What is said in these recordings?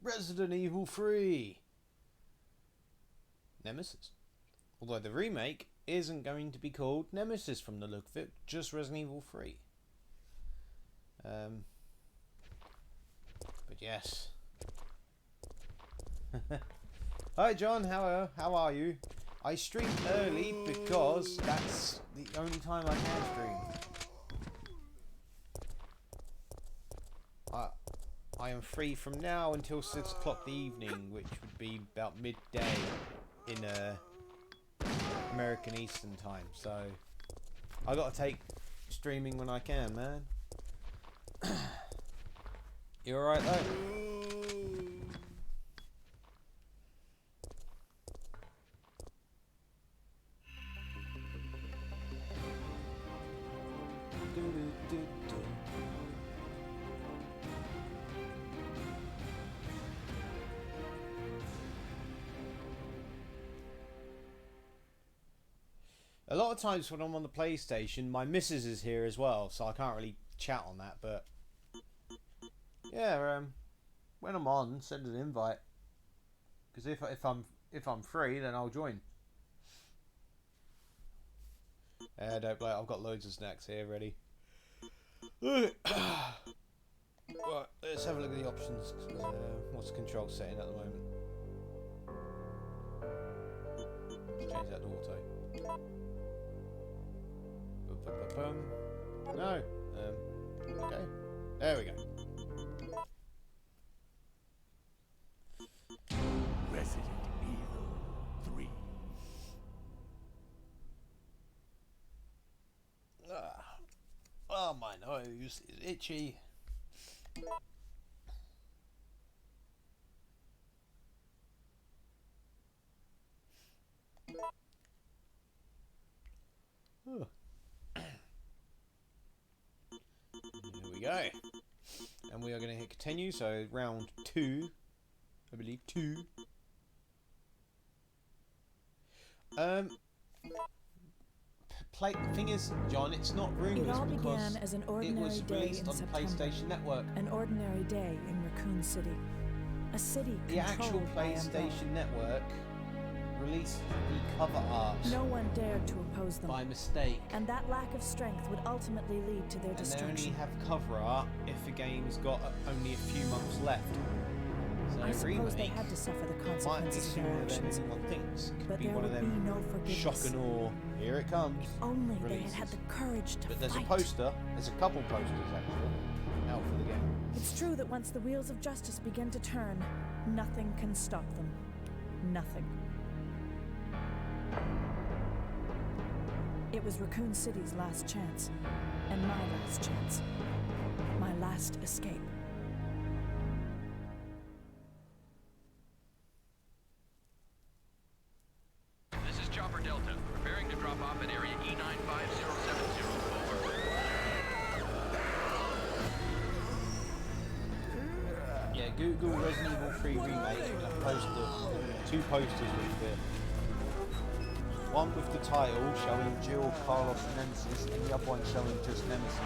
Resident Evil 3 Nemesis. Although the remake isn't going to be called Nemesis from the look of it, just Resident Evil 3. But yes. Hi John, how are you? I stream early because that's the only time I can stream. I am free from now until 6 o'clock the evening, which would be about midday in American Eastern time. So I gotta take streaming when I can, man. You alright though? A lot of times when I'm on the PlayStation, my missus is here as well, so I can't really chat on that. But yeah, when I'm on, send an invite. Because if I'm free, then I'll join. Don't blame. I've got loads of snacks here ready. Right, let's have a look at the options. What's the control setting at the moment? Change that to auto. No. Okay. There we go. Resident Evil 3. Oh, my nose is itchy. Oh. Here we go. And we are going to hit continue, so round 2. I believe 2. Thing is, John, it's not rumours it all because began as an ordinary it was day released in on the September. PlayStation Network. An ordinary day in Raccoon City. A city The actual controlled by PlayStation Network released the cover art no one dared to oppose them. by mistake. And that lack of strength would ultimately lead to their And they only destruction. have cover art if the game's got only a few months left. So I suppose they remake had to suffer the might be consequences of their sooner than actions. anyone thinks. It could But be there one of would them be no forgiveness. shock and awe. Here it comes. Only they releases. had had the courage to But there's fight. a poster. There's a couple posters actually out for the game. It's true that once the wheels of justice begin to turn, nothing can stop them. Nothing. It was Raccoon City's last chance. And my last chance. My last escape. This is Chopper Delta, preparing to drop off at area E95070. Over. Yeah, Google Resident Evil 3 Remake and a poster, 2 posters with it. One with the title showing Jill, Carlos, and Nemesis, and the other one showing just Nemesis.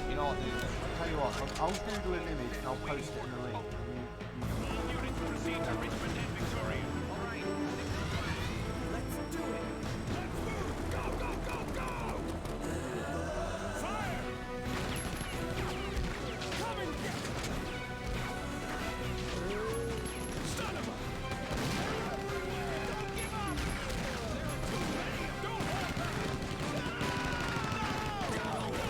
You know what, dude? I'll tell you what, I'll Google an image and I'll post it in the link. Units proceed to Richmond and Victoria. All right. Let's do it. Let's move. Go, go, go, go. Fire. Come and get them. Stun them up. Everywhere. Don't give up. They're too many. Don't hold back. Go, go.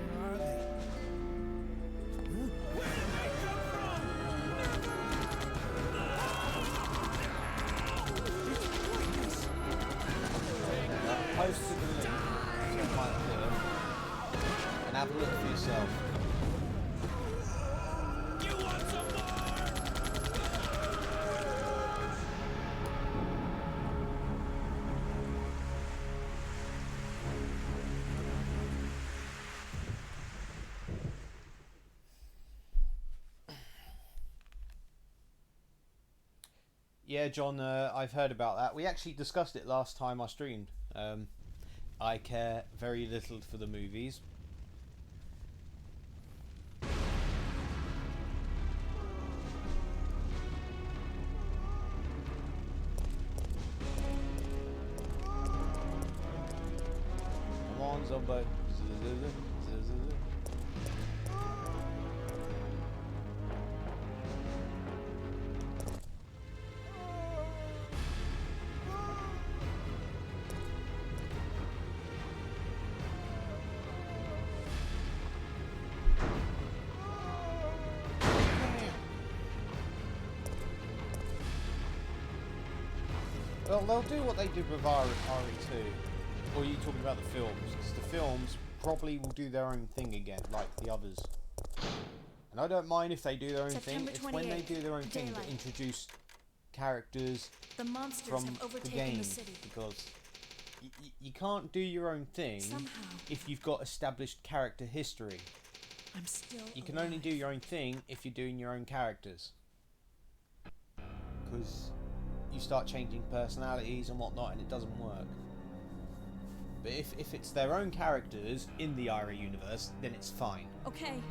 Where are they? Where did they come from? Post it in the link, so you might appear, and have a look for yourself. You want some more? Yeah, John, I've heard about that. We actually discussed it last time I streamed. I care very little for the movies. Come on, Zombo. Well, they'll do what they did with RE2. Or are you talking about the films? Because the films probably will do their own thing again, like the others. And I don't mind if they do their own thing. September It's when they do their own thing daylight. that introduce characters The monsters from have the overtaken game. the city. Because you can't do your own thing Somehow, if you've got established character history. I'm still You can alive. only do your own thing if you're doing your own characters. Because you start changing personalities and whatnot and it doesn't work. But if it's their own characters in the RE universe, then it's fine. Okay,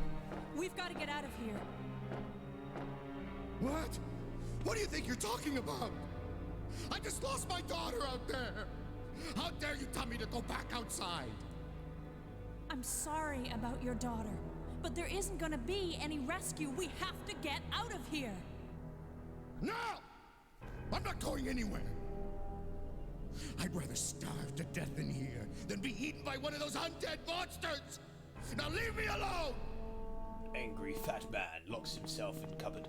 we've got to get out of here. What? What do you think you're talking about? I just lost my daughter out there. How dare you tell me to go back outside? I'm sorry about your daughter, but there isn't going to be any rescue. We have to get out of here. No! I'm not going anywhere. I'd rather starve to death in here than be eaten by one of those undead monsters! Now leave me alone! Angry fat man locks himself in cupboard.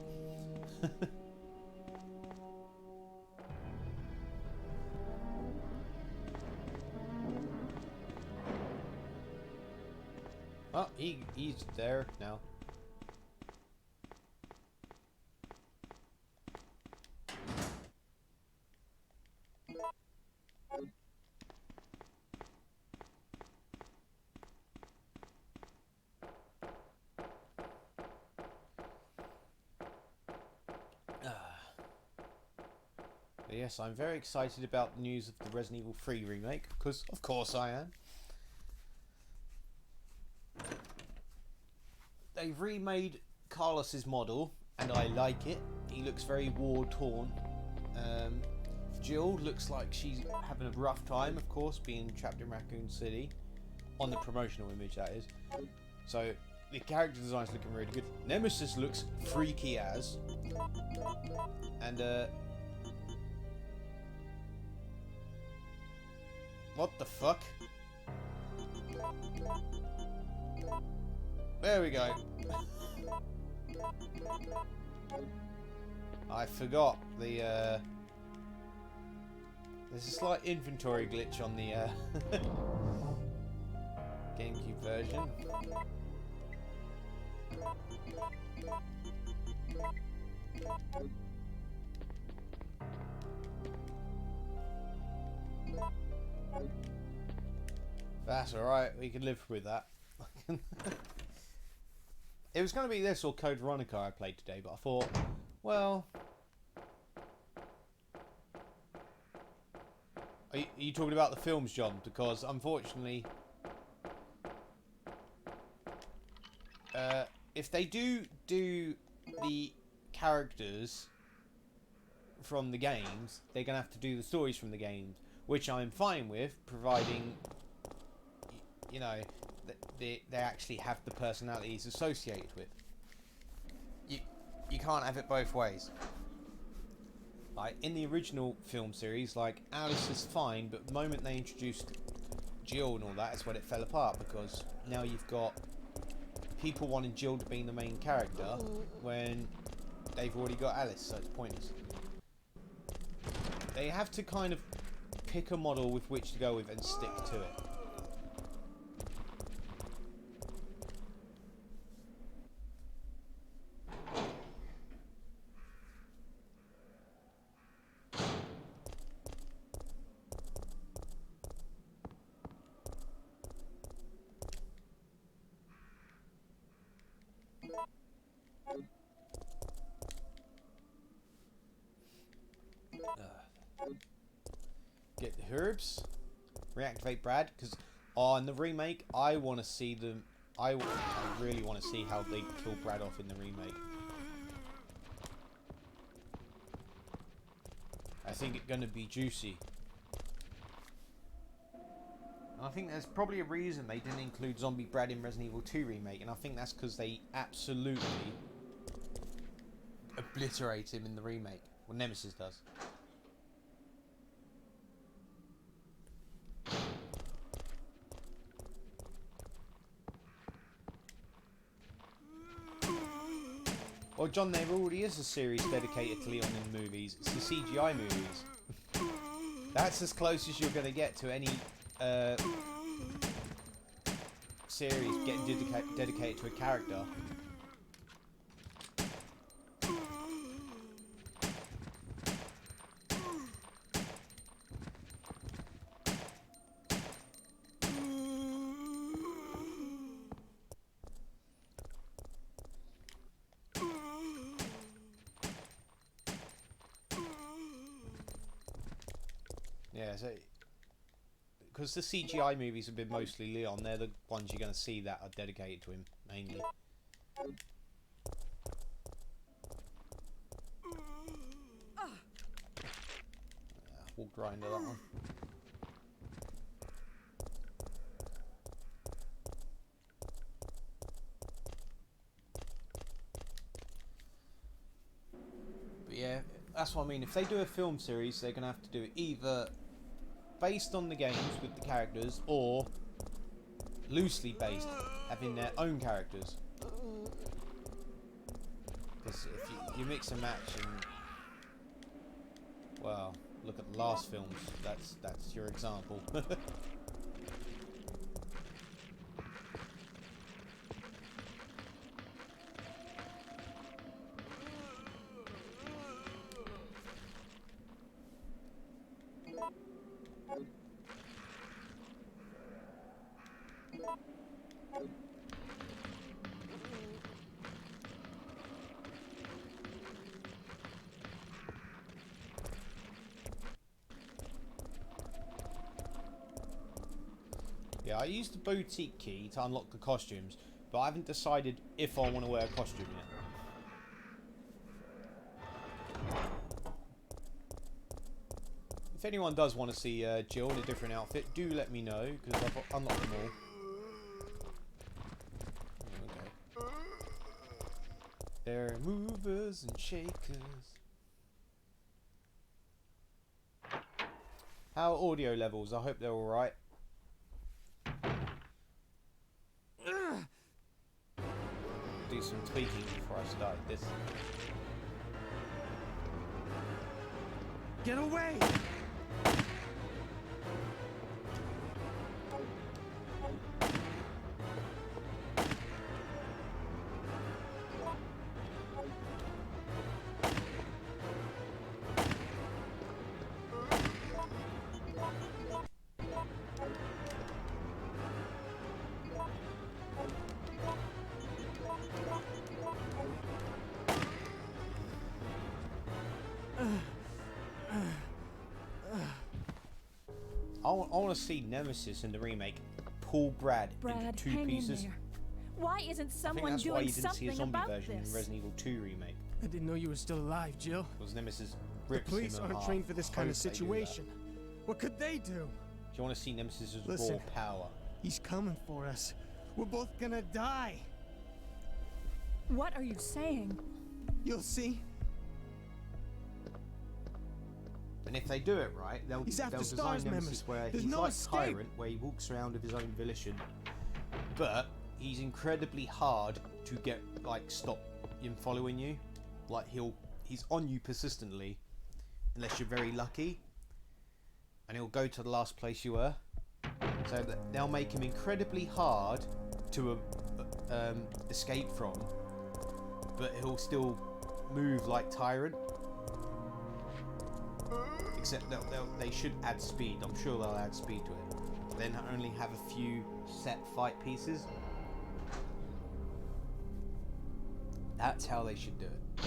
Oh, he's there now. But yes, I'm very excited about the news of the Resident Evil 3 remake, because of course I am. They've remade Carlos's model, and I like it. He looks very war-torn. Jill looks like she's having a rough time, of course, being trapped in Raccoon City. On the promotional image, that is. So, the character design's looking really good. Nemesis looks freaky as. And, what the fuck? There we go. I forgot the, there's a slight inventory glitch on the, Gamecube version. That's alright, we can live with that. It was going to be this or Code Veronica I played today, but I thought, well... Are you talking about the films, John? Because, unfortunately... if they do the characters from the games, they're going to have to do the stories from the games, which I'm fine with, providing, you know, that they actually have the personalities associated with. You can't have it both ways. Like, in the original film series, like, Alice is fine, but the moment they introduced Jill and all that is when it fell apart, because now you've got people wanting Jill to be the main character when they've already got Alice, so it's pointless. They have to kind of pick a model with which to go with and stick to it. herbs. Reactivate Brad, because on the remake, I want to see them. I really want to see how they kill Brad off in the remake. I think it's going to be juicy. And I think there's probably a reason they didn't include Zombie Brad in Resident Evil 2 remake, and I think that's because they absolutely obliterate him in the remake. Well, Nemesis does. Well, John, there already is a series dedicated to Leon in the movies. It's the CGI movies. That's as close as you're going to get to any series getting dedicated to a character. Yeah, so because the CGI movies have been mostly Leon, they're the ones you're going to see that are dedicated to him mainly. Walked right into that one. But yeah, that's what I mean. If they do a film series, they're going to have to do it either based on the games with the characters, or loosely based, having their own characters. Because if you mix and match, and well, look at the last films. That's your example. Yeah, I used the boutique key to unlock the costumes, but I haven't decided if I want to wear a costume yet. If anyone does want to see Jill in a different outfit, do let me know, because I've unlocked them all. Okay. They're movers and shakers. How are audio levels? I hope they're alright. Do some tweaking before I start this. Get away! I want to see Nemesis in the remake pull Brad into two hang pieces. in there. Why isn't I think someone that's why doing you didn't see a something zombie about version this? in Resident Evil 2 remake. I didn't know you were still alive, Jill. Because Nemesis The rips police him aren't apart. trained for this I kind of hope they do that. situation. What could they do? Do you want to see Nemesis' Listen. raw power? He's coming for us. We're both gonna die. What are you saying? You'll see. And if they do it right, they'll He's after design Stars Nemesis members. where There's he's no like escape. Tyrant, where he walks around of his own volition, but he's incredibly hard to get, like, stop him following you. Like, he's on you persistently, unless you're very lucky, and he'll go to the last place you were. So that they'll make him incredibly hard to escape from, but he'll still move like Tyrant. Except they should add speed. I'm sure they'll add speed to it. Then only have a few set fight pieces. That's how they should do it.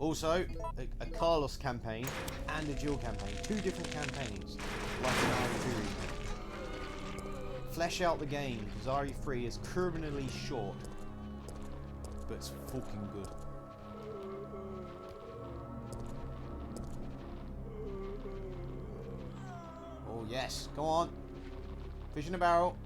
Also, a Carlos campaign and a Jill campaign. 2 different campaigns, like in RE2. Flesh out the game, because RE3 is criminally short. But it's fucking good. Oh yes, go on. Fish in a barrel.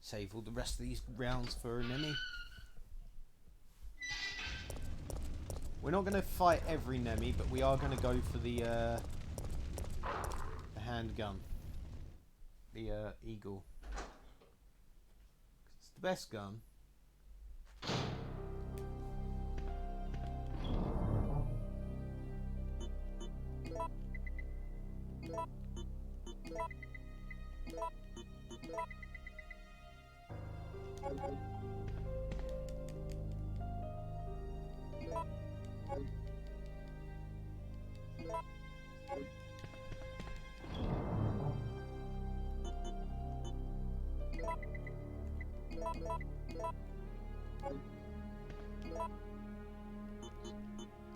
Save all the rest of these rounds for an enemy. We're not going to fight every Nemi, but we are going to go for the handgun. The Eagle. It's the best gun.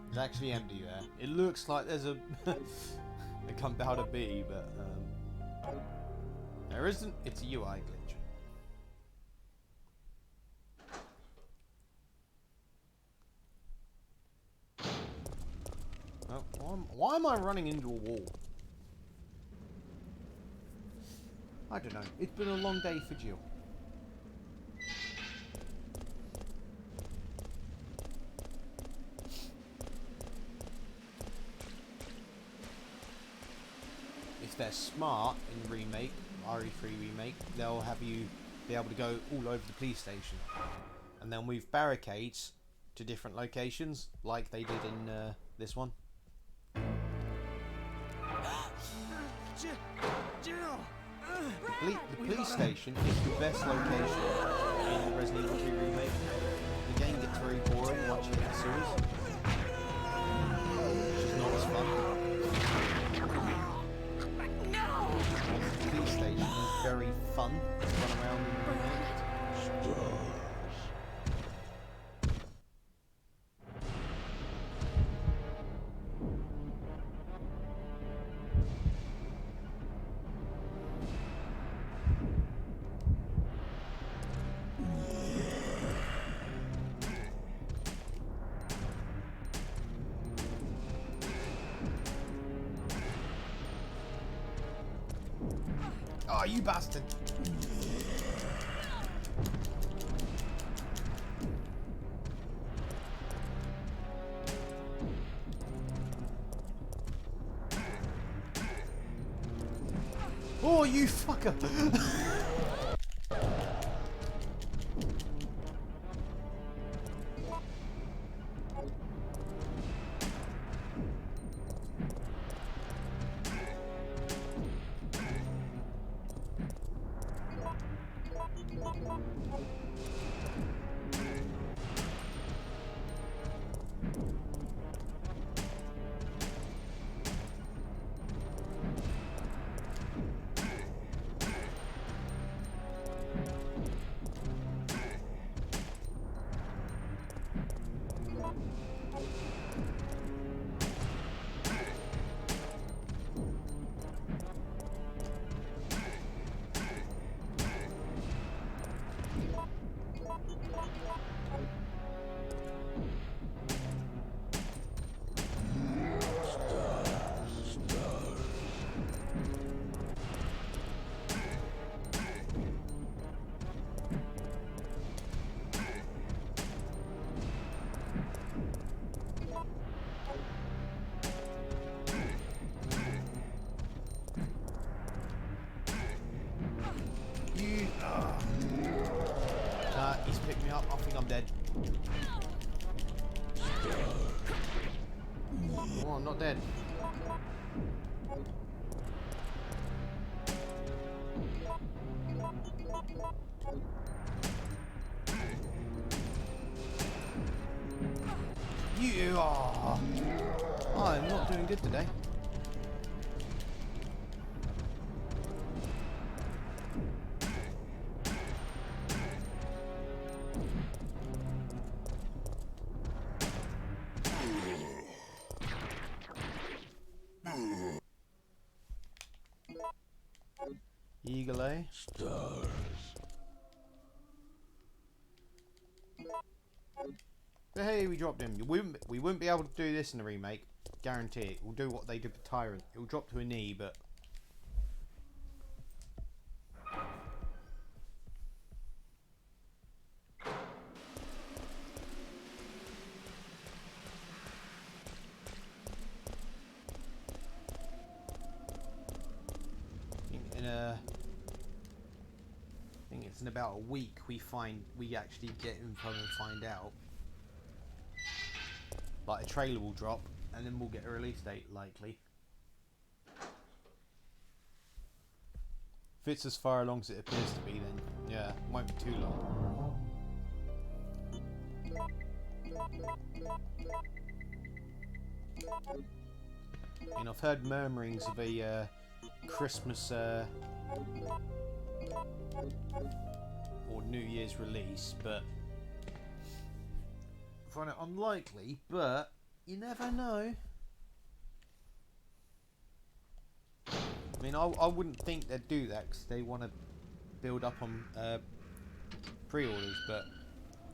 It's actually empty there. It looks like there's a a gunpowder bee, but there isn't. It's a UI glitch. Oh, why am I running into a wall? I don't know. It's been a long day for Jill. If they're smart in Remake, RE3 Remake, they'll have you be able to go all over the police station. And then with barricades to different locations, like they did in this one. The police station is the best location in Resident Evil 2 Remake. The game gets very boring once you hit the sewers, which is not as fun. The police station is very fun to run around in Remake. Oh, you bastard! Oh, you fucker! I think I'm dead. Oh, I'm not dead. You are. I'm not doing good today. Eagle, eh? Stars. But hey, we dropped him. We wouldn't be able to do this in the remake. Guarantee it. We'll do what they did with Tyrant. It'll drop to a knee, but... I think it's in about a week we actually get info and find out. Like a trailer will drop and then we'll get a release date likely. If it's as far along as it appears to be, then yeah, it won't be too long. And I've heard murmurings of a Christmas or New Year's release, but I find it unlikely, but you never know. I mean, I wouldn't think they'd do that because they want to build up on pre-orders, but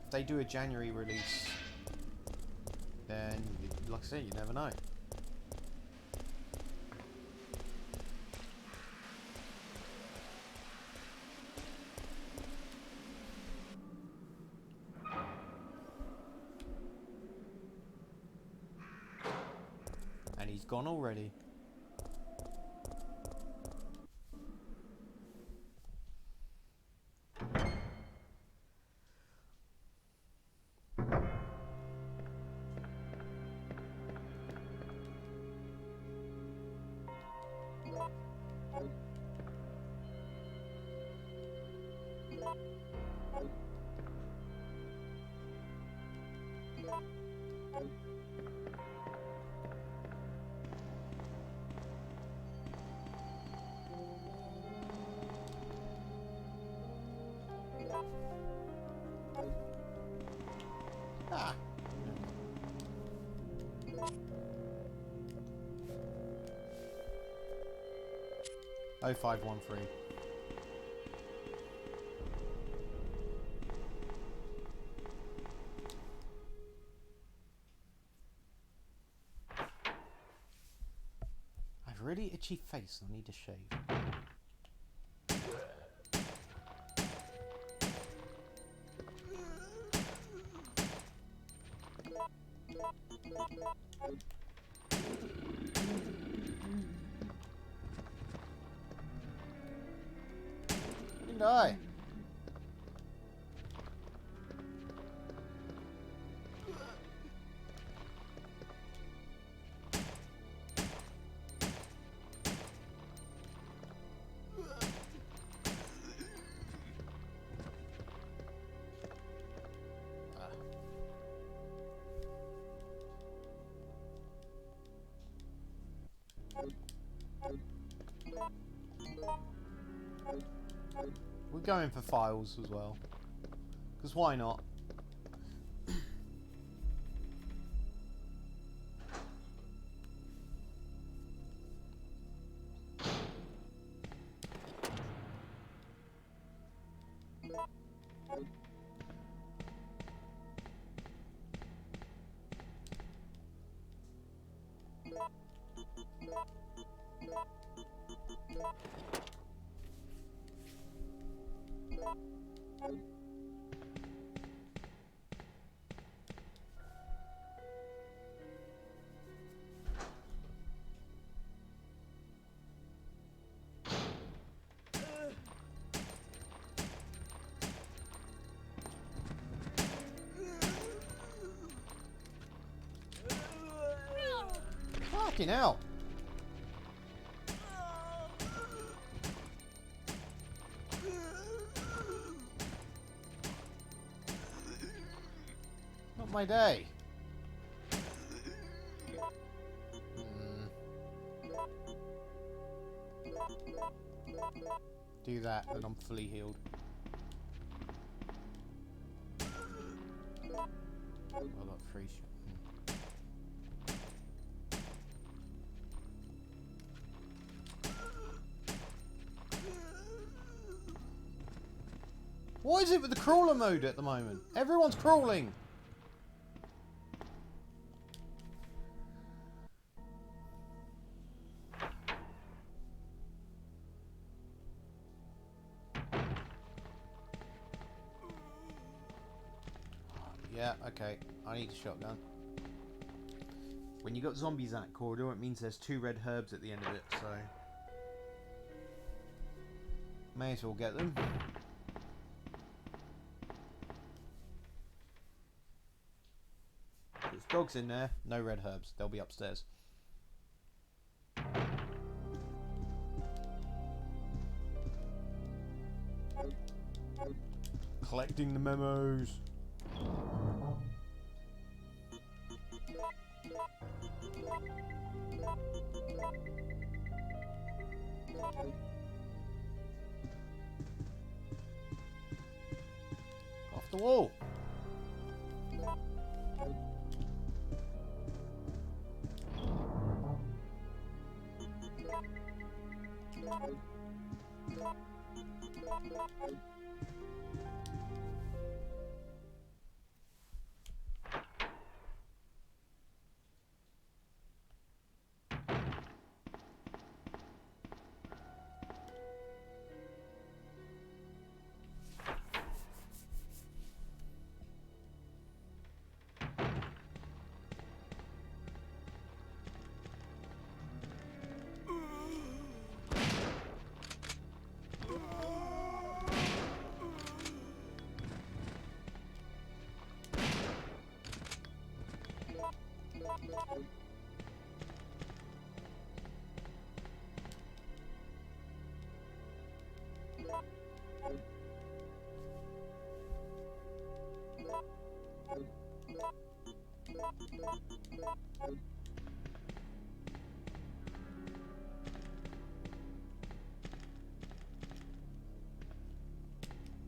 if they do a January release, then, like I said, you never know. And he's gone already. Ah. 0513. I've really itchy face and I need to shave. Didn't I? We're going for files as well. Because why not? Fucking hell. Not my day. Do that, and I'm fully healed. I got 3 shots. What is it with the crawler mode at the moment? Everyone's crawling. Yeah, okay. I need a shotgun. When you got zombies in that corridor, it means there's 2 red herbs at the end of it, so... May as well get them. There's dogs in there, no red herbs. They'll be upstairs. Collecting the memos. Off the wall.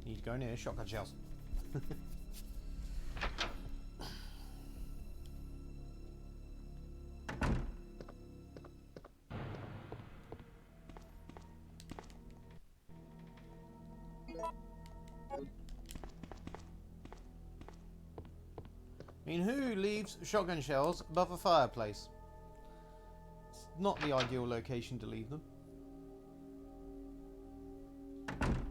Need to go near shotgun shells. I mean, who leaves shotgun shells above a fireplace? It's not the ideal location to leave them.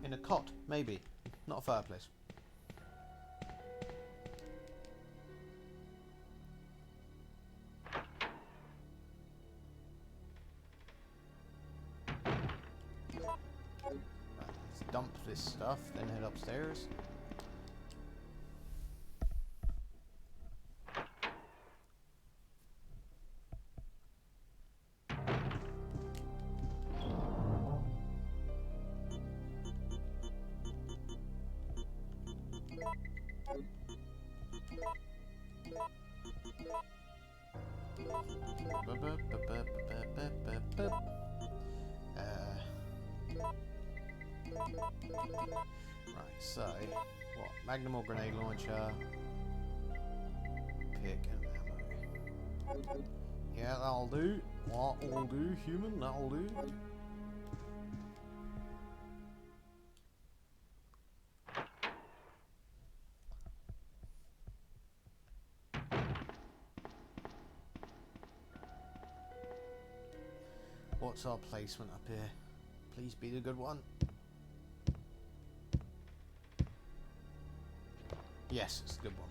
In a cot, maybe. Not a fireplace. Right, let's dump this stuff, then head upstairs. Right, so what? Magnum or grenade launcher? Pick and ammo. Yeah, that'll do. What'll do, human? That'll do. What's our placement up here? Please be the good one. Yes, it's a good one.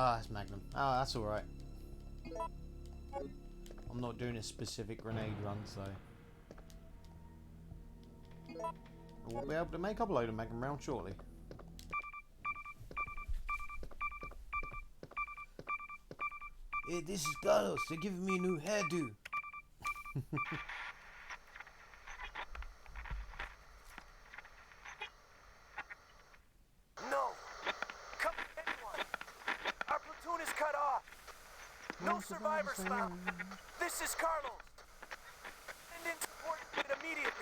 Ah, it's Magnum. Ah, that's alright. I'm not doing a specific grenade run, so... we'll be able to make up a load of Magnum rounds shortly. Hey, this is Carlos. They're giving me a new hairdo. No! Come anyone! Our platoon is cut off! No survivors found! This is Carlos! Send in support immediately!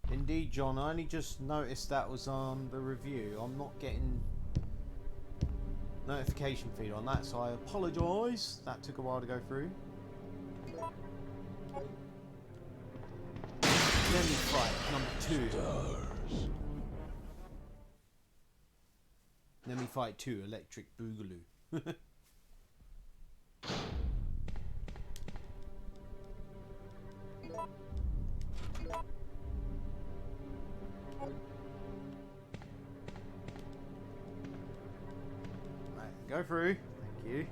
Indeed, John. I only just noticed that was on the review. I'm not getting notification feed on that, so I apologise. That took a while to go through. Then we fight number 2. Stars. Then we fight 2, Electric Boogaloo. Right, go through. Thank you.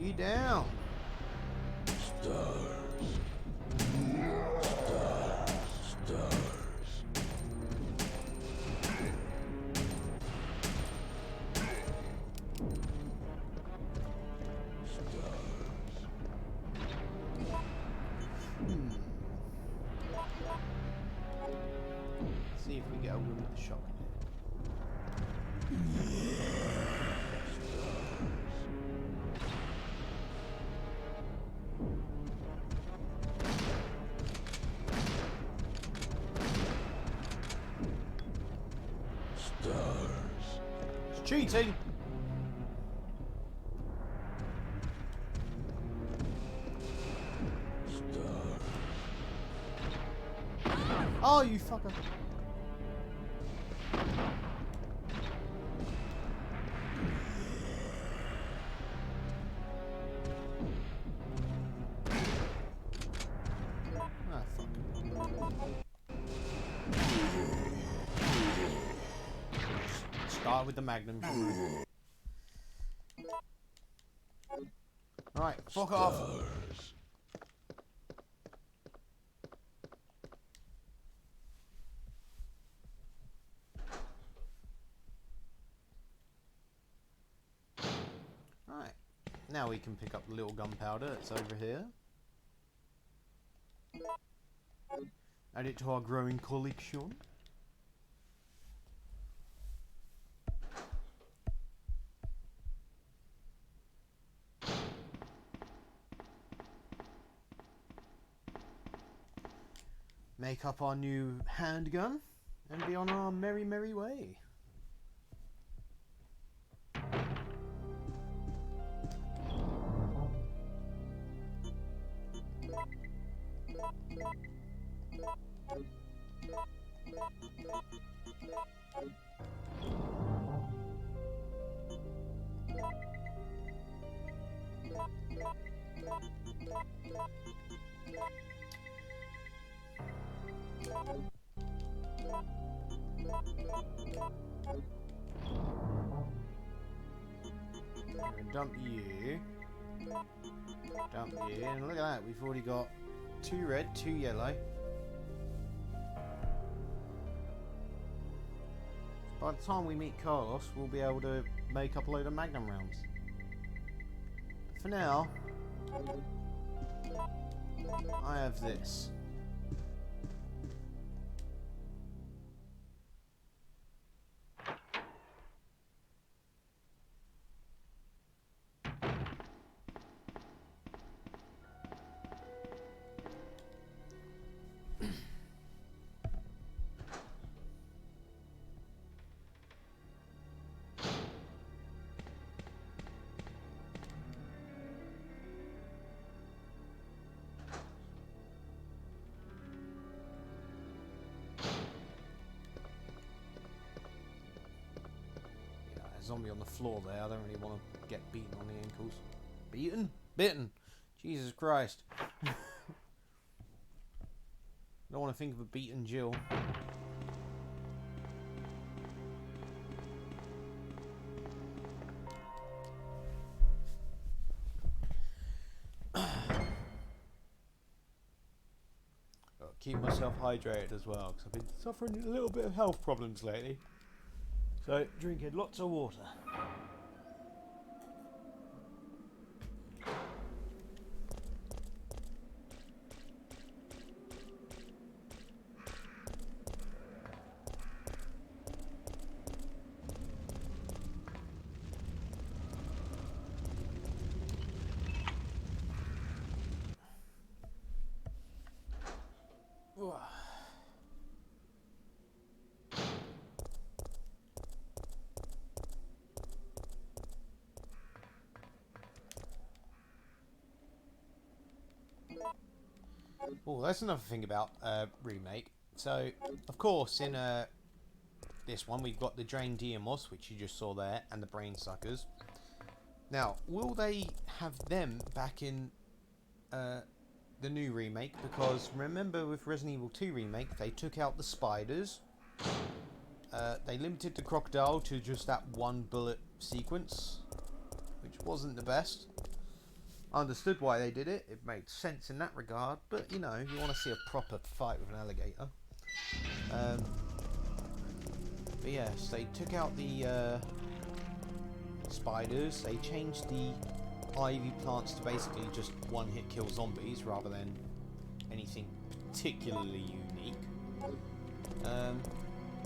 You down. Stars. Stars. Stars. See if we get a win with the shotgun. Stars. It's cheating. Stars. Oh, you fucker. Ah, fuck. Start with the Magnum. Right, fuck off. Stars. Right, now we can pick up the little gunpowder that's over here. Add it to our growing collection. Make up our new handgun and be on our merry, merry way. Dump you. Dump you. And look at that, we've already got 2 red, 2 yellow. By the time we meet Carlos, we'll be able to make up a load of Magnum rounds. But for now, I have this. Zombie on the floor there. I don't really want to get beaten on the ankles. Beaten? Bitten! Jesus Christ. Don't want to think of a beaten Jill. Keep myself hydrated as well, because I've been suffering a little bit of health problems lately. So, drinking lots of water. Oh, that's another thing about Remake. So, of course, in this one, we've got the Drain Deimos, which you just saw there, and the Brain Suckers. Now, will they have them back in the new remake? Because remember, with Resident Evil 2 Remake, they took out the spiders. They limited the crocodile to just that 1 bullet sequence, which wasn't the best. I understood why they did it. It made sense in that regard. But, you know, you want to see a proper fight with an alligator. But yes, they took out the spiders. They changed the ivy plants to basically just one-hit kill zombies rather than anything particularly unique.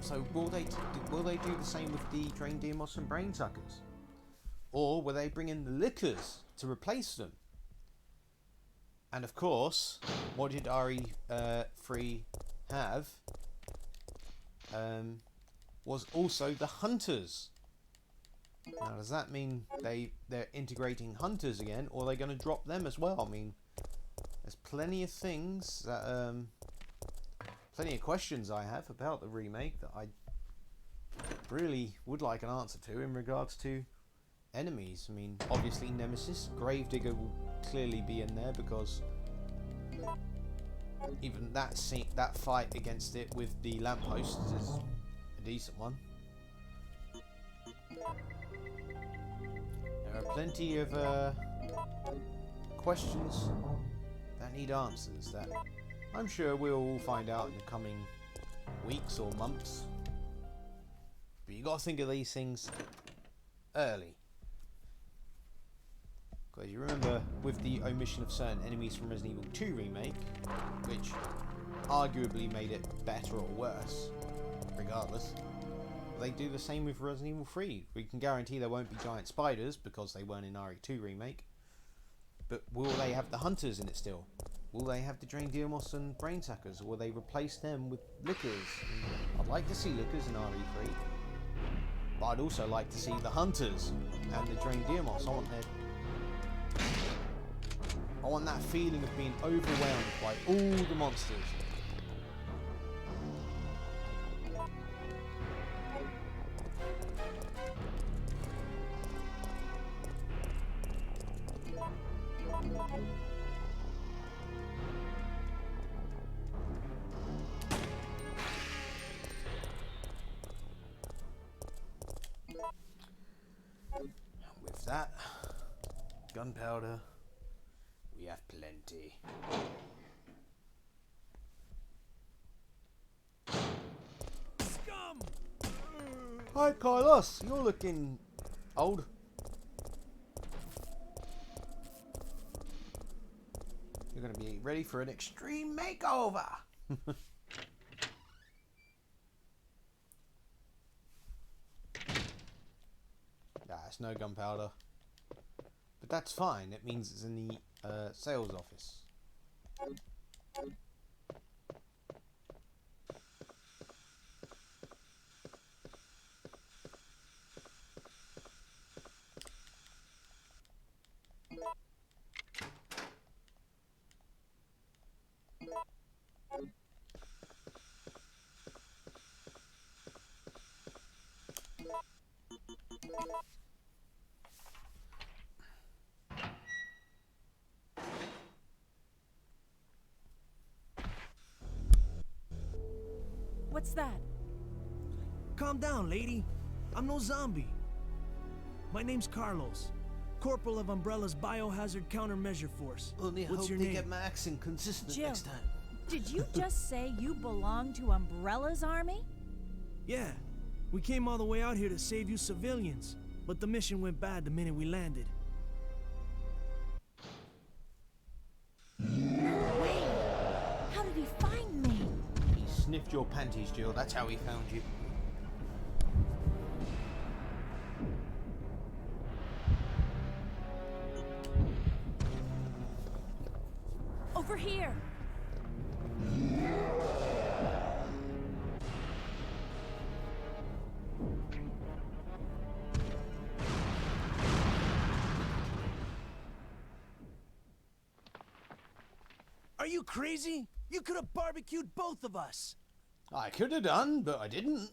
So will they do the same with the Drain Deimos and Brain Suckers? Or will they bring in the Lickers to replace them? And of course, what did RE3 have? Was also the Hunters. Now, does that mean they're integrating Hunters again, or are they going to drop them as well? I mean, there's plenty of things that, plenty of questions I have about the remake that I really would like an answer to in regards to enemies. I mean, obviously Nemesis, Gravedigger will clearly be in there because even that fight against it with the lampposts is a decent one. There are plenty of questions that need answers that I'm sure we'll all find out in the coming weeks or months. But you got to think of these things early. Because you remember, with the omission of certain enemies from Resident Evil 2 Remake, which arguably made it better or worse, regardless, they do the same with Resident Evil 3. We can guarantee there won't be giant spiders, because they weren't in RE2 Remake. But will they have the Hunters in it still? Will they have the Drain Deimos and Brain Suckers? Or will they replace them with Lickers? I'd like to see Lickers in RE3. But I'd also like to see the Hunters and the Drain Deimos. I want that feeling of being overwhelmed by all the monsters. that? Gunpowder. We have plenty. Scum! Hi, Carlos. You're looking old. You're going to be ready for an extreme makeover. It's no gunpowder. But that's fine. It means it's in the sales office. What's that? Calm down, lady. I'm no zombie. My name's Carlos, Corporal of Umbrella's Biohazard Countermeasure Force. Only What's hope your they name? get my accent consistent Jill. next time. Did you just say you belong to Umbrella's army? Yeah, we came all the way out here to save you civilians, but the mission went bad the minute we landed. Wait, how did he find me? He sniffed your panties, Jill. That's how he found you. Over here. Are you crazy? You could have barbecued both of us. I could have done, but I didn't.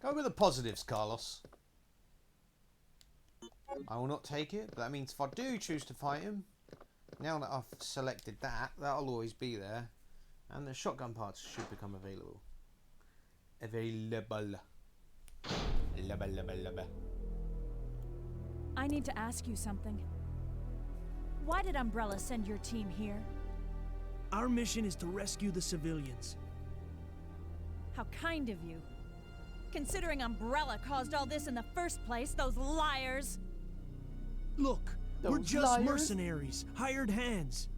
Go with the positives, Carlos. I will not take it, but that means if I do choose to fight him, now that I've selected that, that'll always be there. And the shotgun parts should become available. Available. I need to ask you something. Why did Umbrella send your team here? Our mission is to rescue the civilians. How kind of you. Considering Umbrella caused all this in the first place, those liars! Look, we're Those just liars? mercenaries, hired hands.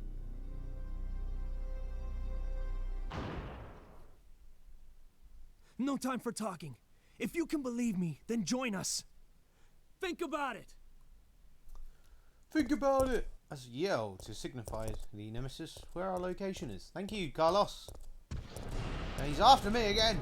No time for talking. If you can believe me, then join us. Think about it. Think about it! As a yell to signify the Nemesis where our location is. Thank you, Carlos. And he's after me again.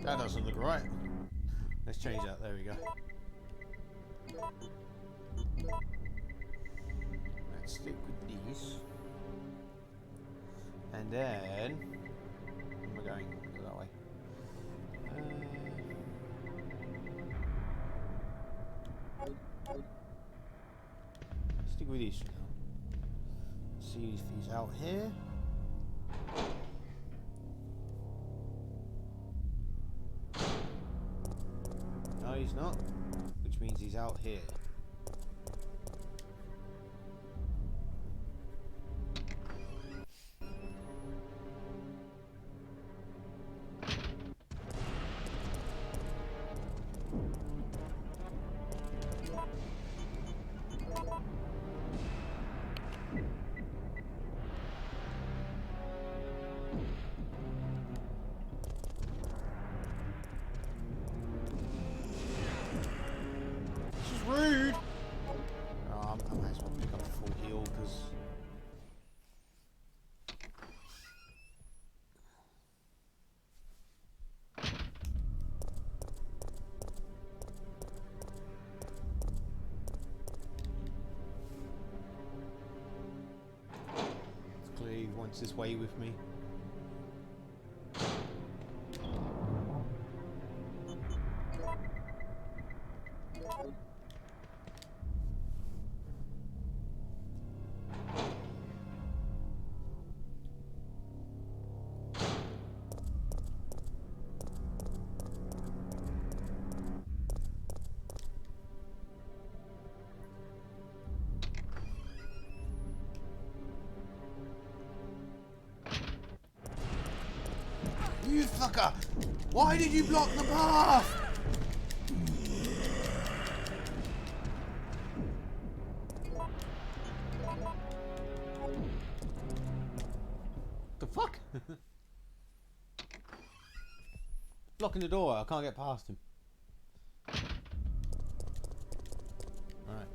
That doesn't look right. Let's change that. There we go. Let's stick with these. And then we're going that way. Stick with these for now. See if he's out here. No, he's not, which means he's out here. finds his way with me. You fucker! Why did you block the path? The fuck? Blocking the door, I can't get past him. Alright.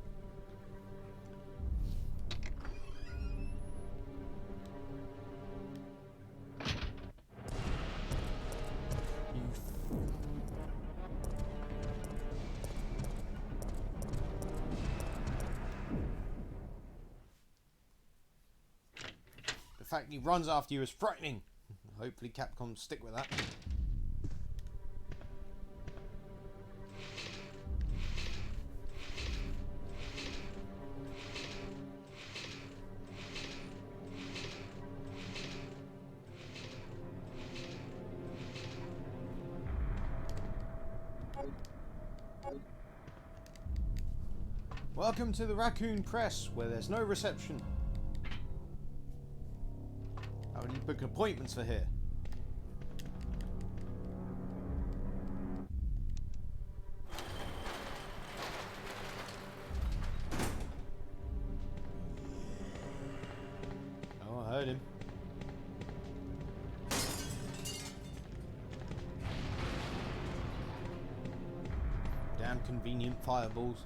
The fact he runs after you is frightening. Hopefully Capcom stick with that. Welcome to the Raccoon Press, where there's no reception. How do you book appointments for here? Oh, I heard him. Damn convenient fireballs.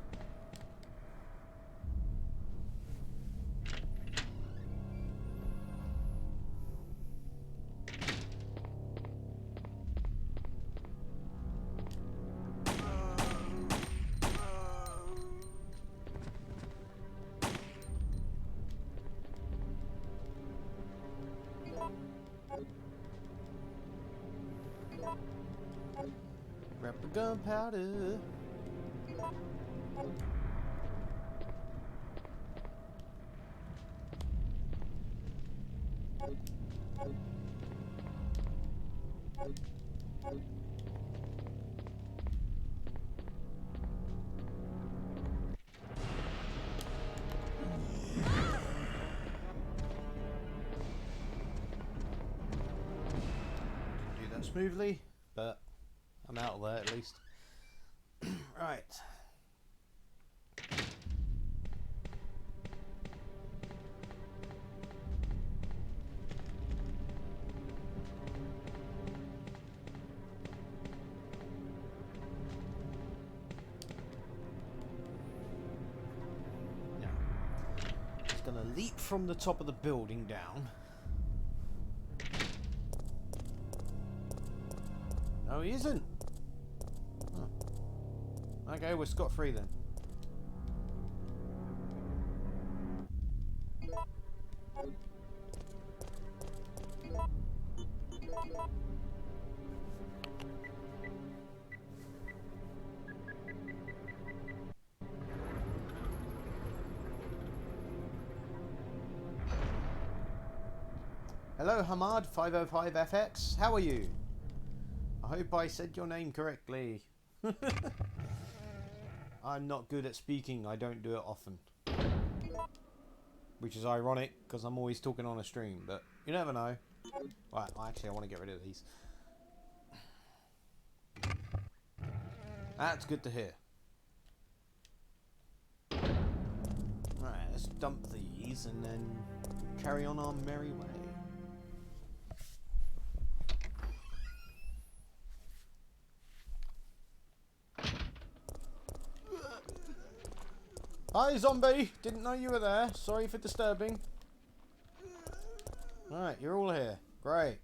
Grab the gunpowder. Do that smoothly, but I'm out of there at least. Right. Now, he's gonna leap from the top of the building down. No, he isn't. Oh. Okay, we're scot-free then. Hello, Hamad505FX. How are you? I hope I said your name correctly. I'm not good at speaking. I don't do it often. Which is ironic, because I'm always talking on a stream, but you never know. Right, actually I want to get rid of these. That's good to hear. Right, let's dump these and then carry on our merry way. Hi, zombie! Didn't know you were there. Sorry for disturbing. Alright, you're all here. Great.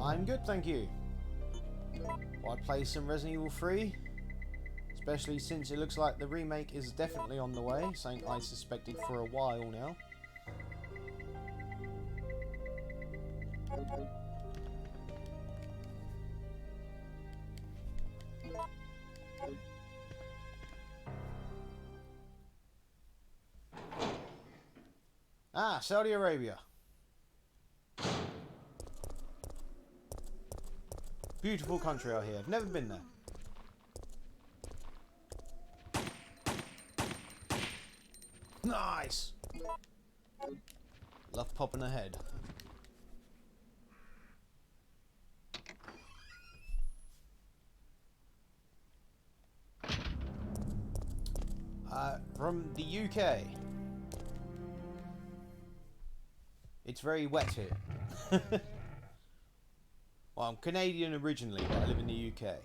I'm good, thank you. Why play some Resident Evil 3? It's Especially since it looks like the remake is definitely on the way, something I suspected for a while now. Ah, Saudi Arabia. Beautiful country out here. I've never been there. Nice! Love popping ahead. From the UK. It's very wet here. Well, I'm Canadian originally, but I live in the UK.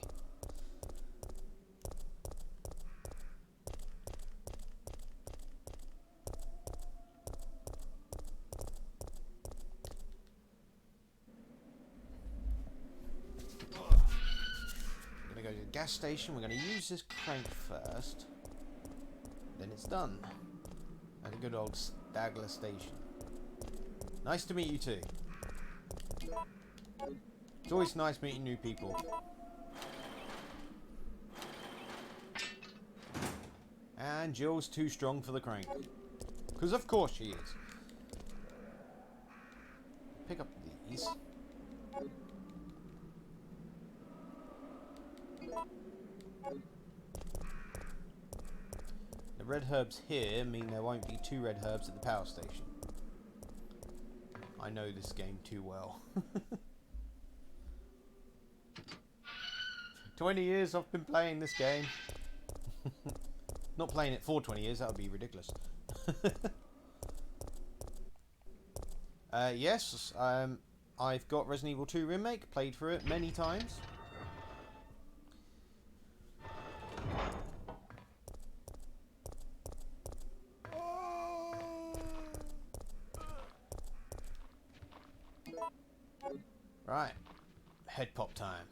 We're gonna go to the gas station. We're gonna use this crank first. Then it's done. At a good old Stagler station. Nice to meet you too. It's always nice meeting new people. And Jill's too strong for the crank. Because of course she is. Pick up these. The red herbs here mean there won't be 2 red herbs at the power station. I know this game too well. 20 years I've been playing this game. Not playing it for 20 years, that would be ridiculous. Yes, I've got Resident Evil 2 Remake, played through it many times. Right, head pop time.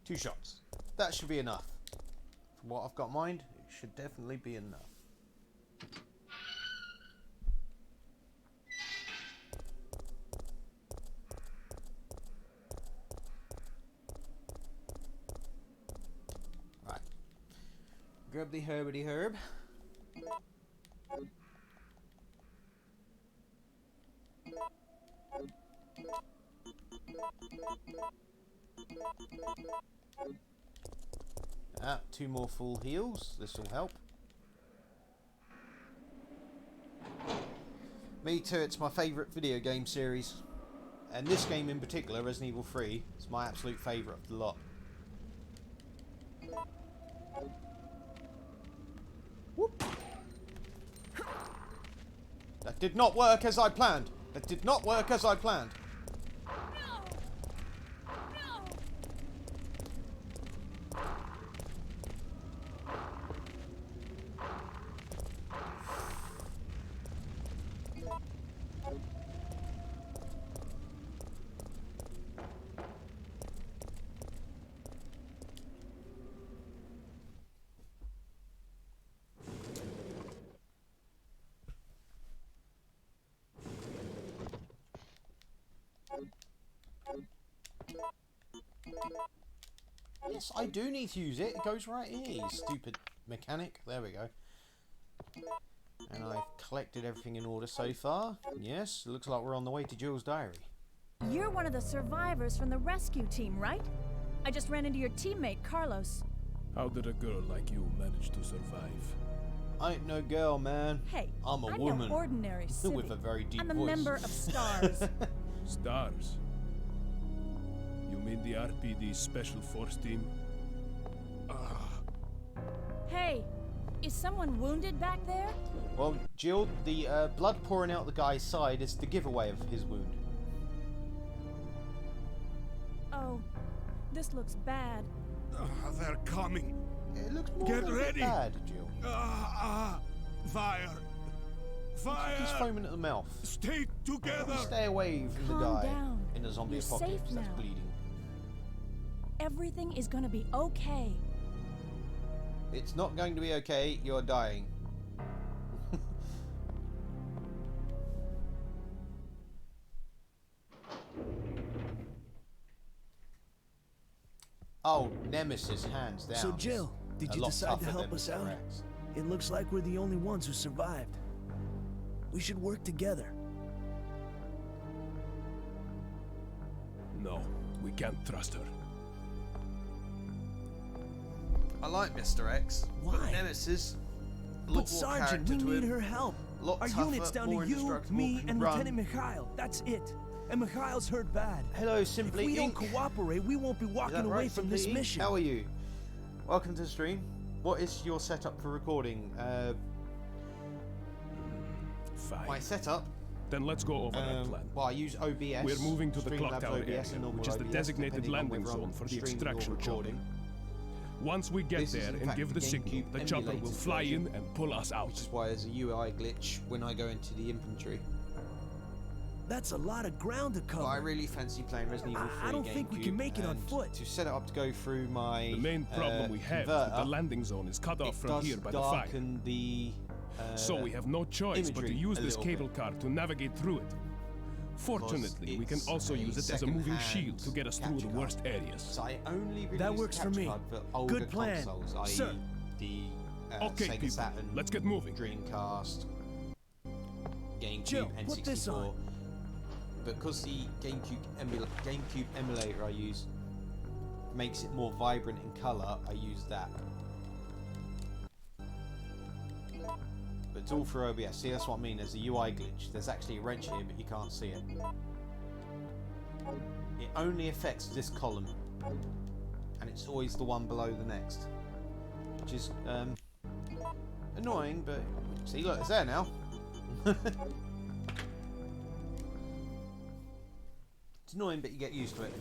Two shots. That should be enough. For what I've got in mind, it should definitely be enough. Right. Grab the herbity herb. Ah, 2 more full heals. This will help. Me too, it's my favourite video game series. And this game in particular, Resident Evil 3, is my absolute favourite of the lot. Whoop. That did not work as I planned. That did not work as I planned. Yes, I do need to use it. It goes right here, you stupid mechanic. There we go. And I've collected everything in order so far. Yes, looks like we're on the way to Jill's diary. You're one of the survivors from the rescue team, right? I just ran into your teammate, Carlos. How did a girl like you manage to survive? I ain't no girl, man. Hey, I'm a I'm woman. your ordinary civvy. With a very deep I'm a voice. member of STARS. Stars? You mean the RPD Special Force Team? Hey, Is someone wounded back there? Well, Jill, the blood pouring out the guy's side is the giveaway of his wound. Oh, this looks bad. They're coming. It looks more Get than ready. bad, Jill. Fire. Fire. He's foaming at the mouth. Stay together. Stay away from the Calm guy down. in the zombie You're safe apocalypse that's now. bleeding. Everything is gonna be okay. It's not going to be okay. You're dying. Oh, Nemesis, hands down. So Jill, did A you lot decide to tougher help than us Mr. out? X. It looks like we're the only ones who survived. We should work together. No, we can't trust her. I like Mr. X. Why? But Nemesis. But Sergeant, we need her help. Lot Our tougher, unit's down more to you, indestructible, me, can and run. Lieutenant Mikhail. That's it. And Mikhail's hurt bad. Hello, If Simply we Inc. don't cooperate, we won't be Is walking that away right, from Simply this Inc? mission. How are you? Welcome to the stream. What is your setup for recording? Fine. My setup. Then let's go over our plan. Well, I use OBS. We're moving to the clock Streamlabs tower OBS area, and normal which is the OBS, designated depending on landing whether I'm zone for the streaming or extraction chopper. recording. Once we get This is, there in and fact, give the the signal, Gamecube the chopper will emulated fly version, in and pull us out. Which is why there's a UI glitch when I go into the infantry. That's a lot of ground to cover. But I really fancy playing Resident Evil 3 I don't think we can Gamecube, make it on and foot. To set it up to go through my The main problem we have is that the converter, landing zone is cut off it from does here by the fire. darken the So we have no choice but to imagery use a this little cable bit. car to navigate through it. Fortunately, we can it's also a use it as a moving shield to get us through the capture worst card. areas. So I only really That use works the for capture me. card for older Good plan. consoles, i.e. Sir. the Okay, Sega people, Saturn, let's get moving. Dreamcast, GameCube, Jill, N64. put this on. Because the GameCube emulator I use makes it more vibrant in colour, I use that. But it's all through OBS. See, that's what I mean. There's a UI glitch. There's actually a wrench here, but you can't see it. It only affects this column, and it's always the one below the next, which is annoying. But see, look, it's there now. It's annoying, but you get used to it.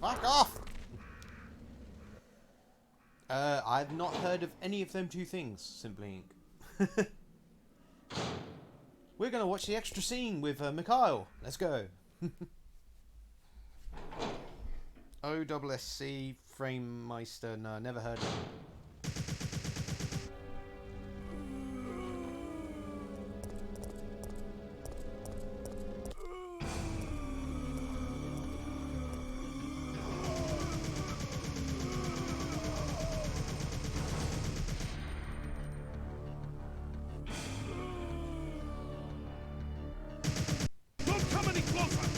Fuck off! I've not heard of any of them two things, Simply Inc. We're going to watch the extra scene with Mikhail. Let's go. OSSC Framemeister. No, never heard of him. Don't come any closer!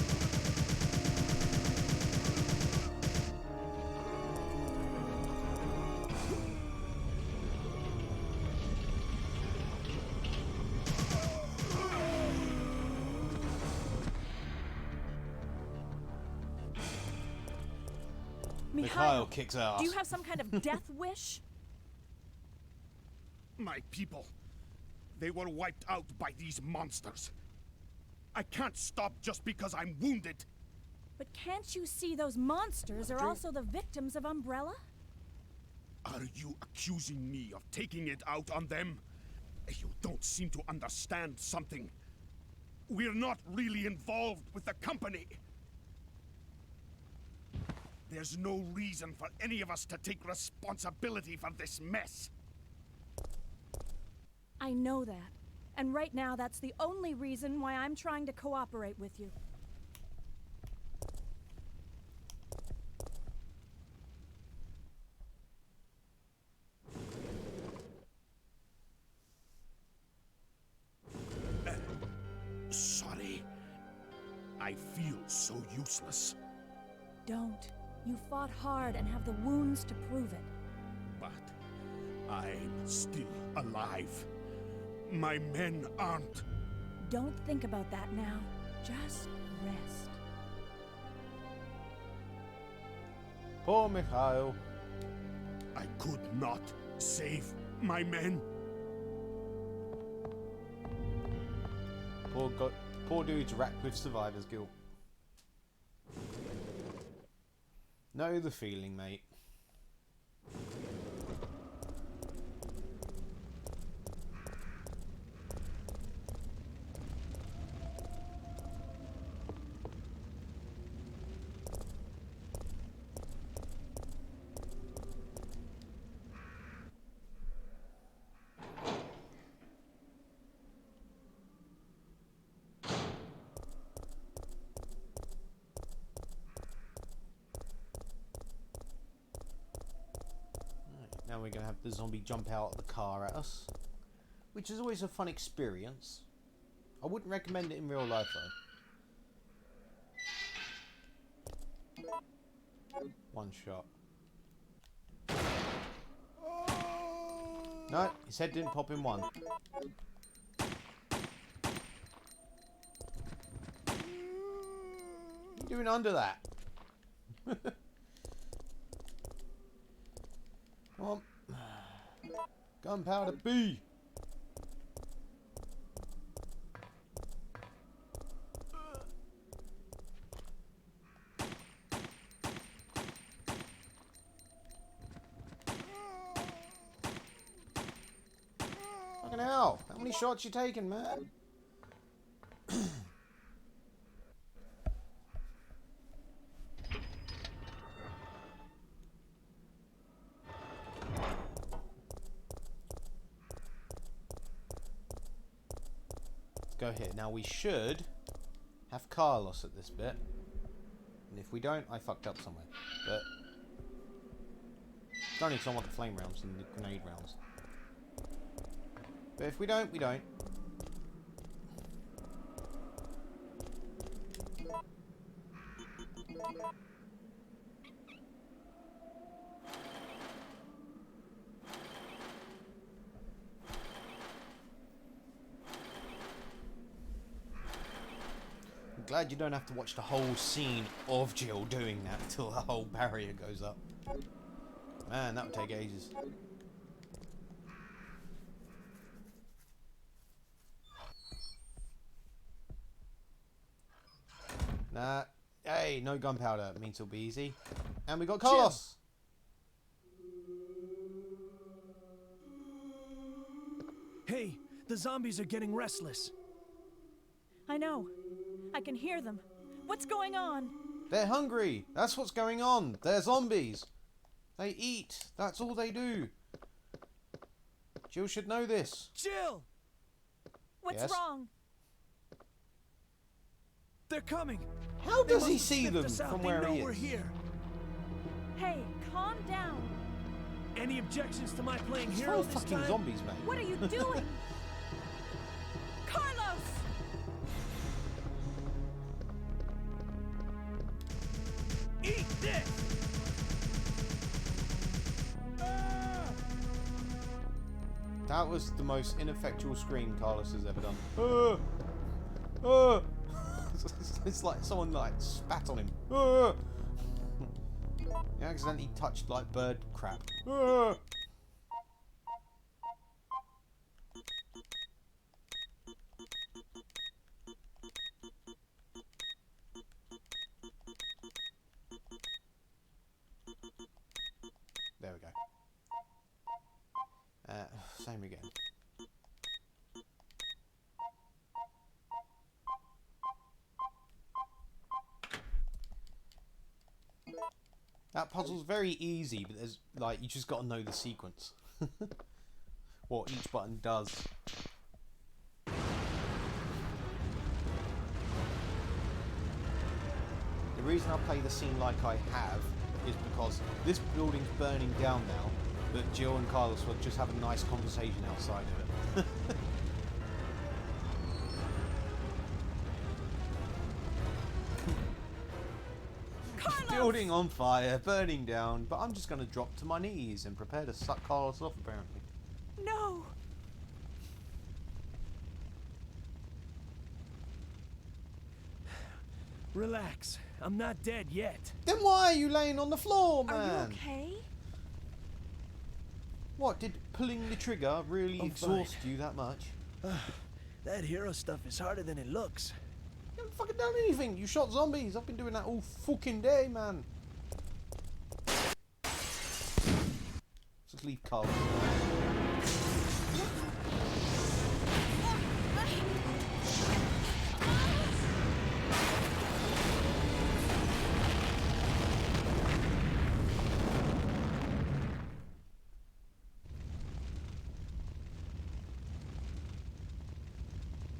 Mikhail kicks ass. do you have some kind of death wish? My people, they were wiped out by these monsters. I can't stop just because I'm wounded. But can't you see those monsters are also the victims of Umbrella? Are you accusing me of taking it out on them? You don't seem to understand something. We're not really involved with the company. There's no reason for any of us to take responsibility for this mess. I know that. And right now, that's the only reason why I'm trying to cooperate with you. Sorry. I feel so useless. Don't. You fought hard and have the wounds to prove it. But I'm still alive. My men aren't. Don't think about that now. Just rest. Poor Mikhail. I could not save my men. Poor dude's racked with survivor's guilt. Know the feeling, mate. Now we're going to have the zombie jump out of the car at us, which is always a fun experience. I wouldn't recommend it in real life though. One shot. No, his head didn't pop in one. What are you doing under that? Come on. Gunpowder B. Fucking hell. How many shots you taking, man? Go here. Now we should have Carlos at this bit, and if we don't, I fucked up somewhere. But don't need someone want the flame rounds and the grenade rounds. But if we don't, we don't. Glad you don't have to watch the whole scene of Jill doing that till the whole barrier goes up. Man, that would take ages. Nah. Hey, no gunpowder. It means it'll be easy. And we got Carlos! Hey, the zombies are getting restless. I know. I can hear them. What's going on? They're hungry. That's what's going on. They're zombies. They eat. That's all they do. Jill should know this. Jill! What's Yes? wrong? They're coming. How They does he must have see sniffed them us out. from They where know he we're is? here. Hey, calm down. Any objections to my playing It's hero full of this fucking time? zombies, mate. What are you doing? Carlos! Eat this! That was the most ineffectual scream Carlos has ever done. It's like someone like spat on him. He accidentally touched like bird crap. There we go. Same again. That puzzle's very easy, but there's like you just got to know the sequence. What each button does. The reason I play the scene like I have is because this building's burning down now, but Jill and Carlos will just have a nice conversation outside of it. Carlos! Building on fire, burning down, but I'm just going to drop to my knees and prepare to suck Carlos off, apparently. No! Relax. I'm not dead yet. Then why are you laying on the floor, Are man? you okay? What, did pulling the trigger really I'm exhaust fine. you that much? That hero stuff is harder than it looks. You haven't fucking done anything. You shot zombies. I've been doing that all fucking day, man. Just leave Carlos.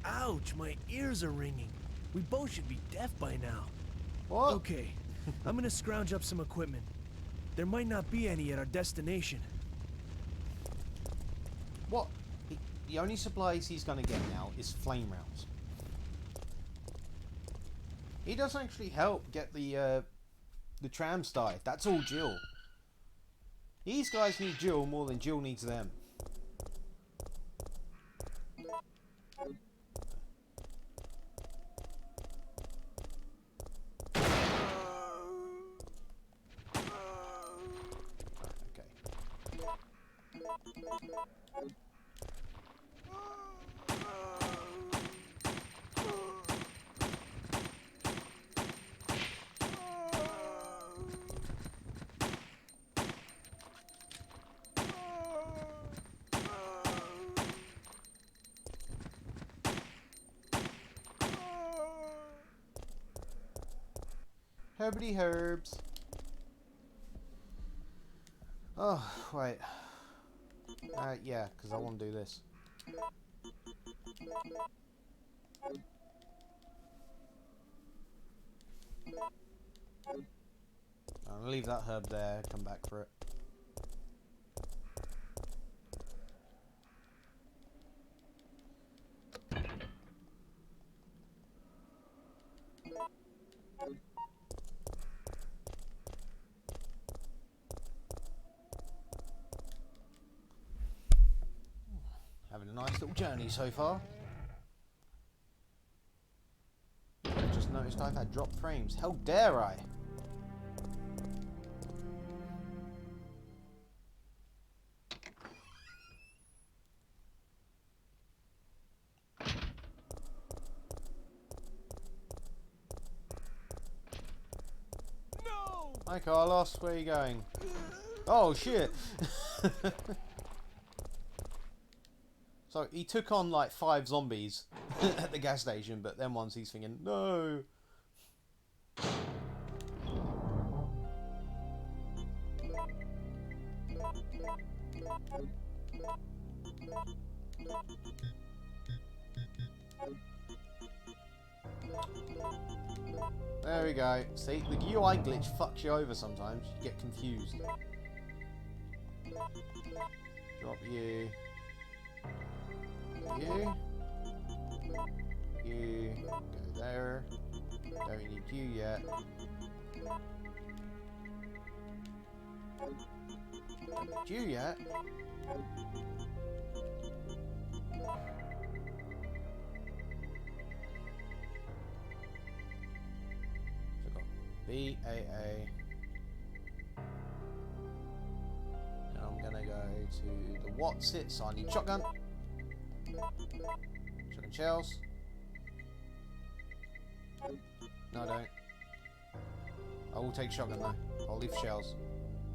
Ouch, my ears are ringing. We both should be deaf by now. What? Okay, I'm gonna scrounge up some equipment. There might not be any at our destination. What? The only supplies he's going to get now is flame rounds. He doesn't actually help get the tram started. That's all Jill. These guys need Jill more than Jill needs them. Herbity herbs. Oh, wait. Yeah, because I want to do this. I'll leave that herb there, come back for it. Having a nice little journey so far. I've just noticed I've had dropped frames. How dare I? No! Hi Carlos, where are you going? Oh shit! So he took on like 5 zombies at the gas station, but then once he's thinking, no. There we go. See, the UI glitch fucks you over sometimes. You get confused. Drop you. You go there. Don't need you yet. Don't need you yet. So got BAA. And I'm gonna go to the what's it, so I need shotgun. Shotgun shells. No, I don't. I will take shotgun though. I'll leave shells.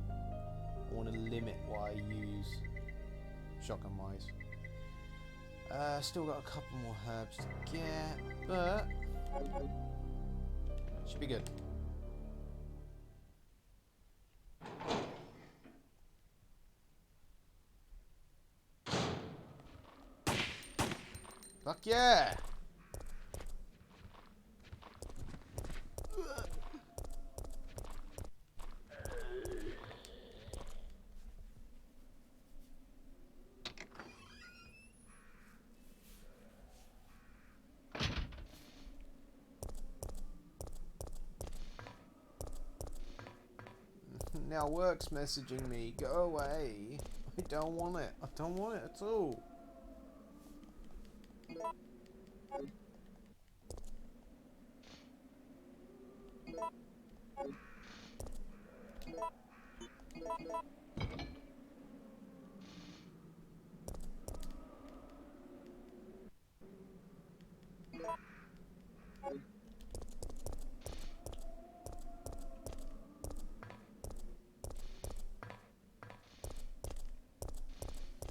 I want to limit what I use shotgun wise. Still got a couple more herbs to get, but should be good. Fuck yeah! Now work's messaging me. Go away. I don't want it. I don't want it at all.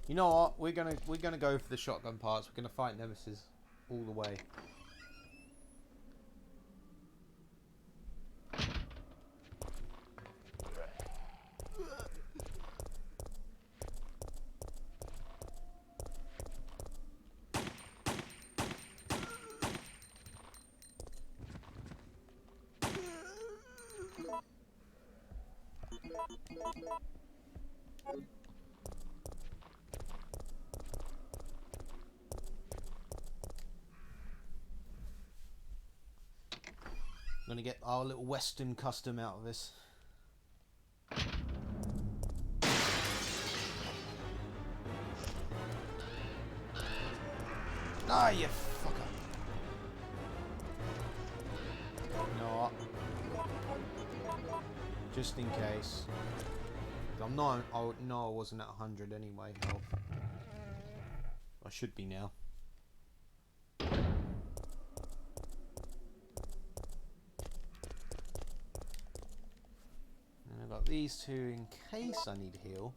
You know what? We're gonna go for the shotgun parts. We're gonna fight Nemesis all the way. Gonna get our little Western custom out of this. Ah, you fucker! You know what? Just in case. I'm not. I wasn't at 100 anyway. Health. I should be now. These two in case I need heal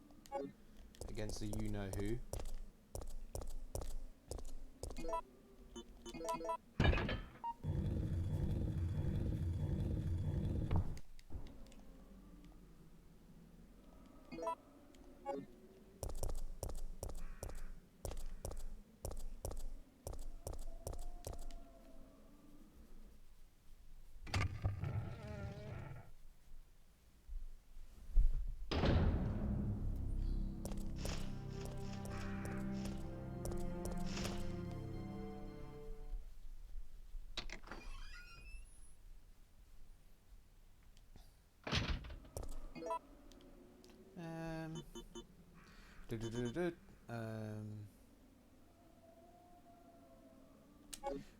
against the you-know-who.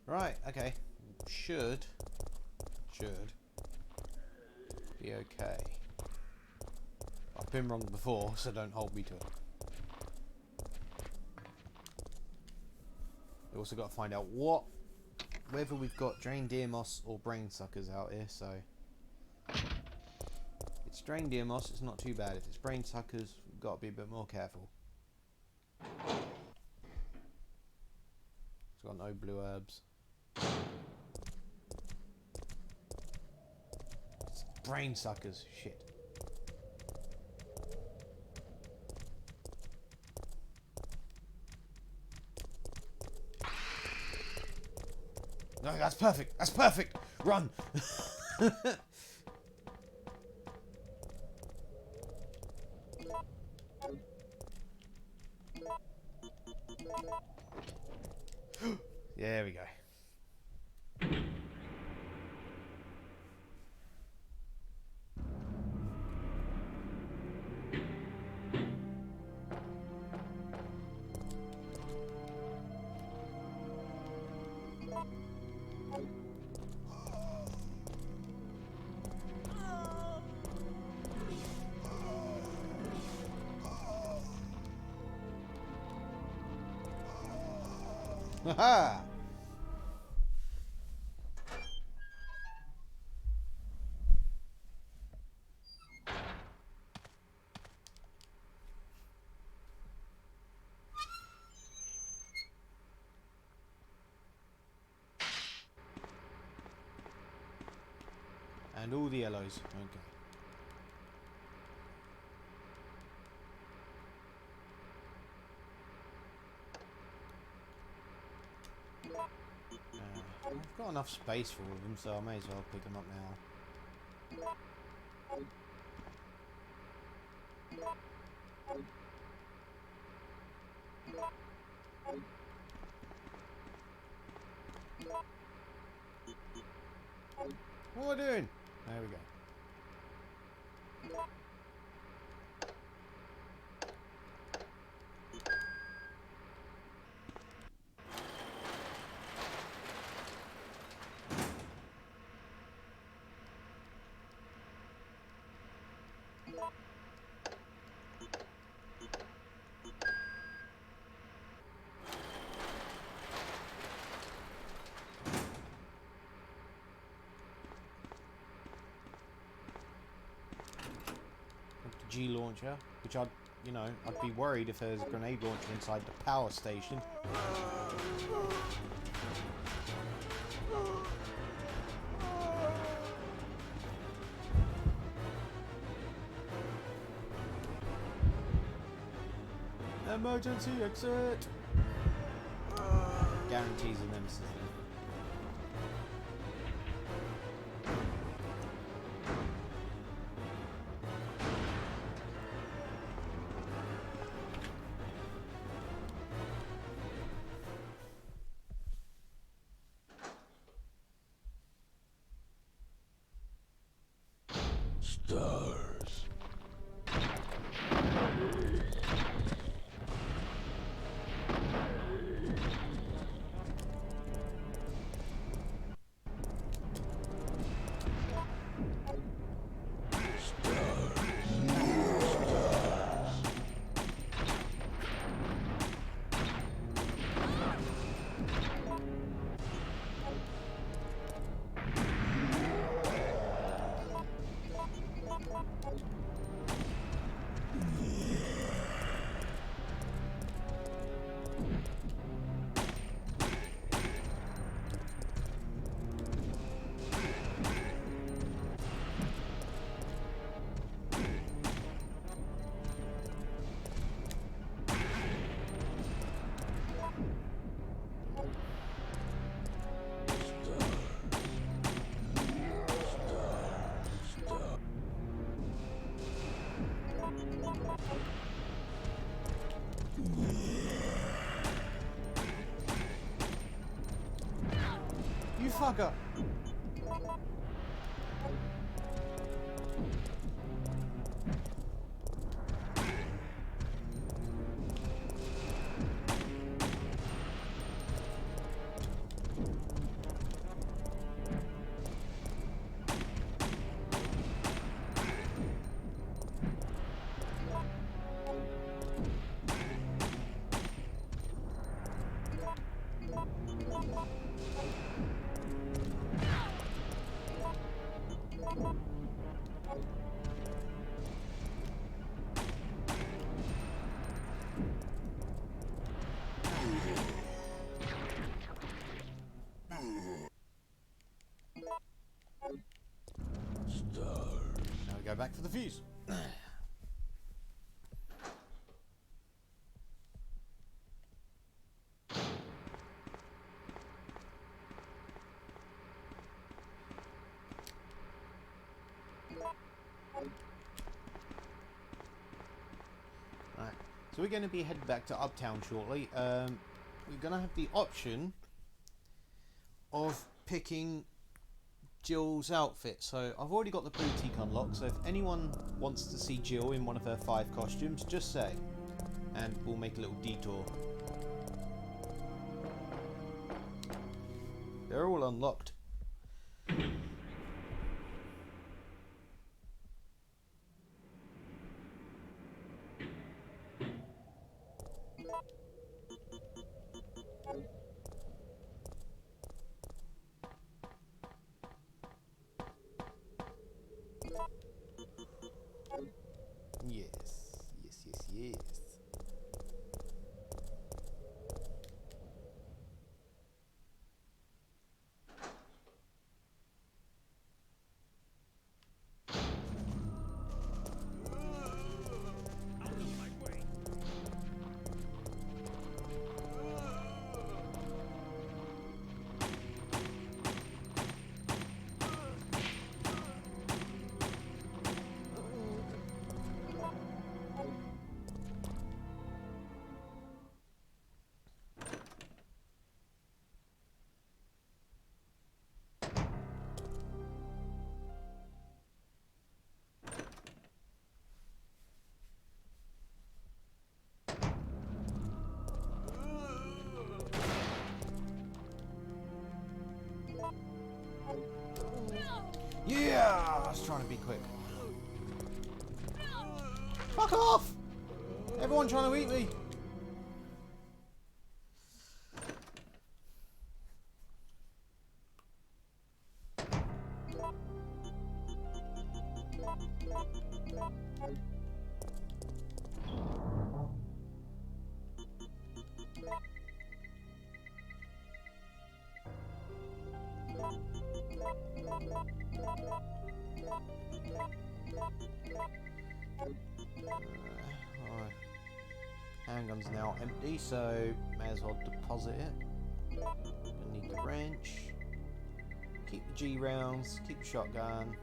Right, okay. Should be okay. I've been wrong before, so don't hold me to it. We also got to find out whether we've got drained ear moss or brain suckers out here, so it's drained ear moss, it's not too bad. If it's brain suckers, we've got to be a bit more careful. It's got no blue herbs. It's brain suckers, shit. No, that's perfect. That's perfect. Run. There we go. Haha! And all the yellows. Okay. I've got enough space for all of them, so I may as well pick them up now. What am I doing? There we go. G launcher, which I'd be worried if there's a grenade launcher inside the power station. Emergency exit! Guarantees a Nemesis. Stars. You fucker! Now we go back for the fuse. Right, so we're going to be heading back to Uptown shortly. We're going to have the option of picking Jill's outfit. So I've already got the boutique unlocked, so if anyone wants to see Jill in one of her 5 costumes, just say, and we'll make a little detour. They're all unlocked. Yes. Yeah, I was trying to be quick. Fuck off! Everyone trying to eat me. Alright. Handgun's now empty, so may as well deposit it. Gonna need the wrench. Keep the G rounds, keep the shotgun.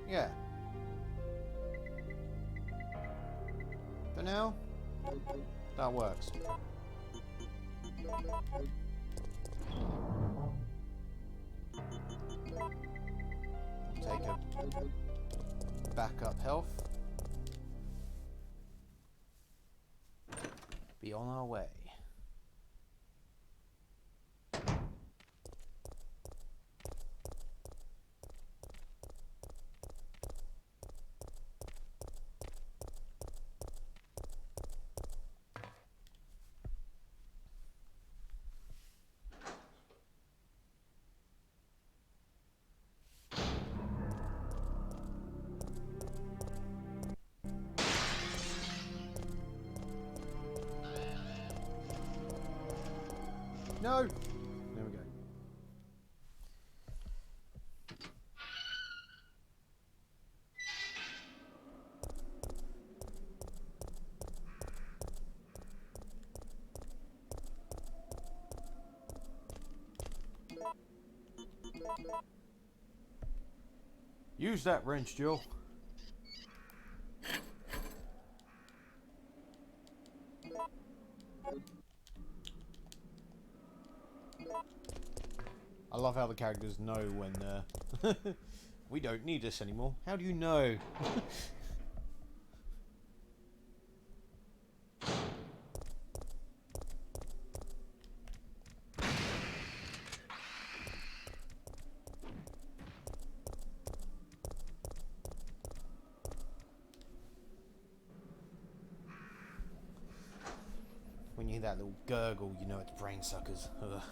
Yeah. For now, that works. Take a backup health. Be on our way. No! There we go. Use that wrench, Jill. I love how the characters know when we don't need this anymore. How do you know? When you hear that little gurgle, you know it's brain suckers. Ugh.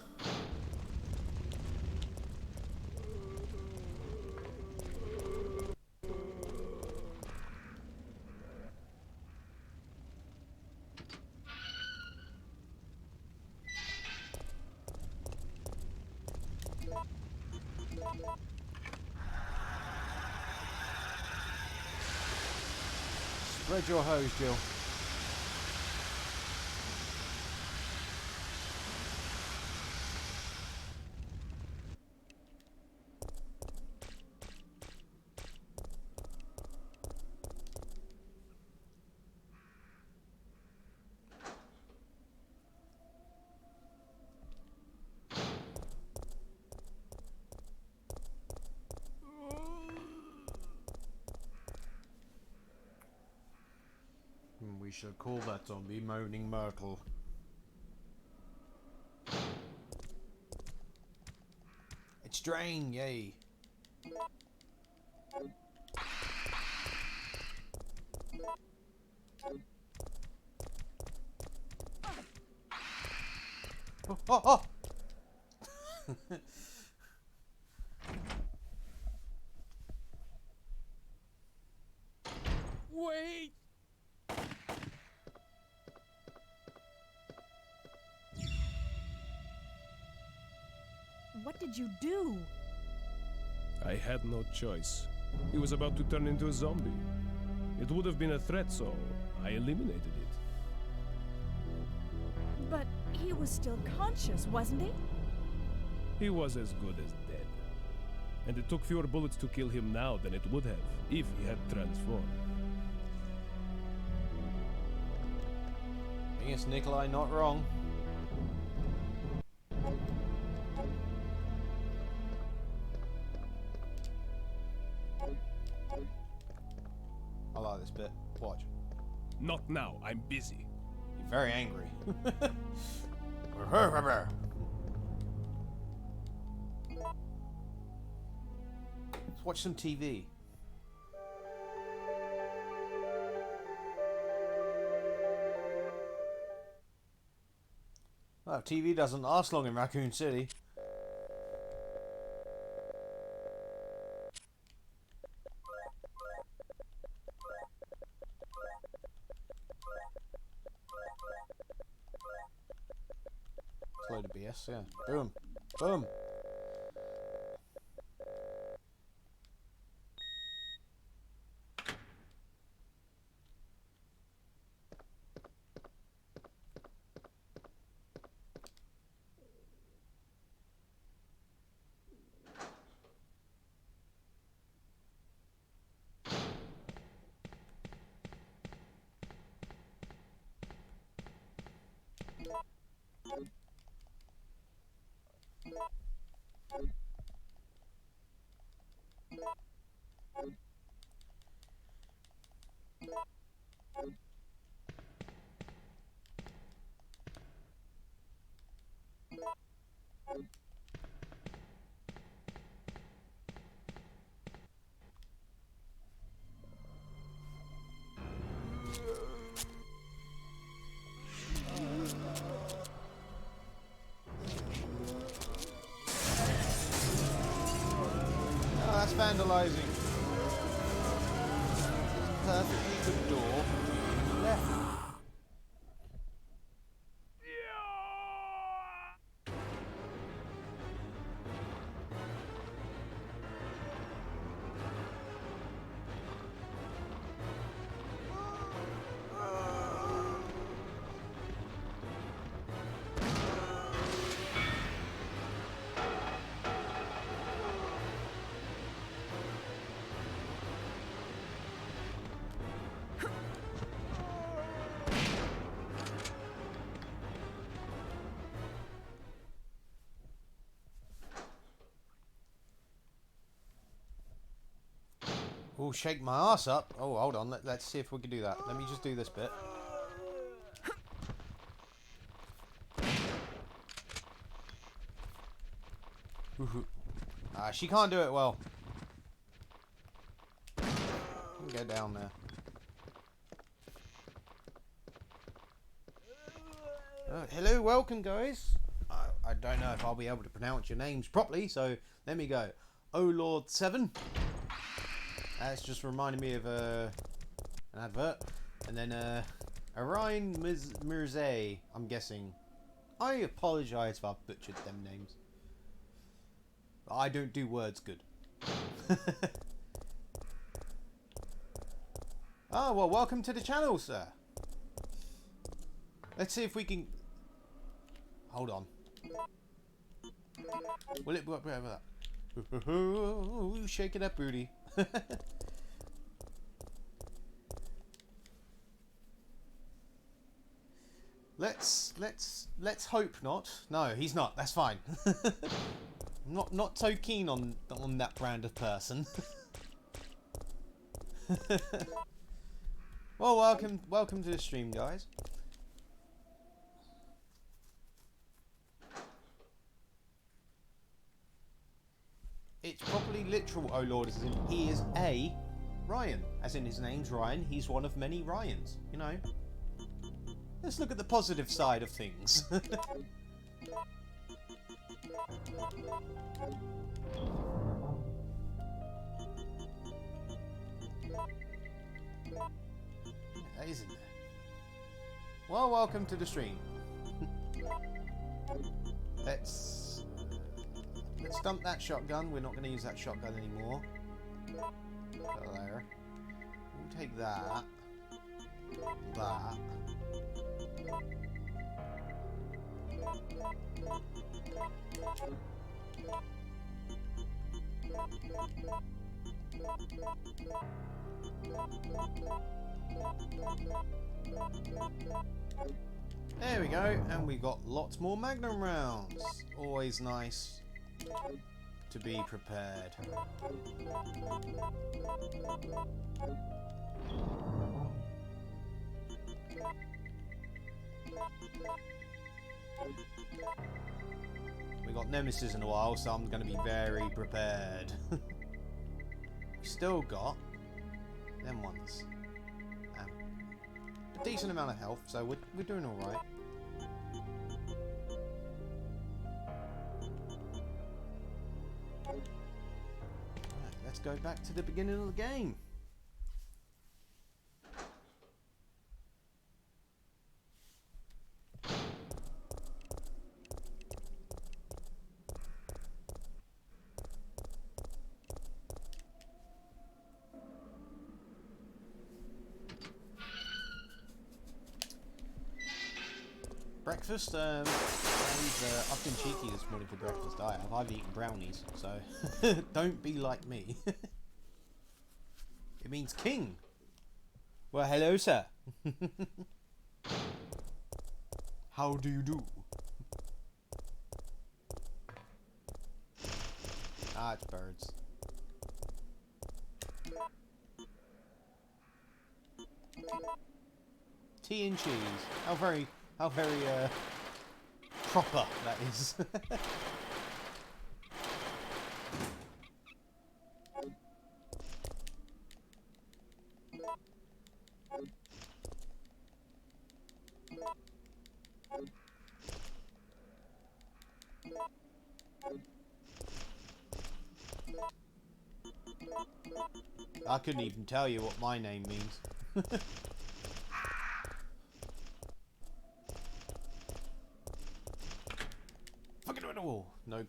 Spread your hose, Jill. We should call that zombie Moaning Myrtle. It's drained, yay! Oh, oh, oh. Wait! What did you do? I had no choice. He was about to turn into a zombie. It would have been a threat, so I eliminated it. But he was still conscious, wasn't he? He was as good as dead. And it took fewer bullets to kill him now than it would have if he had transformed. I guess Nikolai not wrong. I like this bit. Watch. Not now, I'm busy. You're very angry. watch some TV. Well, TV doesn't last long in Raccoon City. It's a load of BS, yeah. Boom. Boom. Oh, that's vandalising. Perfectly good door. Left. Oh, shake my ass up. Oh, hold on. Let's see if we can do that. Let me just do this bit. She can't do it well. Get down there. Hello, welcome, guys. I don't know if I'll be able to pronounce your names properly, so let me go. Oh Lord 7. That's just reminding me of an advert. And then Orion Mirze, I'm guessing. I apologise if I've butchered them names. But I don't do words good. Oh, well, welcome to the channel, sir. Let's see if we can... Hold on. Will it work whatever that? Shake it up, booty. Let's hope not. No, he's not. That's fine. Not so keen on that brand of person. Well, welcome to the stream, guys. It's properly literal, oh Lord, as in he is a Ryan. As in his name's Ryan, he's one of many Ryans, you know. Let's look at the positive side of things. That isn't there. Well, welcome to the stream. Let's dump that shotgun. We're not going to use that shotgun anymore. Put it there. We'll take that. That. There we go, and we got lots more Magnum rounds. Always nice to be prepared. We got Nemesis in a while, so I'm going to be very prepared. We still got them ones. A decent amount of health, so we're doing all right. Right, let's go back to the beginning of the game. Breakfast, I've been cheeky this morning for breakfast. I've eaten brownies, so don't be like me. It means king. Well, hello, sir. How do you do? Ah, it's birds. Tea and cheese. How very proper that is. I couldn't even tell you what my name means.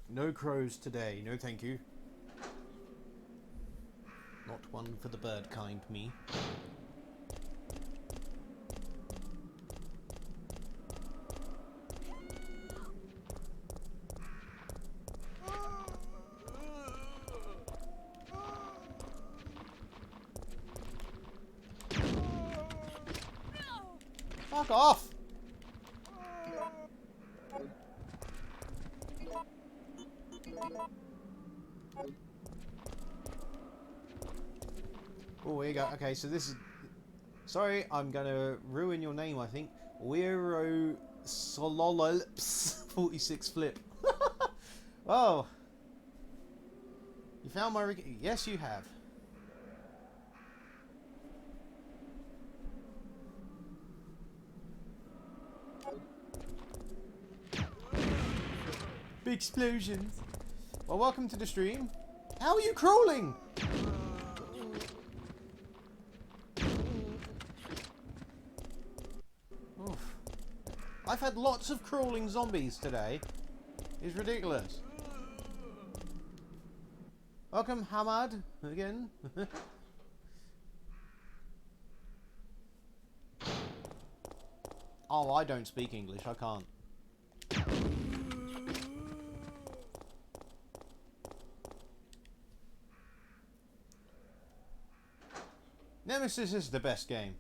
No crows today. No, thank you. Not one for the bird kind, me. Fuck off! Oh, here you go. Okay, so this is... Sorry, I'm gonna ruin your name, I think. Wero Sololops 46 Flip. Oh. You found my... Yes, you have. Big explosions. Well, welcome to the stream. How are you crawling? Oof. I've had lots of crawling zombies today. It's ridiculous. Welcome, Hamad, again. Oh, I don't speak English. I can't. Nemesis is the best game.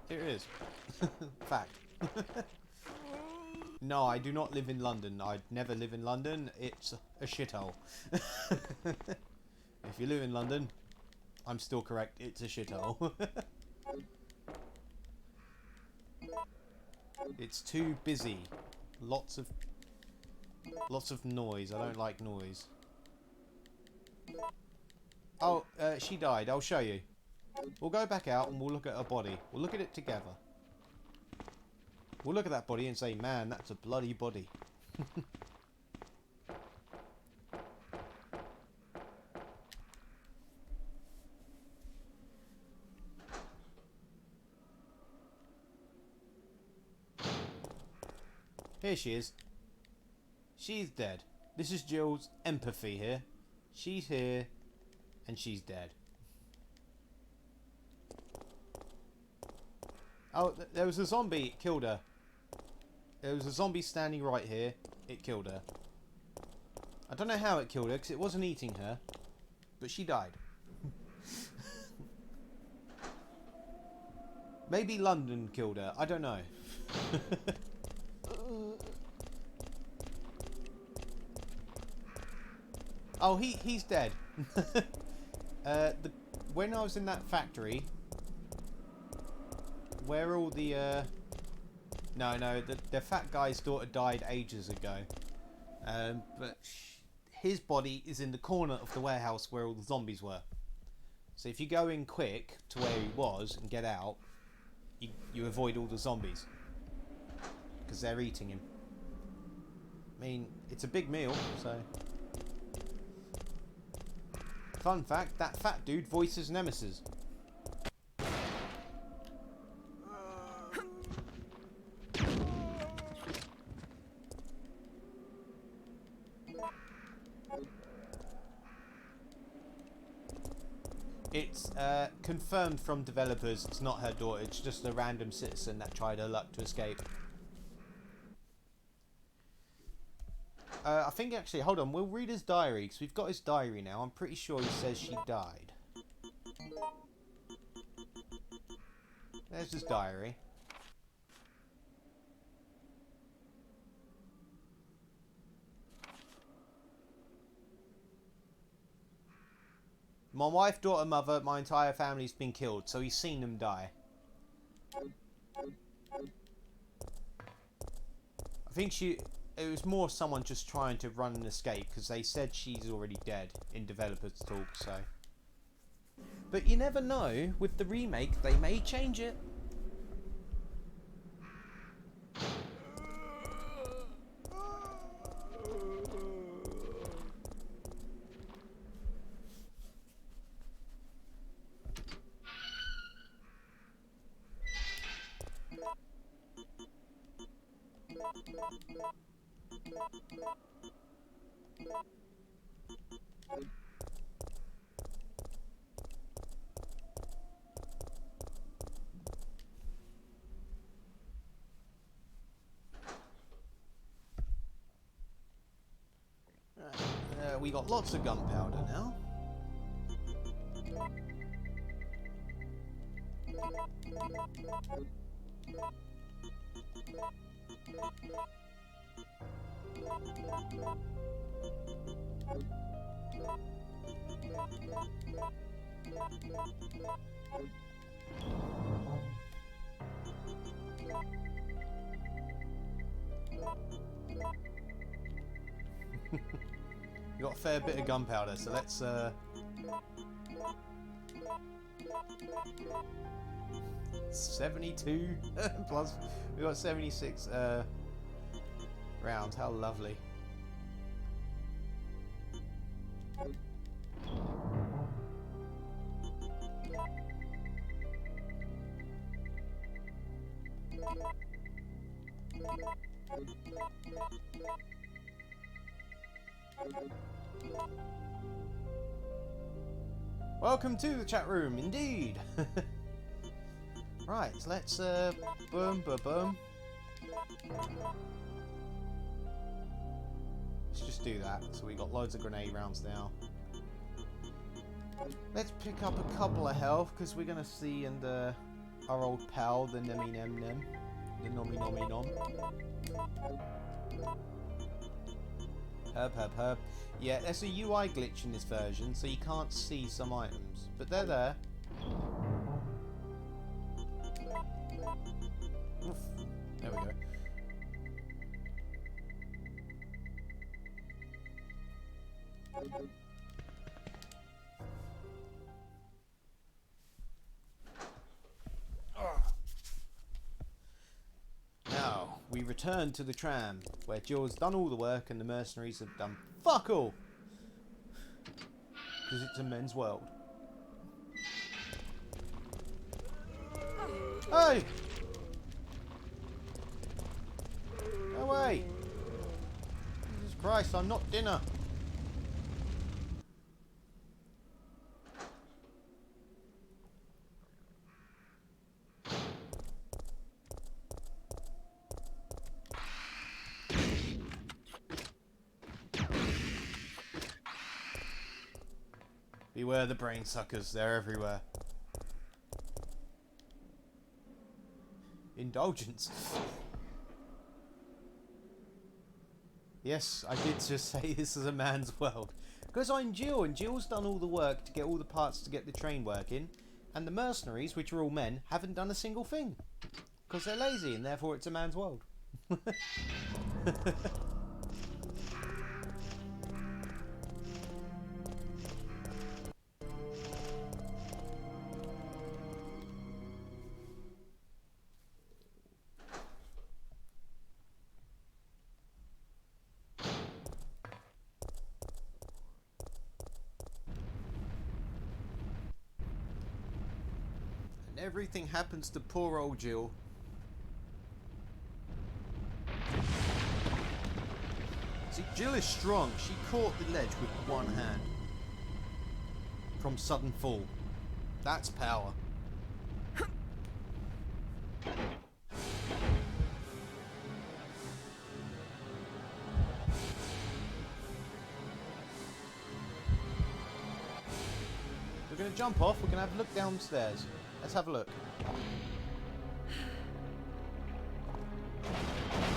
Here it is. Fact. No, I do not live in London. I'd never live in London. It's a shithole. If you live in London, I'm still correct. It's a shithole. It's too busy. Lots of noise. I don't like noise. Oh, she died. I'll show you. We'll go back out and we'll look at her body. We'll look at it together. We'll look at that body and say, man, that's a bloody body. Here she is. She's dead. This is Jill's empathy here. She's here. And she's dead. Oh, there was a zombie. It killed her. There was a zombie standing right here. It killed her. I don't know how it killed her, because it wasn't eating her. But she died. Maybe London killed her. I don't know. Oh, he's dead. When I was in that factory, where all the the fat guy's daughter died ages ago, but his body is in the corner of the warehouse where all the zombies were. So if you go in quick to where he was and get out, you avoid all the zombies. Because they're eating him. I mean, it's a big meal, so... Fun fact, that fat dude voices Nemesis. It's confirmed from developers it's not her daughter, it's just a random citizen that tried her luck to escape. I think actually, hold on, we'll read his diary, because we've got his diary now. I'm pretty sure he says she died. There's his diary. My wife, daughter, mother, my entire family's been killed, so he's seen them die. I think it was more someone just trying to run and escape, because they said she's already dead in developers talk, so. But you never know, with the remake, they may change it. We got lots of gunpowder now. We got a fair bit of gunpowder, so let's 72 plus we got 76 rounds. How lovely. Welcome to the chat room, indeed. Right, so let's boom, boom, boom. Let's just do that. So we got loads of grenade rounds now. Let's pick up a couple of health because we're gonna see in the our old pal, the Nemi Nem Nem, the Nomi Nomi Nom. Herb. Yeah, there's a UI glitch in this version, so you can't see some items, but they're there. Oof. There we go. Now, we return to the tram, where Jill's done all the work and the mercenaries have done fuck all. Because it's a men's world. Hey! No way! Jesus Christ, I'm not dinner. Beware the brain suckers, they're everywhere. Indulgence. Yes, I did just say this is a man's world. Because I'm Jill, and Jill's done all the work to get all the parts to get the train working, and the mercenaries, which are all men, haven't done a single thing. Because they're lazy, and therefore it's a man's world. everything happens to poor old Jill. See, Jill is strong. She caught the ledge with one hand. From sudden fall. That's power. We're going to jump off. We're going to have a look downstairs. Let's have a look.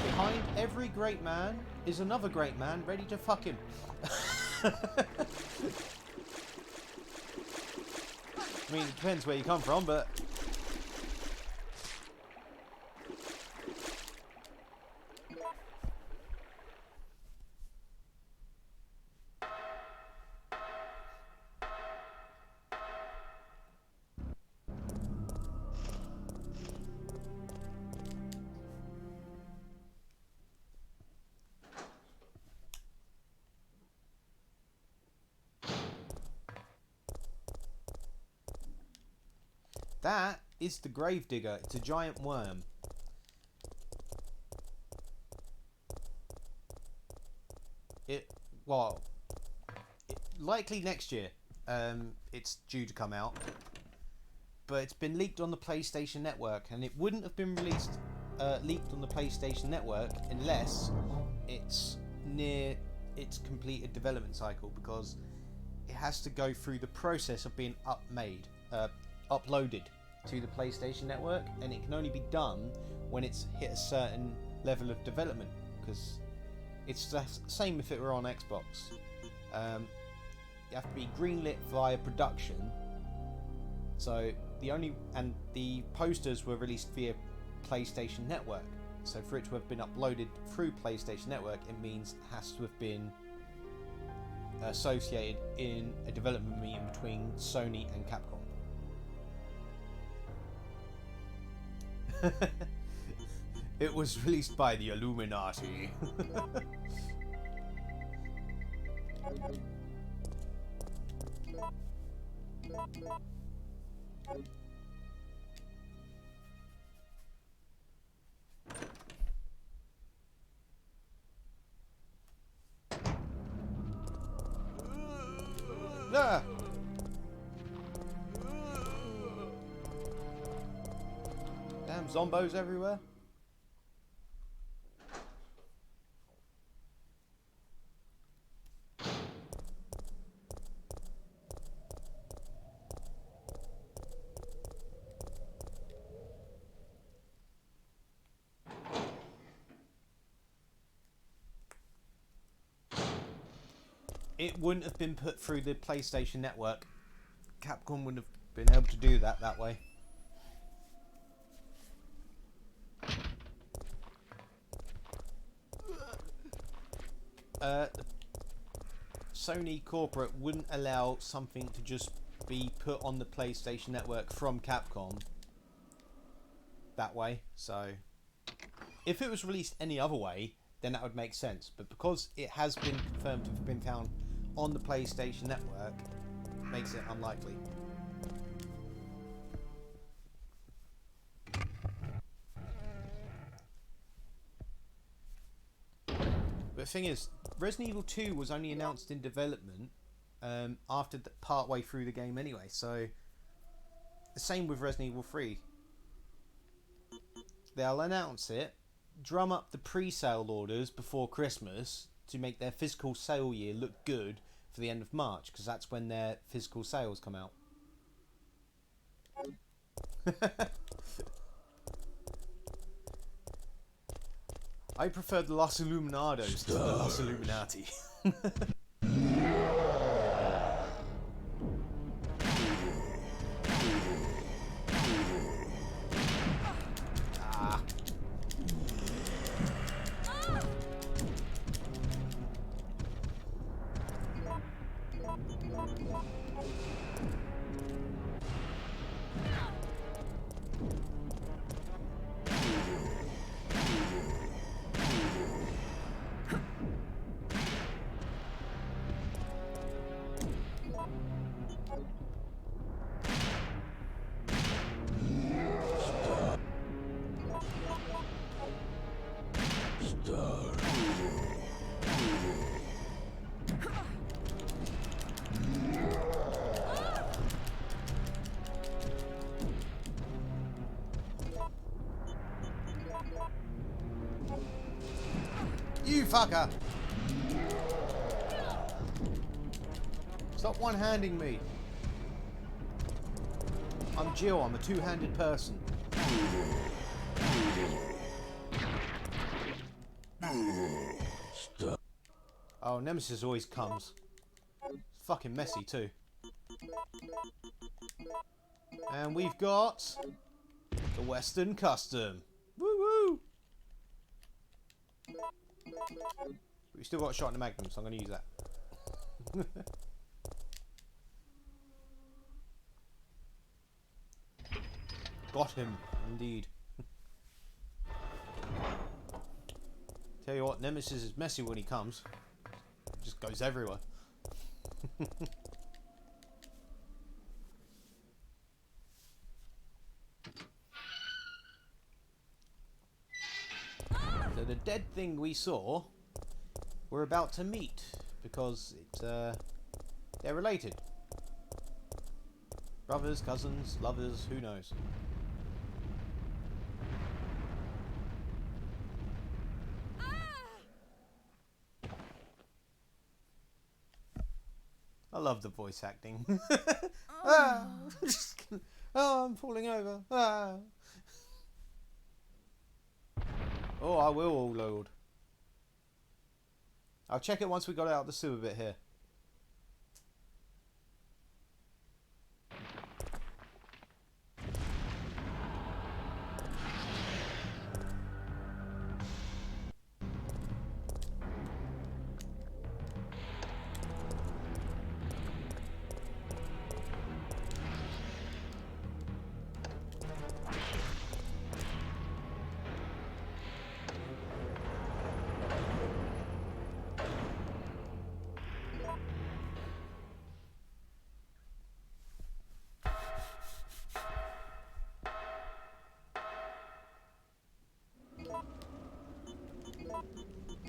Behind every great man is another great man ready to fuck him. I mean, it depends where you come from, but... That is the Gravedigger. It's a giant worm. Likely next year. It's due to come out. But it's been leaked on the PlayStation Network, and it wouldn't have been released leaked on the PlayStation Network unless it's near its completed development cycle, because it has to go through the process of being uploaded to the PlayStation Network, and it can only be done when it's hit a certain level of development, because it's the same if it were on Xbox. You have to be greenlit via production, so the posters were released via PlayStation Network, so for it to have been uploaded through PlayStation Network, it means it has to have been associated in a development meeting between Sony and Capcom. It was released by the Illuminati. Ah! Damn zombos everywhere. It wouldn't have been put through the PlayStation Network. Capcom wouldn't have been able to do that way. Sony corporate wouldn't allow something to just be put on the PlayStation Network from Capcom that way. So if it was released any other way, then that would make sense. But because it has been confirmed to have been found on the PlayStation Network, makes it unlikely. But the thing is, Resident Evil 2 was only announced in development after part way through the game anyway, so the same with Resident Evil 3. They'll announce it, drum up the pre-sale orders before Christmas to make their physical sale year look good for the end of March, because that's when their physical sales come out. I prefer the Los Illuminados to the Los Illuminati. motherfucker! Stop one-handing me. I'm Jill, I'm a two-handed person. Stop. Oh, Nemesis always comes. It's fucking messy too. And we've got the Western Custom. Woo woo! We still got a shot in the Magnum, so I'm going to use that. Got him, indeed. Tell you what, Nemesis is messy when he comes. Just goes everywhere. So the dead thing we saw, we're about to meet because they're related. Brothers, cousins, lovers, who knows? I love the voice acting. Ah, oh, I'm falling over. Ah. Oh, I will, oh Lord. I'll check it once we got out of the sewer bit here.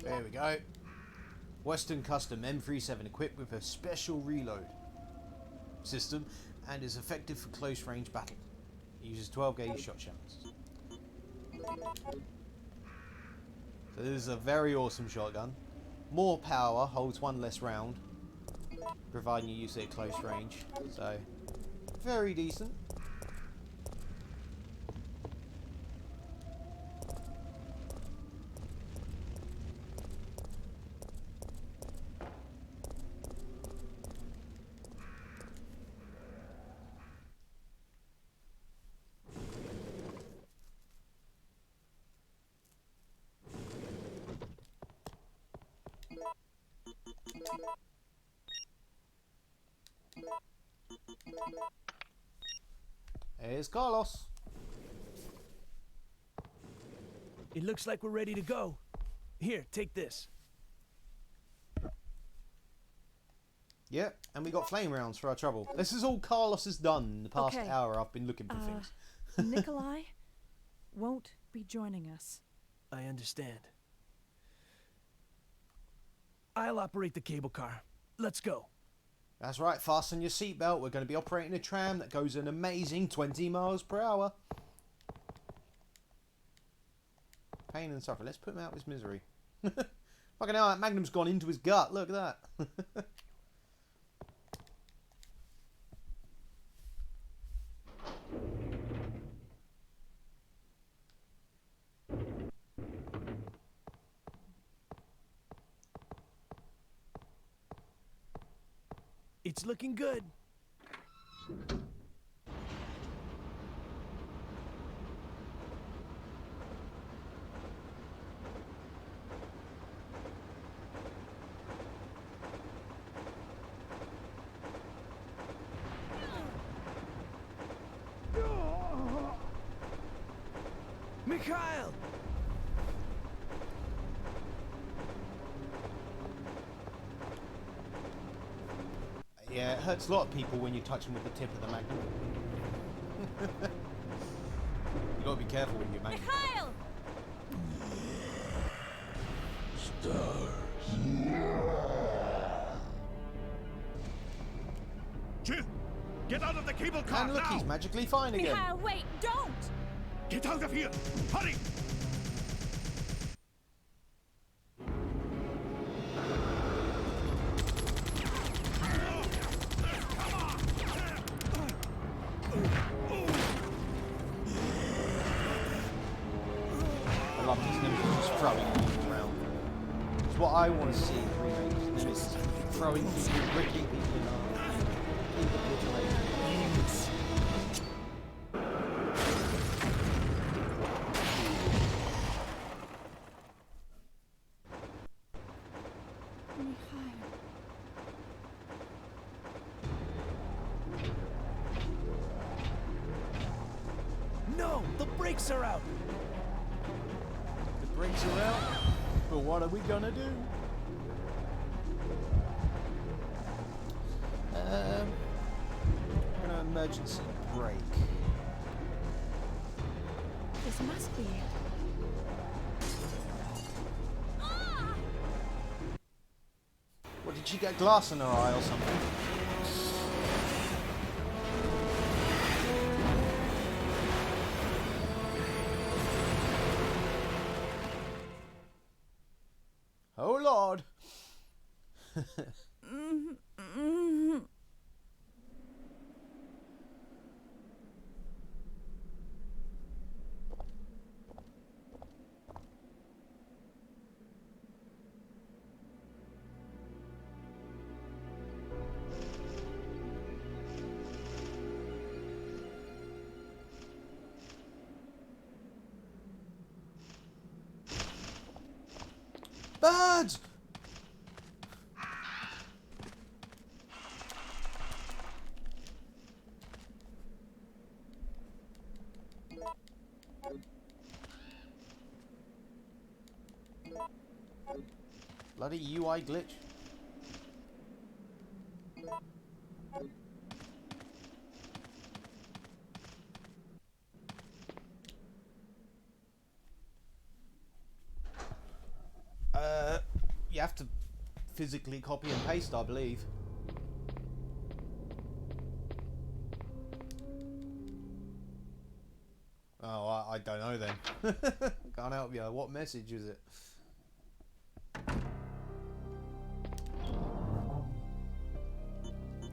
There we go. Western Custom M37 equipped with a special reload system and is effective for close range battle. It uses 12 gauge shot shells. So this is a very awesome shotgun. More power, holds one less round, providing you use it at close range. So very decent. Here's Carlos. It looks like we're ready to go. Here, take this. Yeah, and we got flame rounds for our trouble. This is all Carlos has done in the past Okay. hour. I've been looking for things. Nikolai won't be joining us. I understand. I'll operate the cable car. Let's go. That's right, fasten your seatbelt. We're going to be operating a tram that goes an amazing 20 miles per hour. Pain and suffering. Let's put him out of his misery. Fucking hell, that Magnum's gone into his gut. Look at that. It's looking good. Mikhail! Yeah, it hurts a lot of people when you touch them with the tip of the Magnum. You gotta be careful with your Magnum. Mikhail! Jill, get out of the cable car And look, now! he's magically fine again. Mikhail, wait, don't! Get out of here! Hurry! I want to see remakes. Nemesis throwing people, ripping people in half, people obliterating. No, the brakes are out. The brakes are out, but what are we gonna do? Gonna emergency brake. This must be it. What, did she get glass in her eye or something? Oh Lord! Birds! Bloody UI glitch. You have to physically copy and paste, I believe. Oh, I don't know then. Can't help you. What message is it?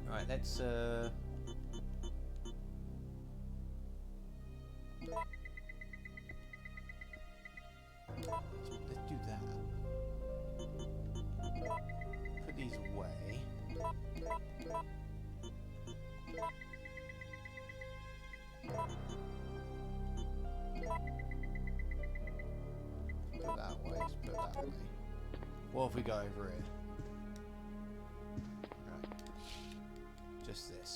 Right, let's do that. Put these away. Put that way, let's put that way. What if we go over here? Right. Just this.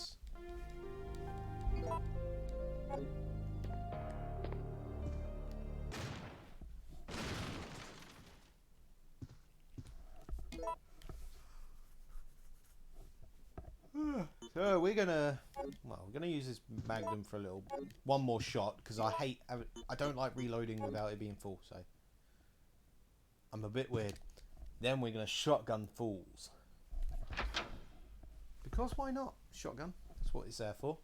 So we're gonna use this Magnum for one more shot because I don't like reloading without it being full. So I'm a bit weird. Then we're gonna shotgun fools because why not? Shotgun. That's what it's there for.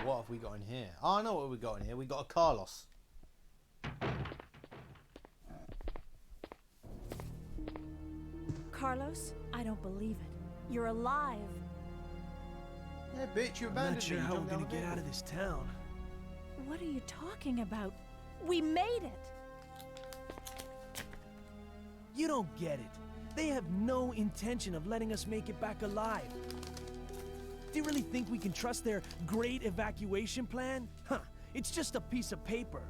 What have we got in here? Oh, I know what we got in here. We got a Carlos. Carlos, I don't believe it. You're alive. Yeah, bitch, you I'm abandoned not sure me. how we're Jumped gonna down get the out of this town. What are you talking about? We made it. You don't get it. They have no intention of letting us make it back alive. Do you really think we can trust their great evacuation plan? Huh, it's just a piece of paper.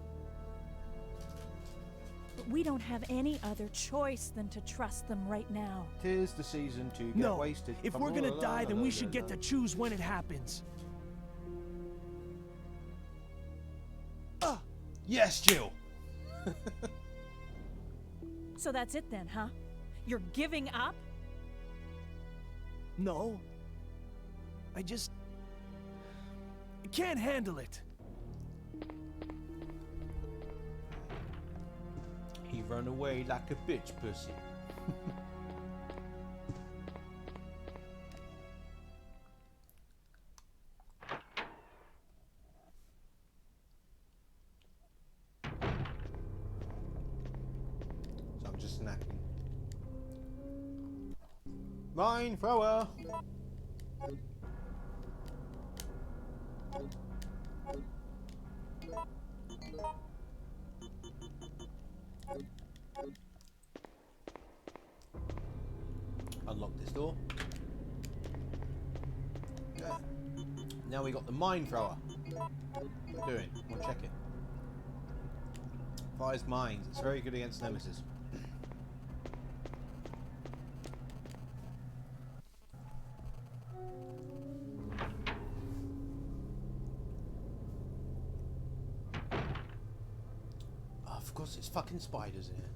But we don't have any other choice than to trust them right now. 'Tis the season to get No, wasted. if we're gonna die, then we should get to choose when it happens. Yes, Jill. So that's it then, huh? You're giving up? No. I can't handle it. He run away like a bitch pussy. So I'm just snacking. Mine thrower! Unlock this door. Yeah. Now we got the mine thrower. What are you doing? Come on, check it. Fires mines. It's very good against Nemesis. Oh, of course, it's fucking spiders in here.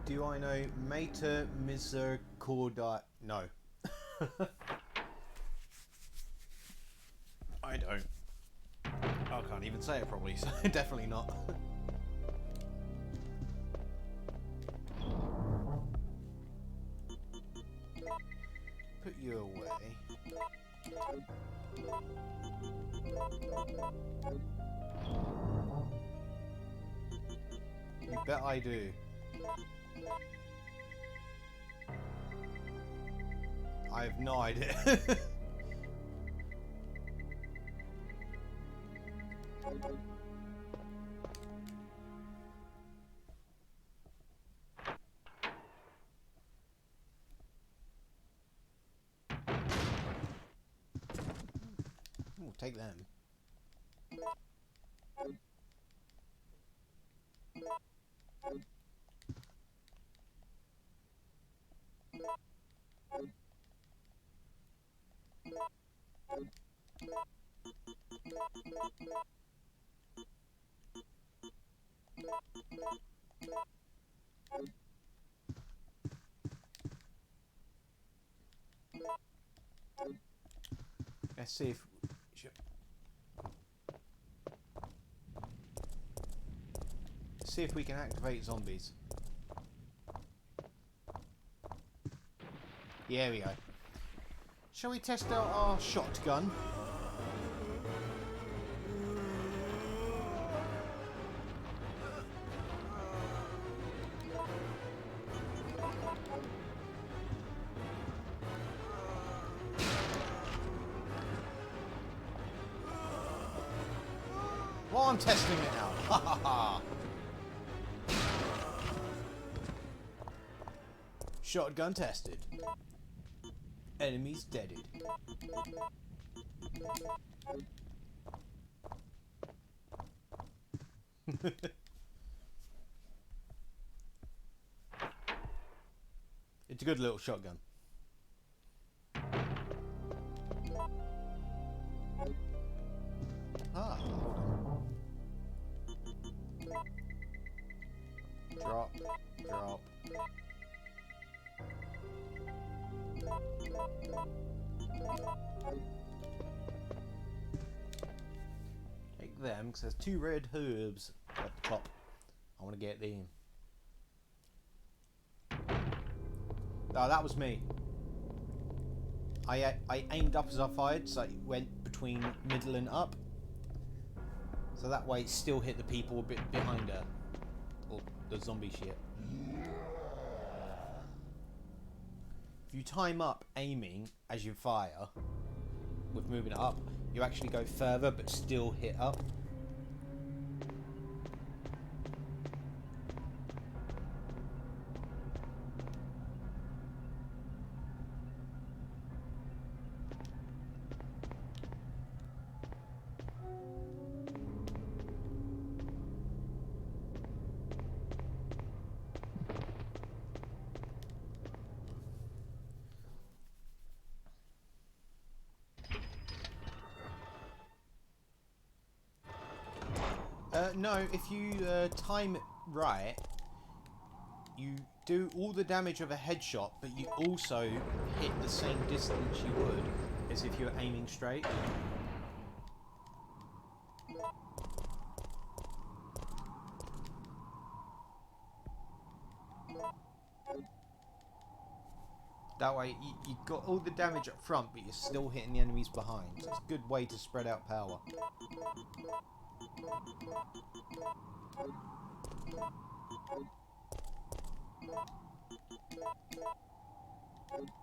Do I know Mater Misericordia? No. I don't. I can't even say it properly, so definitely not. Put you away. You bet I do. I have no idea. We'll take them. Let's see if... Let's see if we can activate zombies. Yeah, we go. Shall we test out our shotgun? Well, I'm testing it now. Ha ha ha. Shotgun tested. Enemies deaded. It's a good little shotgun. Ah, hold on. Drop, drop. Take them, because there's 2 red herbs at the top. I want to get them. Oh, that was me. I aimed up as I fired, so it went between middle and up. So that way it still hit the people a bit behind her. Or the zombie shit. If you time up aiming as you fire, with moving it up, you actually go further but still hit up. No, if you time it right, you do all the damage of a headshot, but you also hit the same distance you would as if you were aiming straight. That way, you got all the damage up front, but you're still hitting the enemies behind. So it's a good way to spread out power.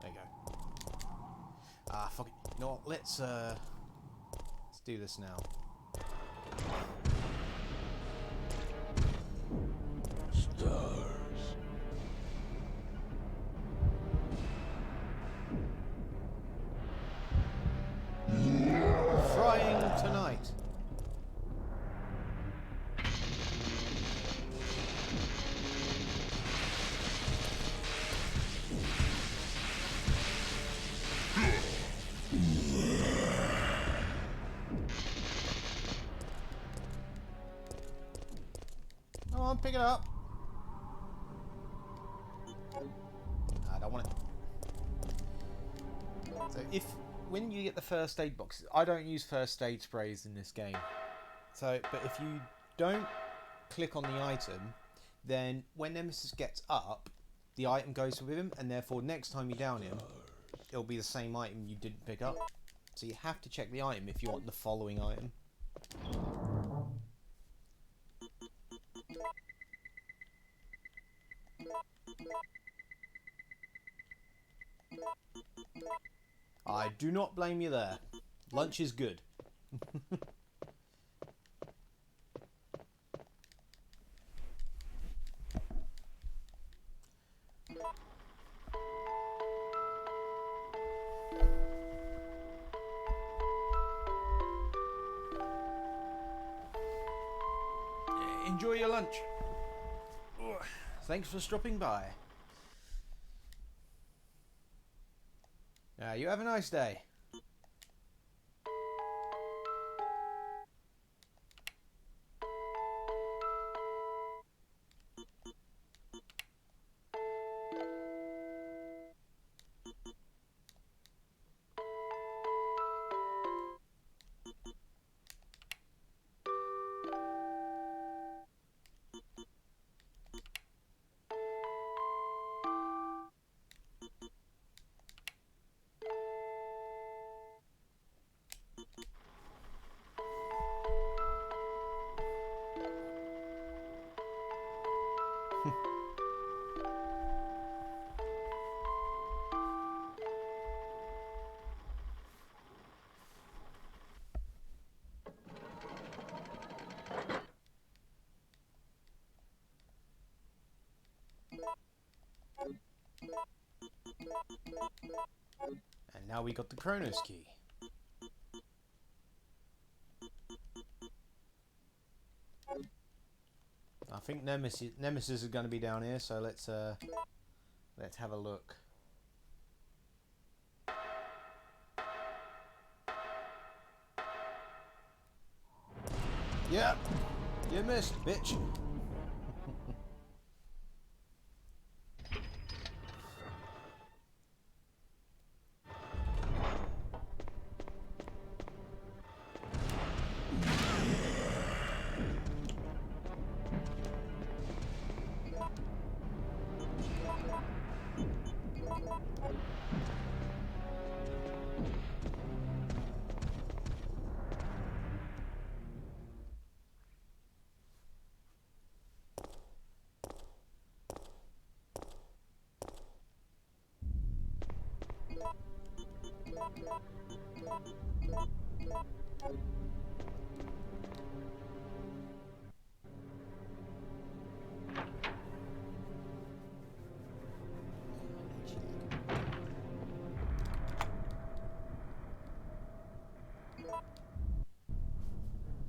There you go. Ah, fuck it. You know what? Let's do this now. Stars. Frying tonight. Come on, pick it up. I don't want it. So when you get the first aid boxes, I don't use first aid sprays in this game. So, but if you don't click on the item, then when Nemesis gets up, the item goes with him, and therefore next time you down him, it'll be the same item you didn't pick up. So you have to check the item if you want the following item. I do not blame you there. Lunch is good. Enjoy your lunch. Thanks for stopping by. You have a nice day. And now we got the Kronos key. I think Nemesis is going to be down here, so let's have a look. Yep, you missed, bitch.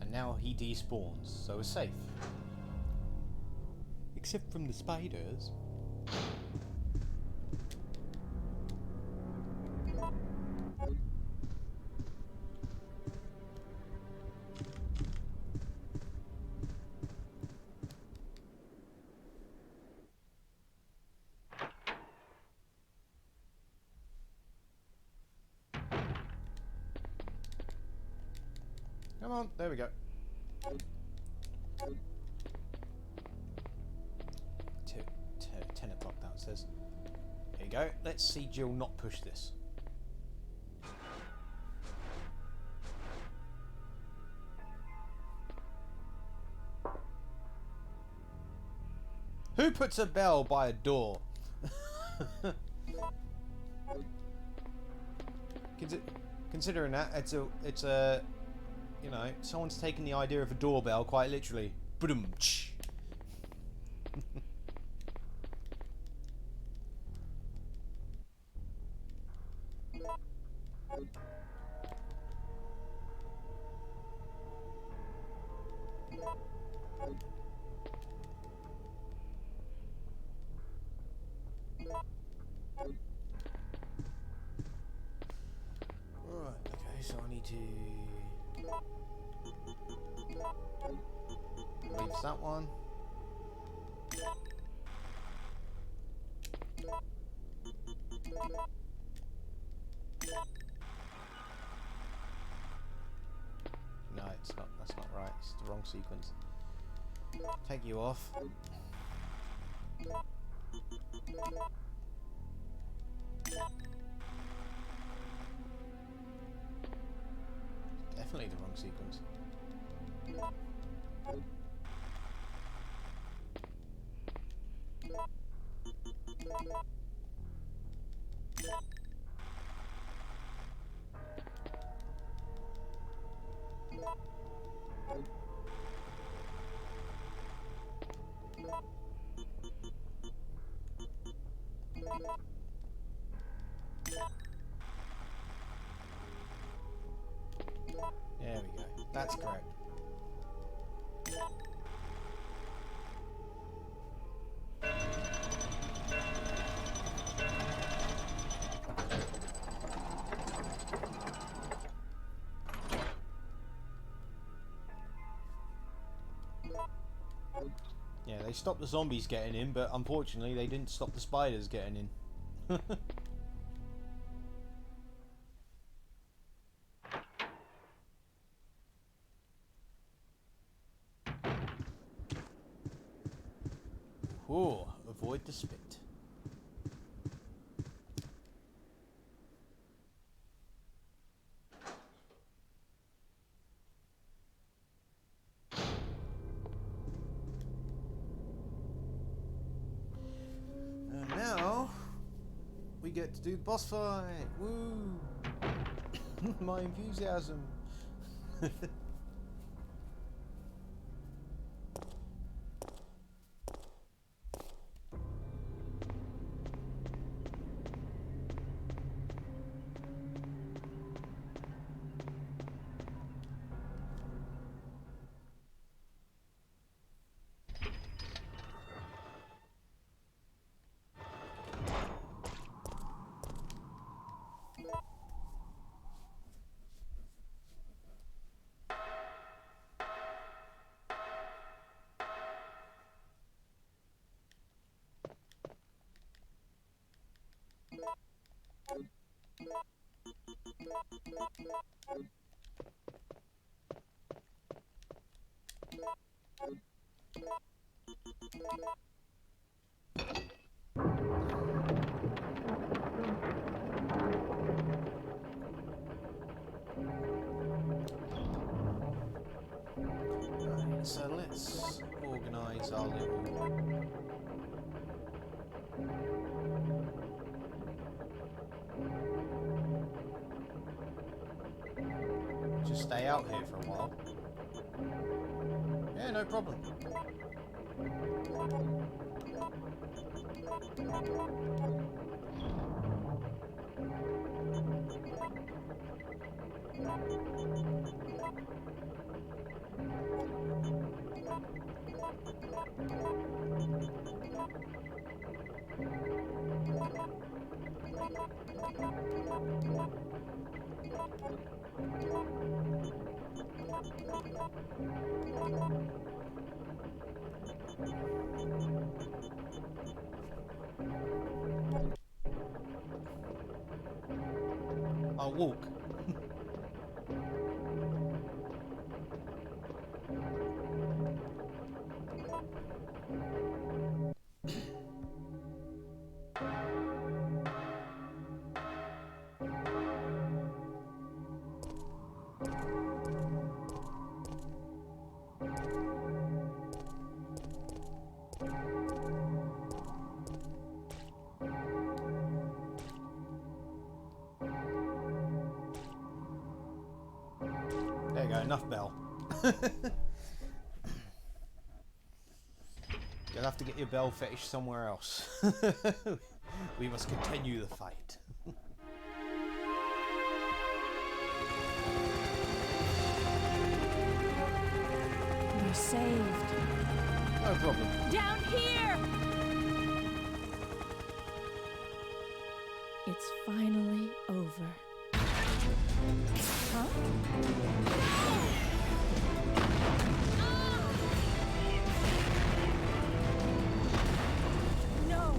And now he despawns, so we're safe. Except from the spiders. Come on, there we go. 10 o'clock downstairs. There you go. Let's see Jill not push this. Who puts a bell by a door? Considering that, it's a, you know, someone's taken the idea of a doorbell quite literally. Ba-dum-tsh. Right, okay, so I need to leave that one. No, it's not. That's not right. It's the wrong sequence. Take you off. Definitely the wrong sequence. There we go. That's correct. Yeah, they stopped the zombies getting in, but unfortunately they didn't stop the spiders getting in. Whoa, avoid the spit. And now we get to do the boss fight. Woo! My enthusiasm. Right, so let's organise our little... Just stay out here for a while. Yeah, no problem. I'll walk. go, enough Bell. You'll have to get your Bell fetish somewhere else. We must continue the fight. We're saved. No problem. Down here! It's finally over. Huh? No!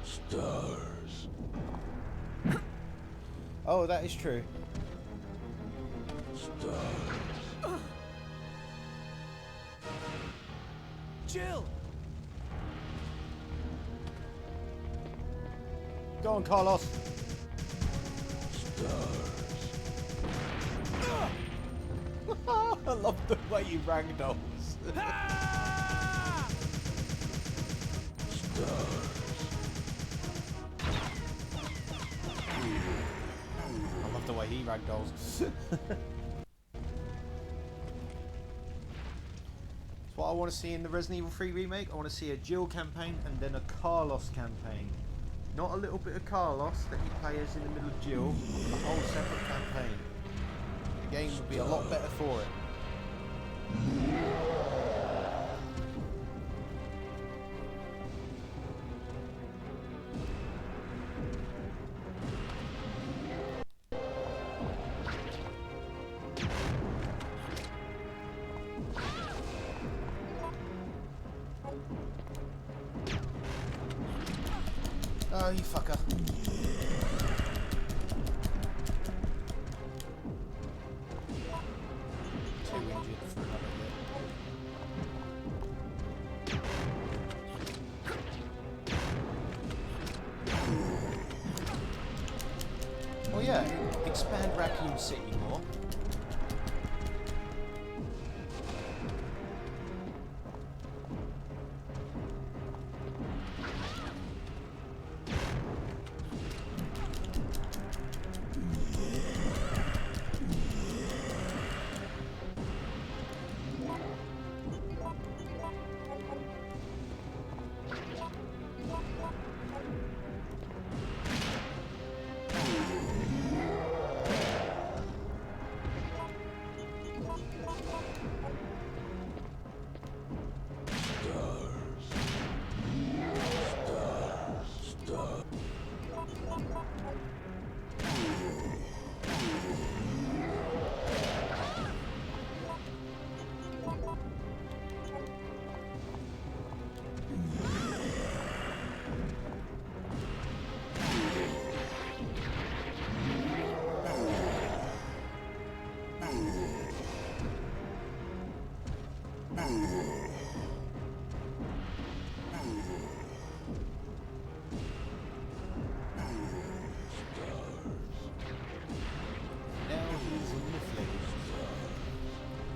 Stars. Oh, that is true. Stars. Jill! Go on, Carlos. I love the way you ragdolls. Ah! I love the way he ragdolls. What I want to see in the Resident Evil 3 remake, I want to see a Jill campaign and then a Carlos campaign. Not a little bit of Carlos that you play as in the middle of Jill, a whole separate campaign. The game would be a lot better for it. Oh, you fucker. Too injured for another bit. Oh yeah, expand Raccoon City more.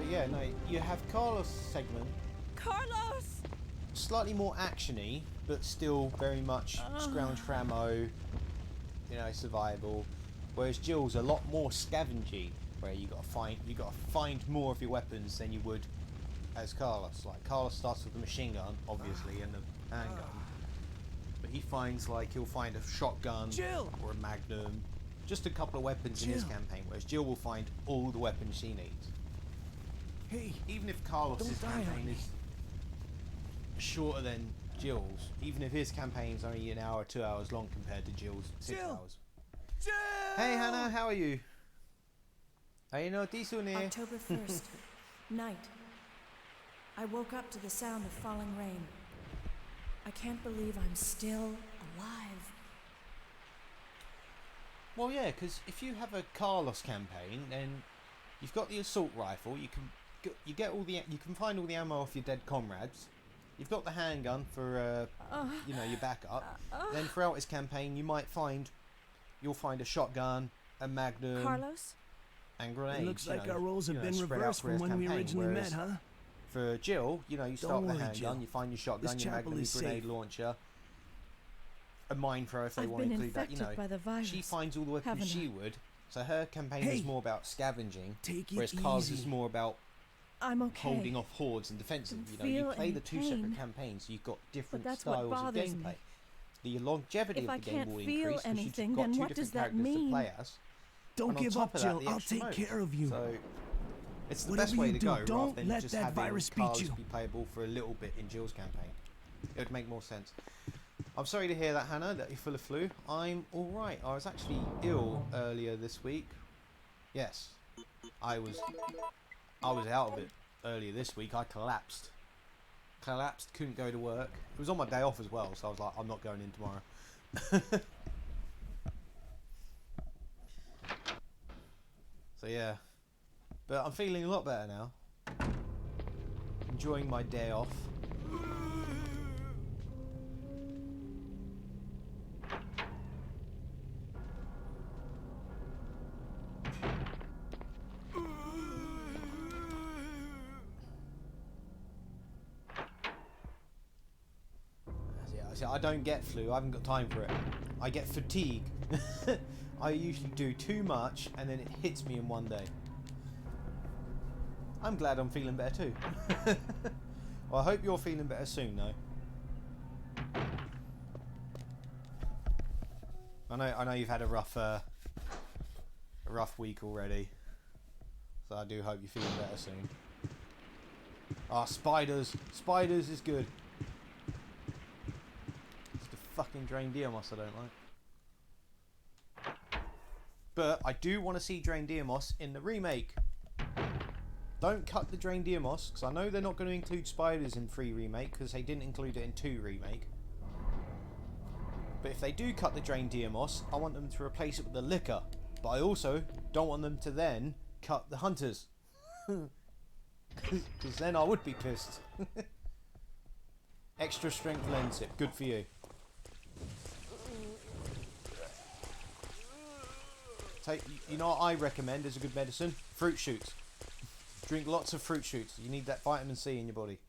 Yeah, no, you have Carlos' segment, Carlos! slightly more actiony, but still very much scrounge for ammo, you know, survival. Whereas Jill's a lot more scavengy, where you got to find more of your weapons than you would as Carlos. Like Carlos starts with a machine gun, obviously, and a handgun, but he finds he'll find a shotgun Jill! or a magnum, just a couple of weapons in his Jill! campaign. Whereas Jill will find all the weapons she needs. Hey, Even if Carlos's Don't die on campaign me. is shorter than Jill's, even if his campaign's only an hour, 2 hours long compared to Jill's 6 Jill! hours. Jill! Hey Hannah, how are you? Are you not decent here? October 1st, night. I woke up to the sound of falling rain. I can't believe I'm still alive. Well, yeah, because if you have a Carlos campaign, then you've got the assault rifle. You can find all the ammo off your dead comrades. You've got the handgun for your backup. Then throughout his campaign, you'll find a shotgun, a magnum, Carlos? and grenades. It looks like our roles have been spread out reversed for from his when we campaign, originally met, whereas huh? For Jill, you start with worry, the handgun, Jill. you find your shotgun, This your chapel magnum, your is grenade safe. launcher, a mine throw if they I've want to been include that. You know, infected by the virus, she finds all the weapons haven't she I? would. So her campaign Hey, is more about scavenging, take it whereas Carl's is easy. more about I'm okay. holding off hordes and defensive. Don't You know, you feel play any the two separate pain, campaigns. You've got different that's what styles of bothers gameplay. me. The longevity If of I the game can't will feel increase because anything, you've got then two what different does that characters to mean? play as. Don't And on give top up, of that, Jill. the I'll extra take modes. care of you. So it's the Whatever best way you to do, go, rather don't than let just that having virus beat Carlos you. be playable for a little bit in Jill's campaign. It would make more sense. I'm sorry to hear that, Hannah, that you're full of flu. I'm alright. I was actually ill earlier this week. Yes. I was out of it earlier this week. I collapsed. Couldn't go to work. It was on my day off as well, so I was like, I'm not going in tomorrow. So yeah. But I'm feeling a lot better now. Enjoying my day off. See, I don't get flu. I haven't got time for it. I get fatigue. I usually do too much and then it hits me in one day. I'm glad I'm feeling better too. Well, I hope you're feeling better soon though. I know you've had a rough week already. So I do hope you're feeling better soon. Ah, spiders. Spiders is good. It's the fucking Drain Diamos I don't like. But I do want to see Drain Diamos in the remake. Don't cut the Drain Diamos, because I know they're not going to include spiders in 3 remake, because they didn't include it in 2 remake. But if they do cut the Drain Diamos, I want them to replace it with the liquor. But I also don't want them to then cut the hunters. Because then I would be pissed. Extra strength lens tip, good for you. You know what I recommend as a good medicine? Fruit shoots. Drink lots of fruit shoots. You need that vitamin C in your body.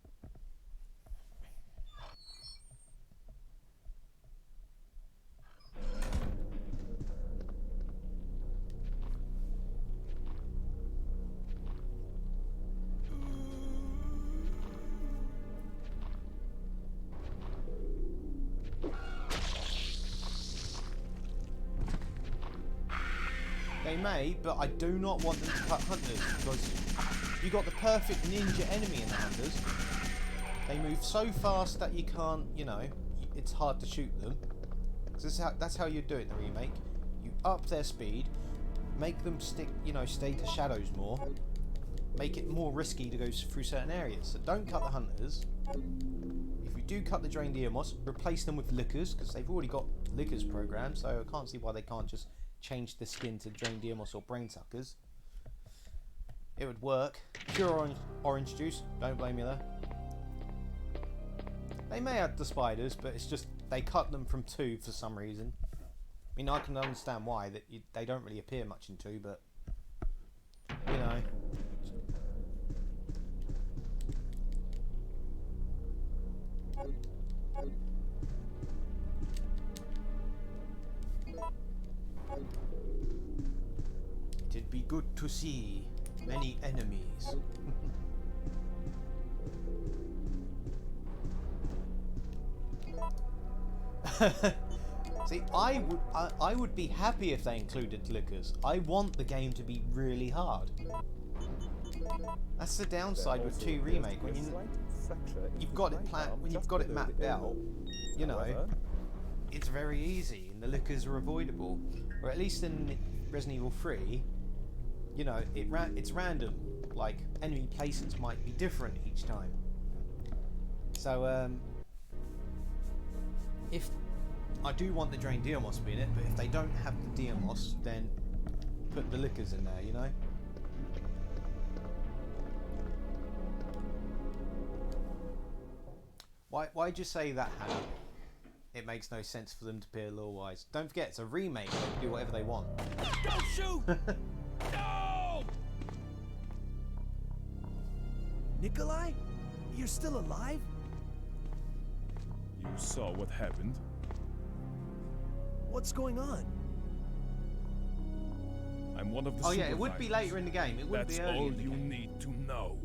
They may, but I do not want them to cut hunters, because you got the perfect ninja enemy in the hunters. They move so fast that you can't, you know, it's hard to shoot them. That's how you do it in the remake. You up their speed, make them stick, you know, stay to shadows more, make it more risky to go through certain areas. So don't cut the hunters. If you do cut the Drain Diamos, replace them with lickers, because they've already got lickers programmed, so I can't see why they can't just change the skin to Drain Diamos or Brain Suckers. It would work. Pure orange juice, don't blame me there. They may add the spiders, but it's just they cut them from 2 for some reason. I mean, I can understand why, that they don't really appear much in 2, but you know. It'd be good to see many enemies. See, I would be happy if they included lickers. I want the game to be really hard. That's the downside with 2 remake. When you've got it when you've got it mapped out, you know, it's very easy and the lickers are avoidable. Or at least in Resident Evil 3, you know, it's random. Like, enemy placements might be different each time. So, if I do want the Drain Diamos to be in it, but if they don't have the Diamos, then put the lickers in there, you know? Why'd you say that, Hannah? It makes no sense for them to appear lore-wise. Don't forget, it's a remake. They can do whatever they want. Don't shoot! No! Nikolai? You're still alive? You saw what happened? What's going on? I'm one of the Oh yeah, it would be supervisors. later in the game. It wouldn't That's be early all in the you game. need to know.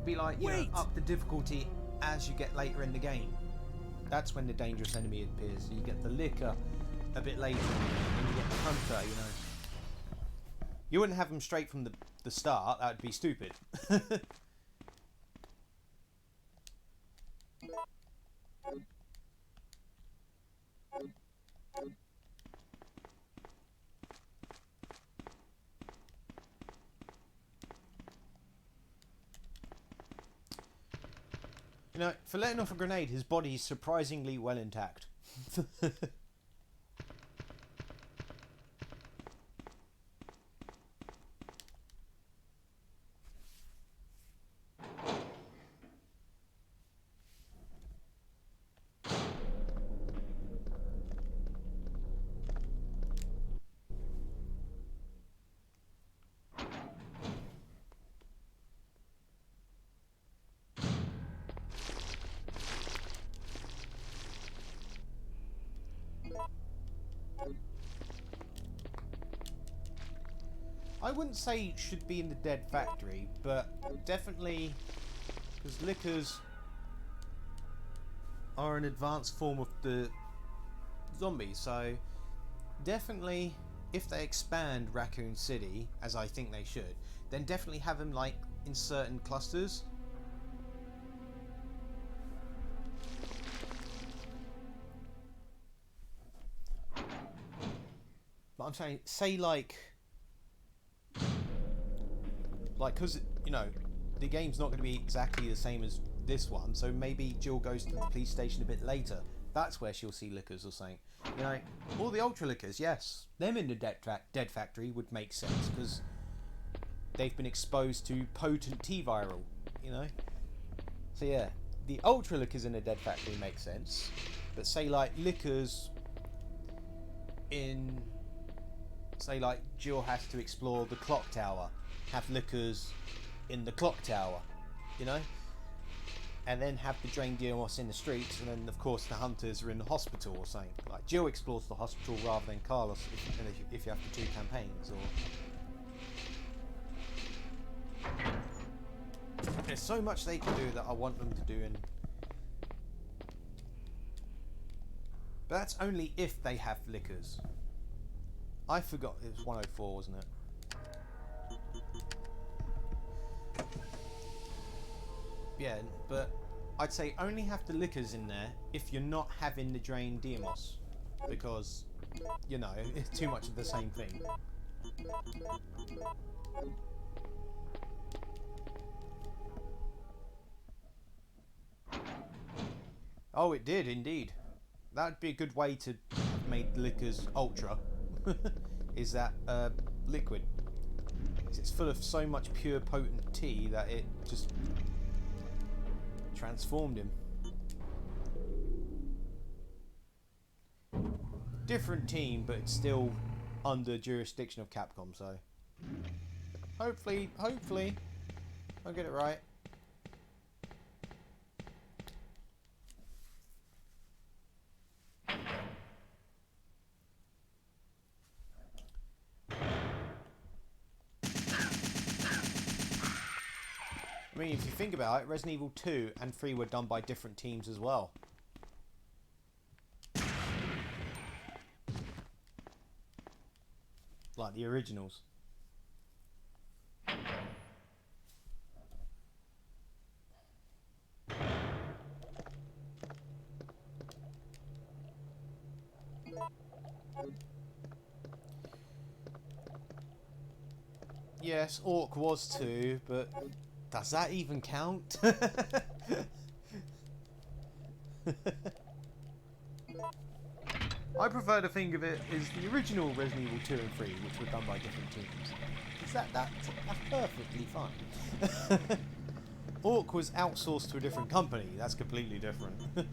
Be like, you know, Wait! up the difficulty as you get later in the game. That's when the dangerous enemy appears. So you get the licker a bit later, and you get the hunter, you know. You wouldn't have them straight from the start, that would be stupid. You know, for letting off a grenade, his body is surprisingly well intact. I wouldn't say it should be in the dead factory, but definitely, because lickers are an advanced form of the zombies, so definitely if they expand Raccoon City, as I think they should, then definitely have them like in certain clusters. But I'm saying, say like, because, you know, the game's not going to be exactly the same as this one, so maybe Jill goes to the police station a bit later. That's where she'll see lickers or something. You know, all the ultra lickers, yes, them in the dead factory would make sense, because they've been exposed to potent T-viral, you know. So yeah, the ultra lickers in the dead factory make sense, but say like lickers in, say like Jill has to explore the clock tower, have lickers in the clock tower, you know, and then have the drain DMOS in the streets, and then of course the hunters are in the hospital or something. Like Jill explores the hospital rather than Carlos if you have the two campaigns. Or there's so much they can do that I want them to do, and but that's only if they have lickers. I forgot it was 104, wasn't it? Yeah, but I'd say only have the lickers in there if you're not having the drain DMOS, because, you know, it's too much of the same thing. Oh, it did indeed. That'd be a good way to have made lickers ultra. Is that liquid? It's full of so much pure potent tea that it just transformed him. Different team, but it's still under jurisdiction of Capcom, so hopefully I'll get it right. I mean, if you think about it, Resident Evil 2 and 3 were done by different teams as well. Like the originals. Yes, Orc was too, but does that even count? I prefer to think of it as the original Resident Evil 2 and 3, which were done by different teams. That's perfectly fine. Orc was outsourced to a different company. That's completely different. I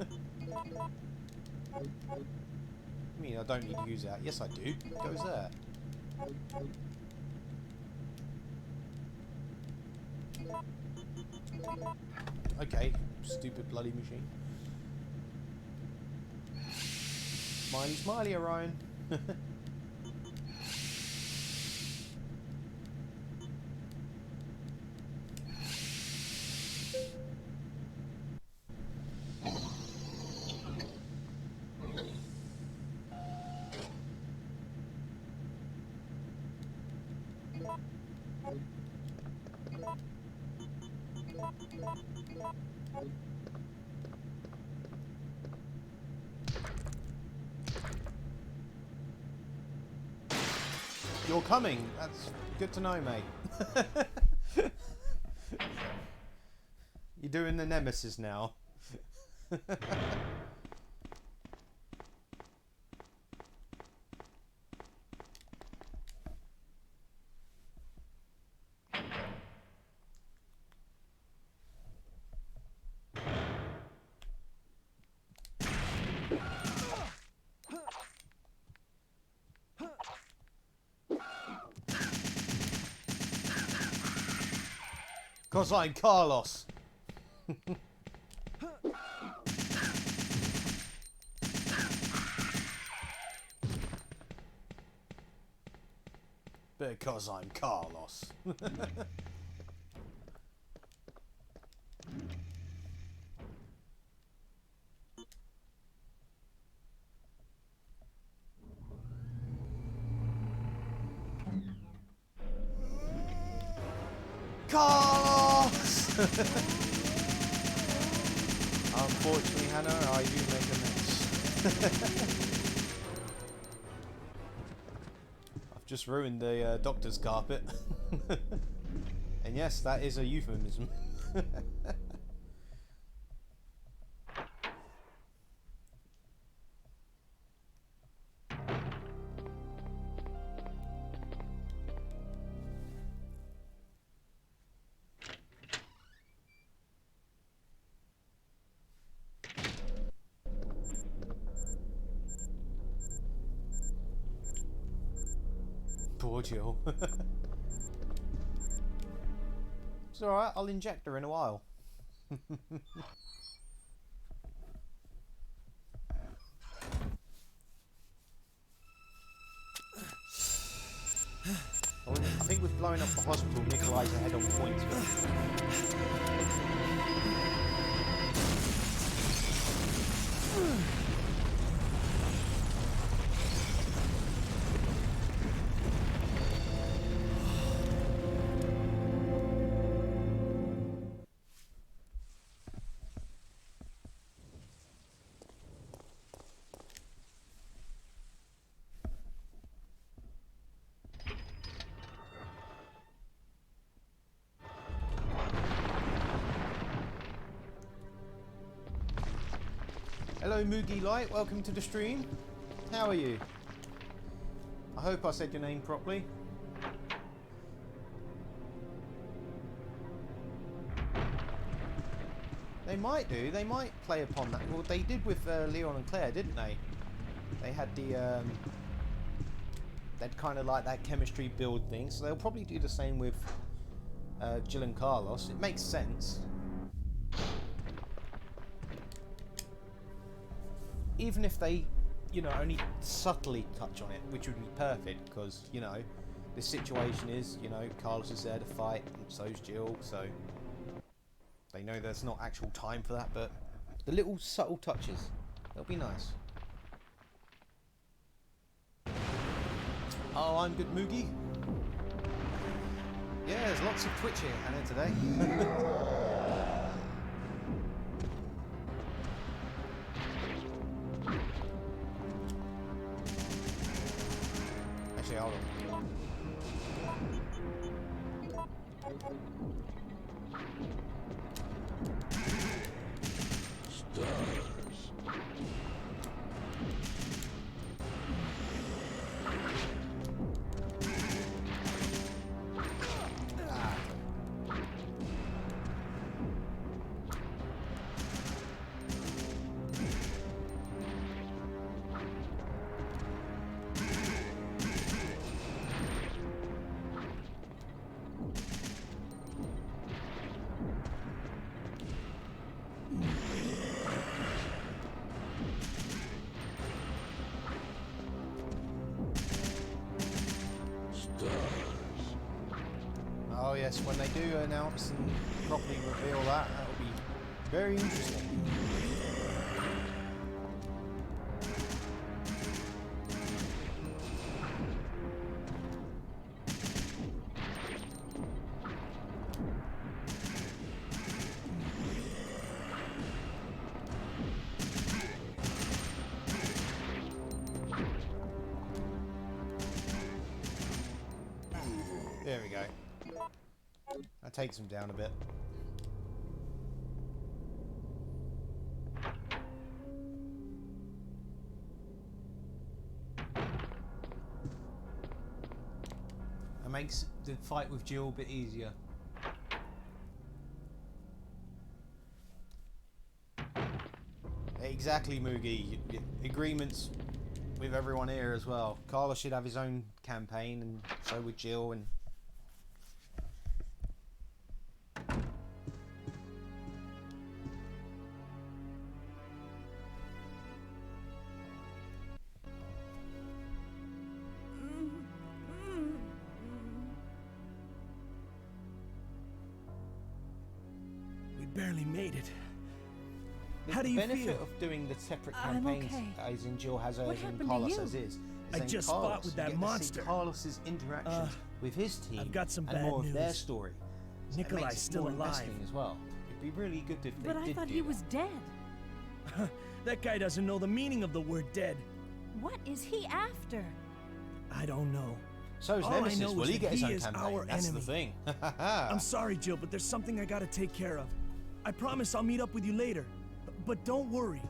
mean, I don't need to use that. Yes, I do. It goes there. Okay, stupid bloody machine. Smiley, smiley, Orion. You're coming. That's good to know, mate. You're doing the Nemesis now. Cause I'm Carlos. Because I'm Carlos. Carlos! Unfortunately, Hannah, I do make a mess. I've just ruined the doctor's carpet. And yes, that is a euphemism. Poor Jill. It's alright, I'll inject her in a while. I think with blowing up the hospital, Nikolai's ahead on points. Hello Moogie Light, welcome to the stream. How are you? I hope I said your name properly. They might do, they might play upon that. Well, they did with Leon and Claire, didn't they? They had the, they'd kind of like that chemistry build thing, so they'll probably do the same with Jill and Carlos. It makes sense. Even if they, you know, only subtly touch on it, which would be perfect, because, you know, the situation is, you know, Carlos is there to fight, and so's Jill, so they know there's not actual time for that, but the little subtle touches, they'll be nice. Oh, I'm good, Moogie. Yeah, there's lots of Twitch here, Hannah, today. Hold on. yes, when they do announce and properly reveal that, that'll be very interesting. There we go. That takes him down a bit. It makes the fight with Jill a bit easier. Exactly, Moogie. Agreements with everyone here as well. Carlos should have his own campaign, and so would Jill, and We barely made it. How do you the benefit feel? of doing the separate I'm campaigns, okay. as in Jill has What hers happened and to Carlos you? has his. I in just Carlos, fought with you that get to monster. see Carlos's interactions with his team. I've got some and bad more of their news. story. So it Nikolai's makes it still more alive. investing as well. It'd be really good if they But I did thought do he that. was dead. That guy doesn't know the meaning of the word dead. What is he after? I don't know. So is All I Nemesis. know Will is he that get his he own is campaign? our That's enemy. the thing. I'm sorry, Jill, but there's something I gotta take care of. I promise I'll meet up with you later. But don't worry.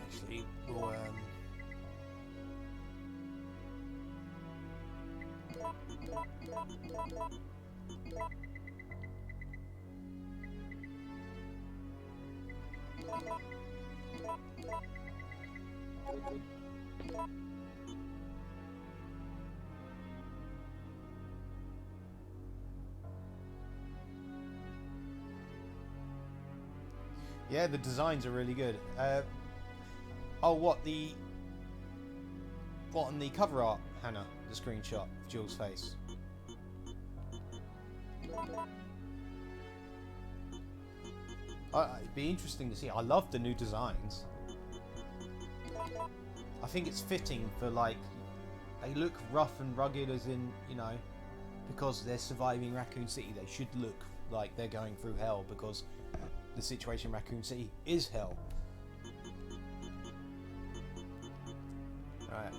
Actually, we'll yeah, the designs are really good. Oh, what on the cover art, Hannah? The screenshot of Jill's face. It'd be interesting to see. I love the new designs. I think it's fitting for, like, they look rough and rugged, as in, you know, because they're surviving Raccoon City, they should look like they're going through hell, because the situation in Raccoon City is hell. Alright,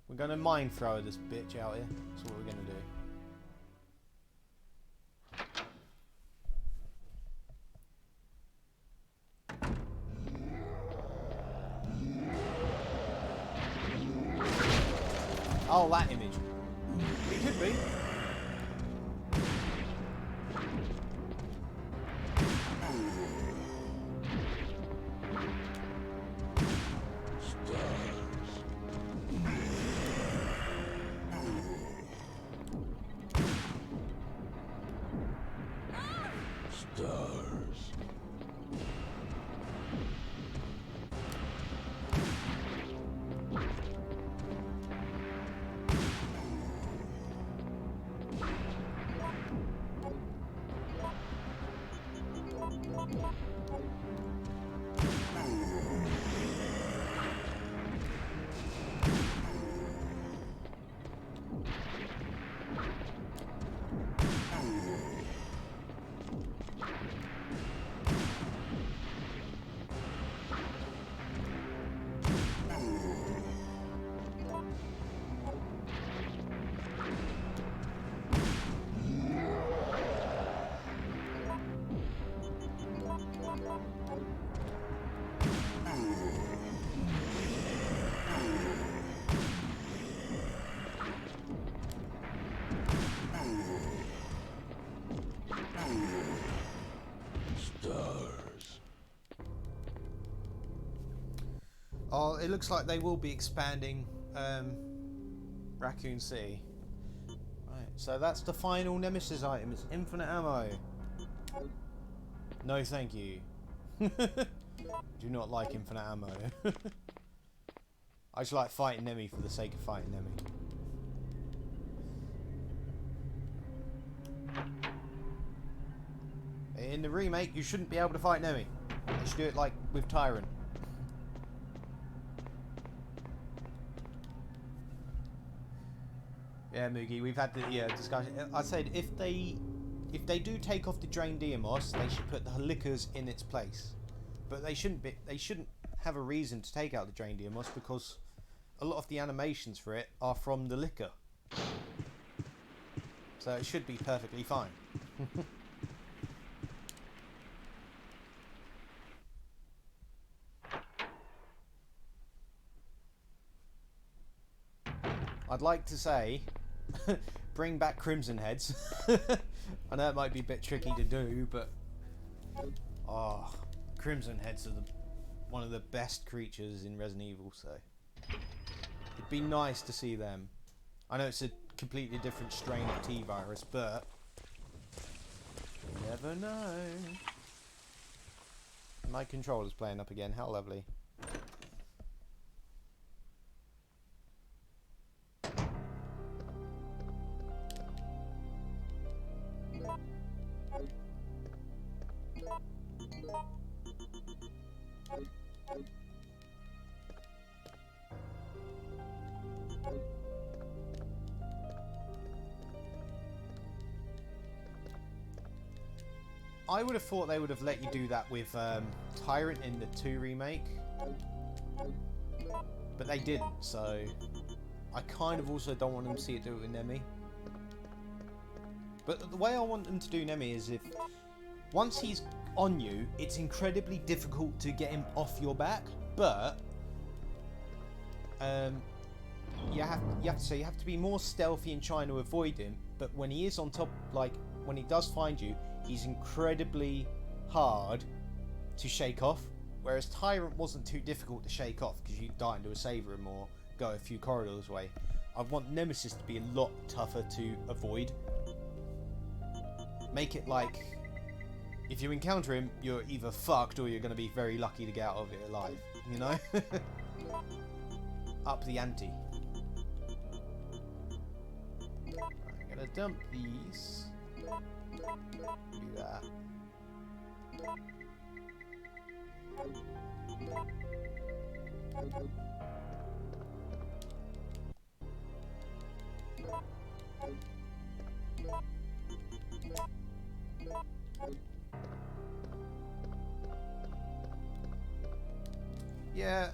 we're gonna mine throw this bitch out here. That's what we're gonna do. Oh, that image. It could be. Oh, it looks like they will be expanding Raccoon City. Right, so that's the final Nemesis item. It's infinite ammo. No, thank you. Do not like infinite ammo. I just like fighting Nemi for the sake of fighting Nemi. In the remake, you shouldn't be able to fight Nemi. You should do it like with Tyrant. Yeah, Moogie, we've had the discussion. I said if they do take off the Drain Deimos, they should put the liquors in its place. But they shouldn't have a reason to take out the Drain Deimos because a lot of the animations for it are from the liquor. So it should be perfectly fine. I'd like to say, bring back Crimson Heads. I know it might be a bit tricky to do, but Crimson Heads are one of the best creatures in Resident Evil, so it'd be nice to see them. I know it's a completely different strain of T-Virus, but you never know. My controller's playing up again, how lovely. I would have thought they would have let you do that with Tyrant in the 2 remake, but they didn't, so I kind of also don't want them to see it do it with Nemi. But the way I want them to do Nemi is if once he's on you, it's incredibly difficult to get him off your back, but you have to be more stealthy in trying to avoid him. But when he is on top, like when he does find you, he's incredibly hard to shake off. Whereas Tyrant wasn't too difficult to shake off because you die into a save room or go a few corridors away. I want Nemesis to be a lot tougher to avoid. Make it like if you encounter him, you're either fucked or you're going to be very lucky to get out of it alive. You know? Up the ante. I'm going to dump these. Do that. Yeah,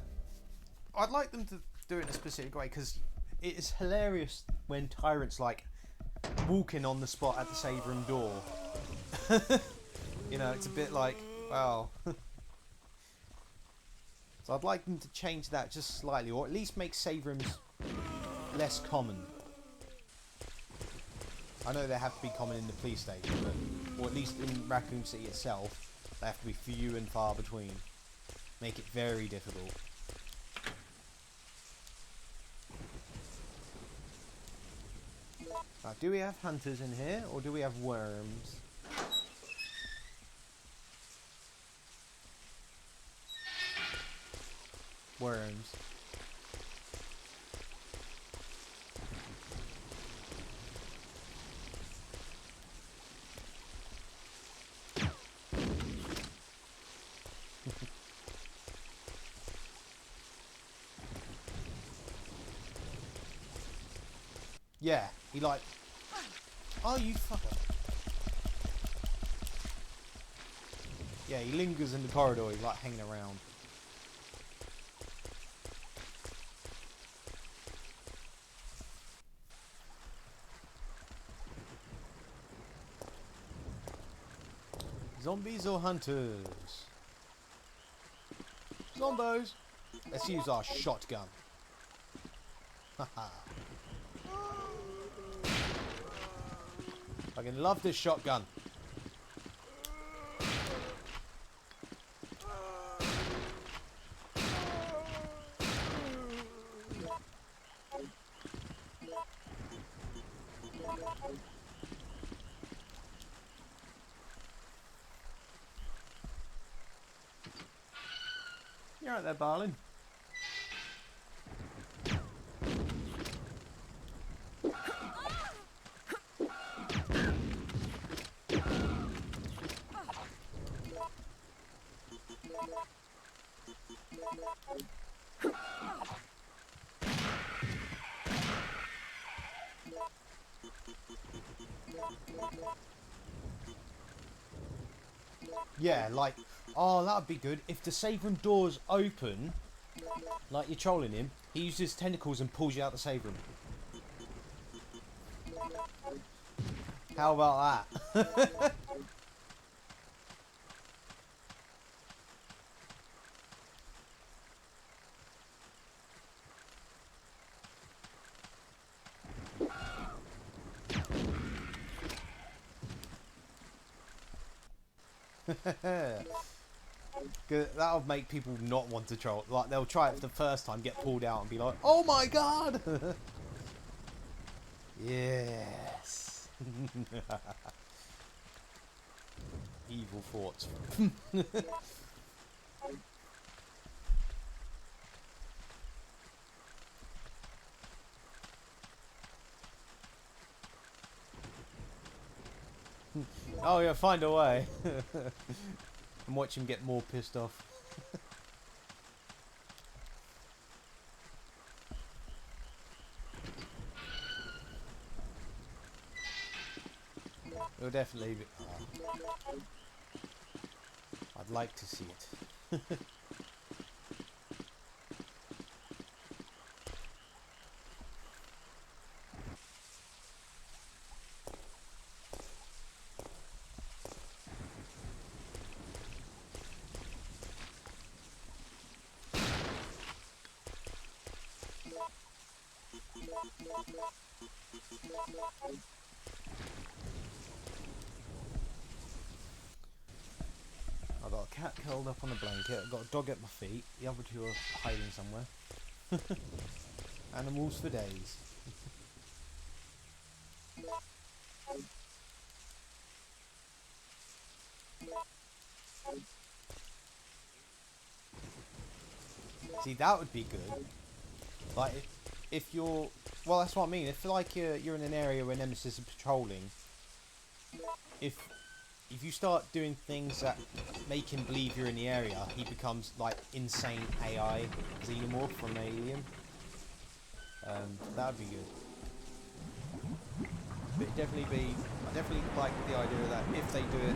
I'd like them to do it in a specific way because it is hilarious when Tyrant's like walking on the spot at the save room door. You know, it's a bit like, wow. So I'd like them to change that just slightly, or at least make save rooms less common. I know they have to be common in the police station, but, or at least in Raccoon City itself, they have to be few and far between. Make it very difficult. Now, do we have hunters in here, or do we have worms? Worms. Yeah, he like... Oh, you fucker. Yeah, he lingers in the corridor, he's like hanging around. Zombies or hunters? Zombos! Let's use our shotgun. Haha. I can love this shotgun. right there, Barlin. Yeah, like, oh, that would be good. If the safe room doors open, like you're trolling him, he uses tentacles and pulls you out the safe room. How about that? That'll make people not want to troll. Like, they'll try it for the first time, get pulled out and be like, oh my god! Yes. Evil thoughts. Oh yeah, find a way. And watch him get more pissed off. It'll definitely be... I'd like to see it. I've got a cat curled up on a blanket, I've got a dog at my feet, the other two are hiding somewhere. Animals for days. See, that would be good. Like, if you're... Well, that's what I mean. If, like, you're in an area where Nemesis is patrolling, if you start doing things that make him believe you're in the area, he becomes, like, insane AI xenomorph from Alien. That would be good. But it'd definitely be... I definitely like the idea of that, if they do it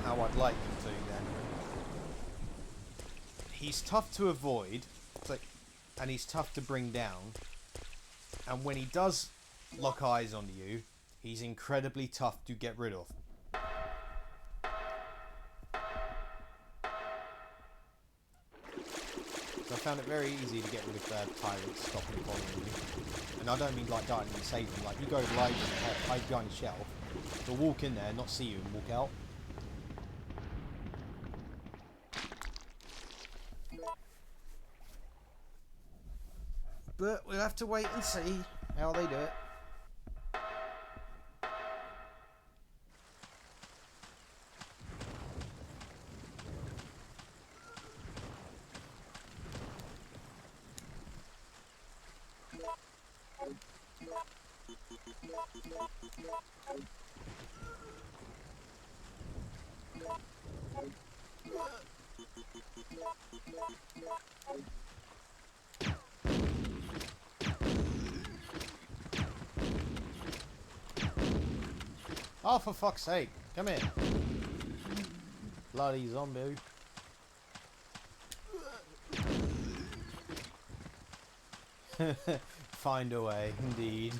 how I'd like them to, then. He's tough to avoid, and he's tough to bring down. And when he does lock eyes on you, he's incredibly tough to get rid of. So I found it very easy to get rid of tyrants stopping following you. And I don't mean like dying and saving them. Like, you go live and hide behind a shelf, they'll walk in there, not see you, and walk out. But we'll have to wait and see how they do it. Oh, for fuck's sake. Come here. Bloody zombie. Find a way, indeed.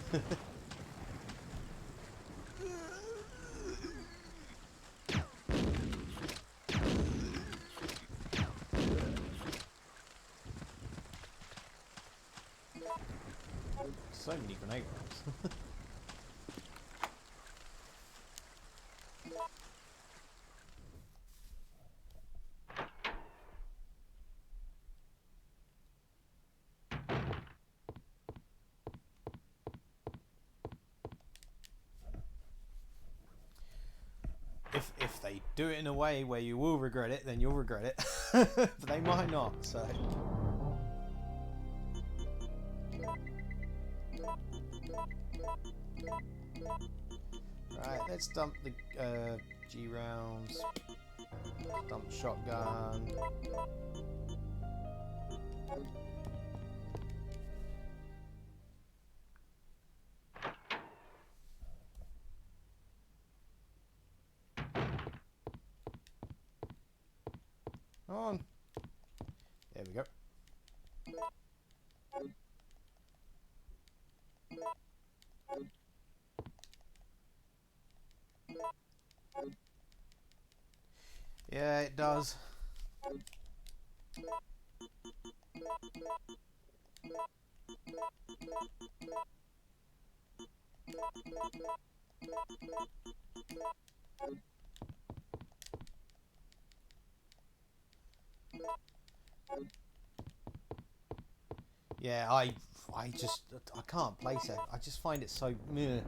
So many grenade rounds. If they do it in a way where you will regret it, then you'll regret it. But they might not, so. Right, let's dump the G rounds. Dump shotgun. On. There we go. Yeah, it does. Yeah, I can't place it. I just find it so meh.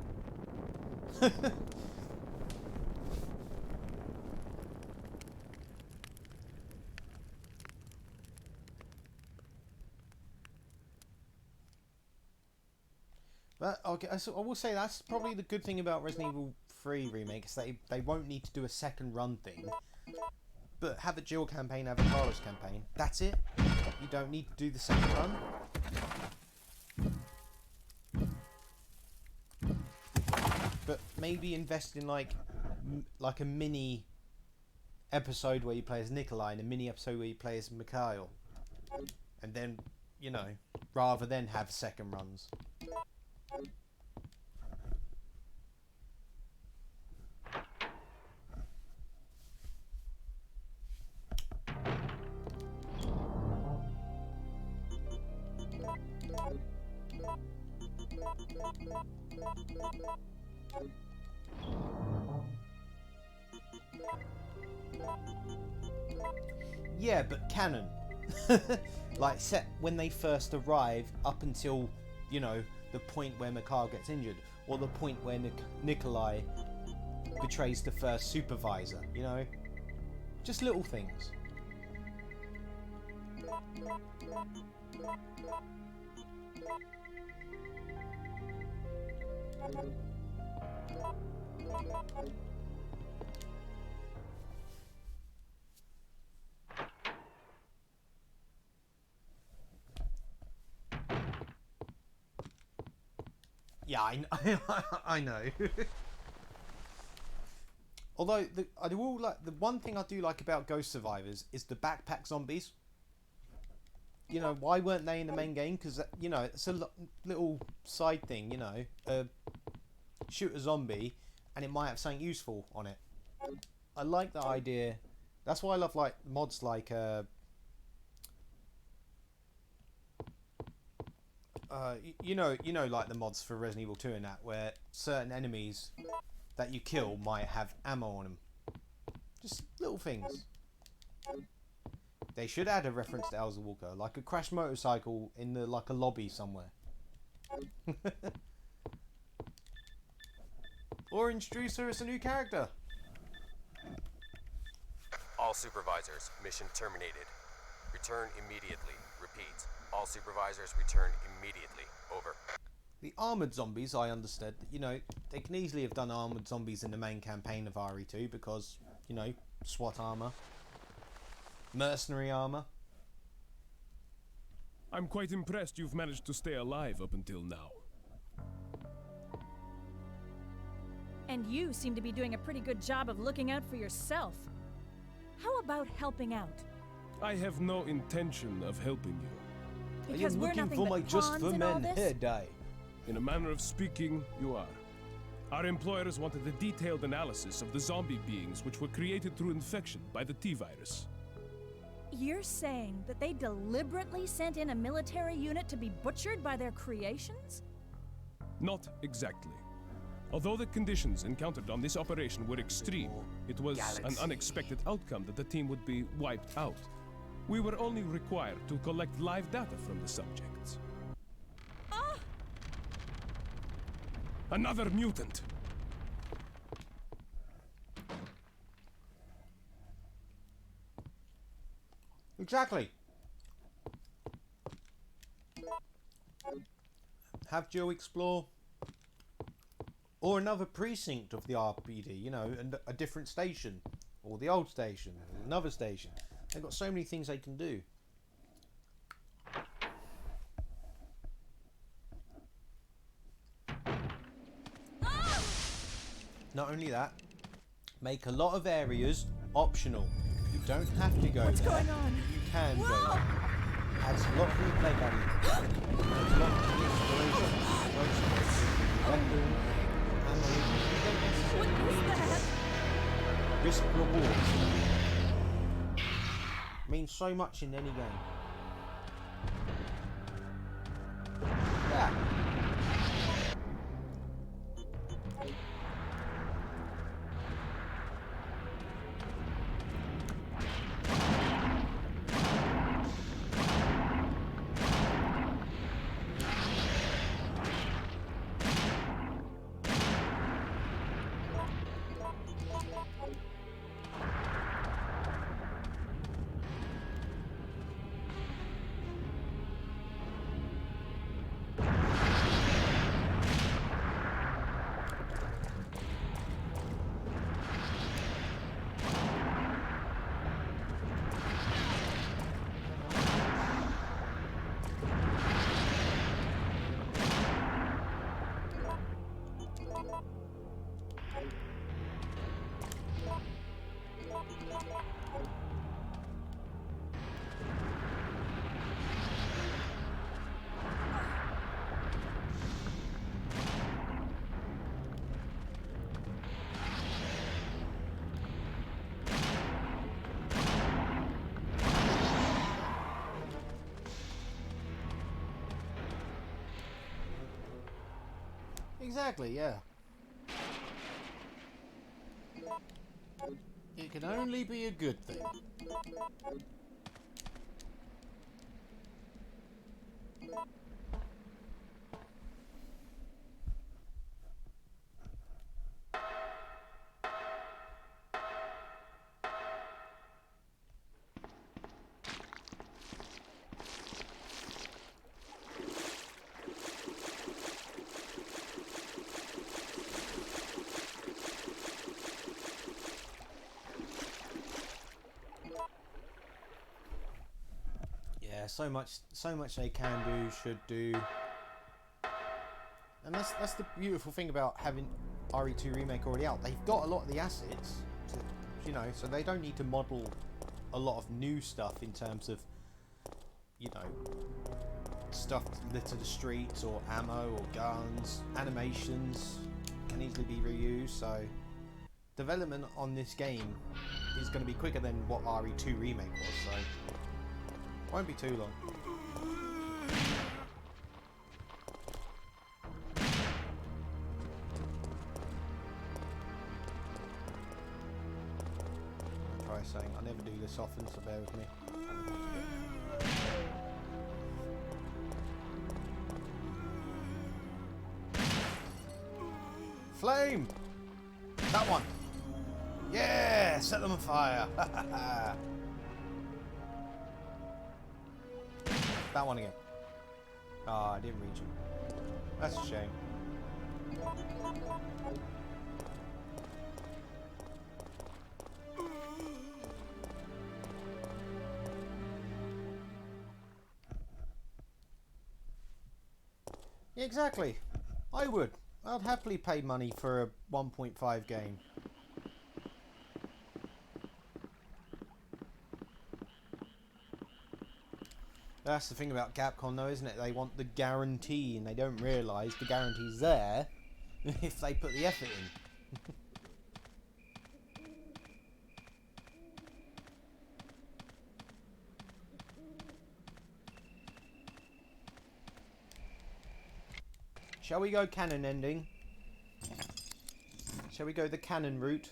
But okay, so I will say that's probably the good thing about Resident Evil 3 Remake is that they won't need to do a second run thing. But have a Jill campaign, have a Carlos campaign. That's it. You don't need to do the second run. But maybe invest in like a mini episode where you play as Nikolai and a mini episode where you play as Mikhail. And then, you know, rather than have second runs. Yeah, but canon. Like, set when they first arrive up until, you know, the point where Mikhail gets injured, or the point where Nikolai betrays the first supervisor, you know? Just little things. Yeah, I know. Although the one thing I do like about Ghost Survivors is the backpack zombies. You know, why weren't they in the main game? Because, you know, it's a little side thing, you know. Shoot a zombie and it might have something useful on it. I like the idea. That's why I love like mods like you know like the mods for Resident Evil 2 and that, where certain enemies that you kill might have ammo on them. Just little things. They should add a reference to Elsa Walker, like a crashed motorcycle in the a lobby somewhere. Or introduce her as a new character. All supervisors, mission terminated. Return immediately. Repeat. All supervisors return immediately. Over. The armoured zombies, I understood. You know, they can easily have done armoured zombies in the main campaign of RE2 because, you know, SWAT armour. Mercenary armour. I'm quite impressed you've managed to stay alive up until now. And you seem to be doing a pretty good job of looking out for yourself. How about helping out? I have no intention of helping you. Because we're looking nothing for but my Just pawns for in all Men this? hair dye. In a manner of speaking, you are. Our employers wanted a detailed analysis of the zombie beings which were created through infection by the T-virus. You're saying that they deliberately sent in a military unit to be butchered by their creations? Not exactly. Although the conditions encountered on this operation were extreme, it was an unexpected outcome that the team would be wiped out. We were only required to collect live data from the subjects. Another mutant! Exactly. Have Jill explore or another precinct of the RPD, you know, and a different station, or the old station, or another station. They've got so many things they can do. Not only that, make a lot of areas optional. You don't have to go What's there. going on? You can go there. Adds a lot of replay value. Adds a lot of exploration. Weapons, ammo. You don't necessarily risk rewards. Means so much in any game. Yeah. Exactly, yeah. It can only be a good thing. Yeah, so much they can do, should do. And that's the beautiful thing about having RE2 Remake already out. They've got a lot of the assets, you know, so they don't need to model a lot of new stuff in terms of, you know, stuff to litter the streets or ammo or guns. Animations can easily be reused, so development on this game is going to be quicker than what RE2 Remake was, so won't be too long. Try saying I never do this often, so bear with me. Flame! That one! Yeah! Set them on fire! That one again. Ah, I didn't reach him. That's a shame. Yeah, exactly. I would. I'd happily pay money for a 1.5 game. That's the thing about Capcom though, isn't it? They want the guarantee and they don't realise the guarantee's there if they put the effort in. Shall we go canon ending? Shall we go the canon route?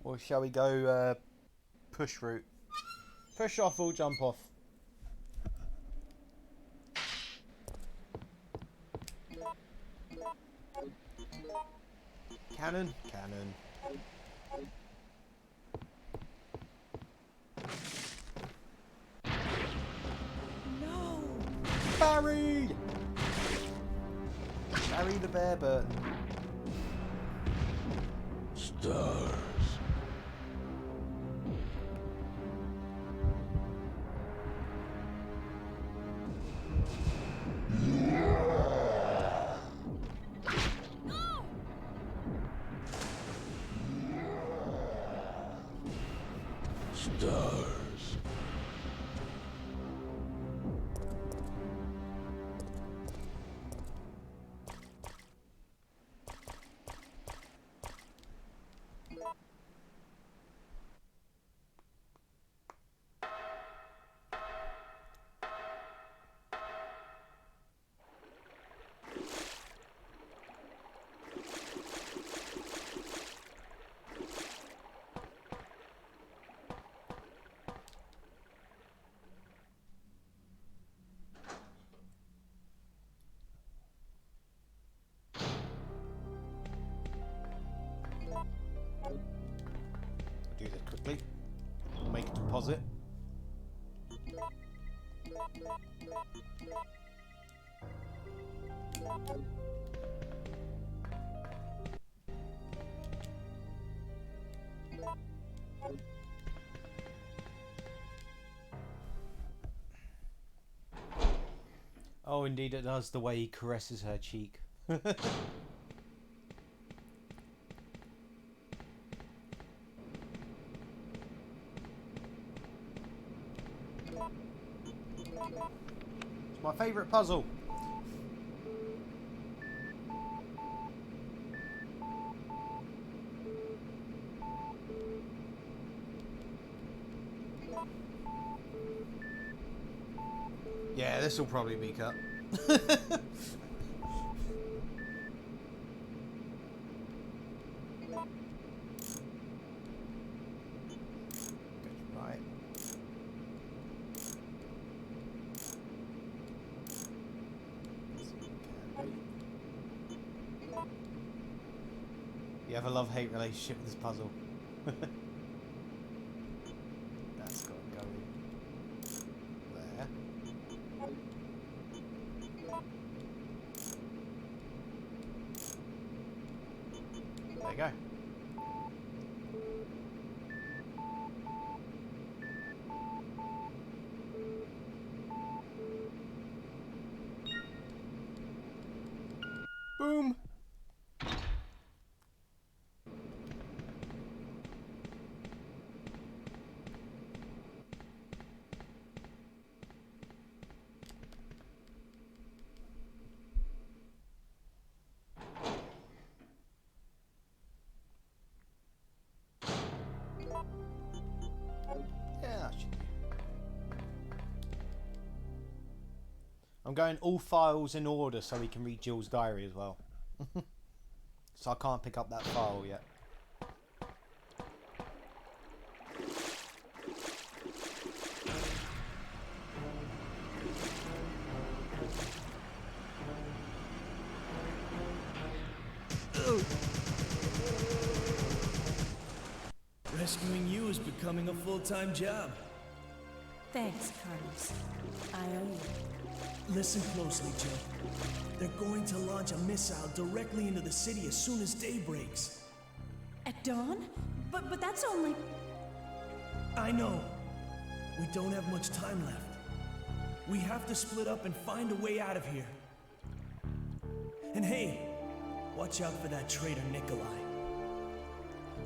Or shall we go push route? Push off or jump off? Canon? Canon. Harry the Bear Burton. Stars. Stars. Do this quickly. Make a deposit. Oh, indeed it does, the way he caresses her cheek. It's my favourite puzzle. Yeah, this will probably be cut. Right. You have a love-hate relationship with this puzzle. That's got to go there. There you go. Boom. Yeah, that should do. I'm going all files in order so we can read Jill's diary as well. So I can't pick up that file yet. Rescuing you is becoming a full-time job. Thanks, Carlos. I owe you. Listen closely, Jill. They're going to launch a missile directly into the city as soon as day breaks. At dawn? But that's only... I know. We don't have much time left. We have to split up and find a way out of here. And hey, watch out for that traitor Nikolai.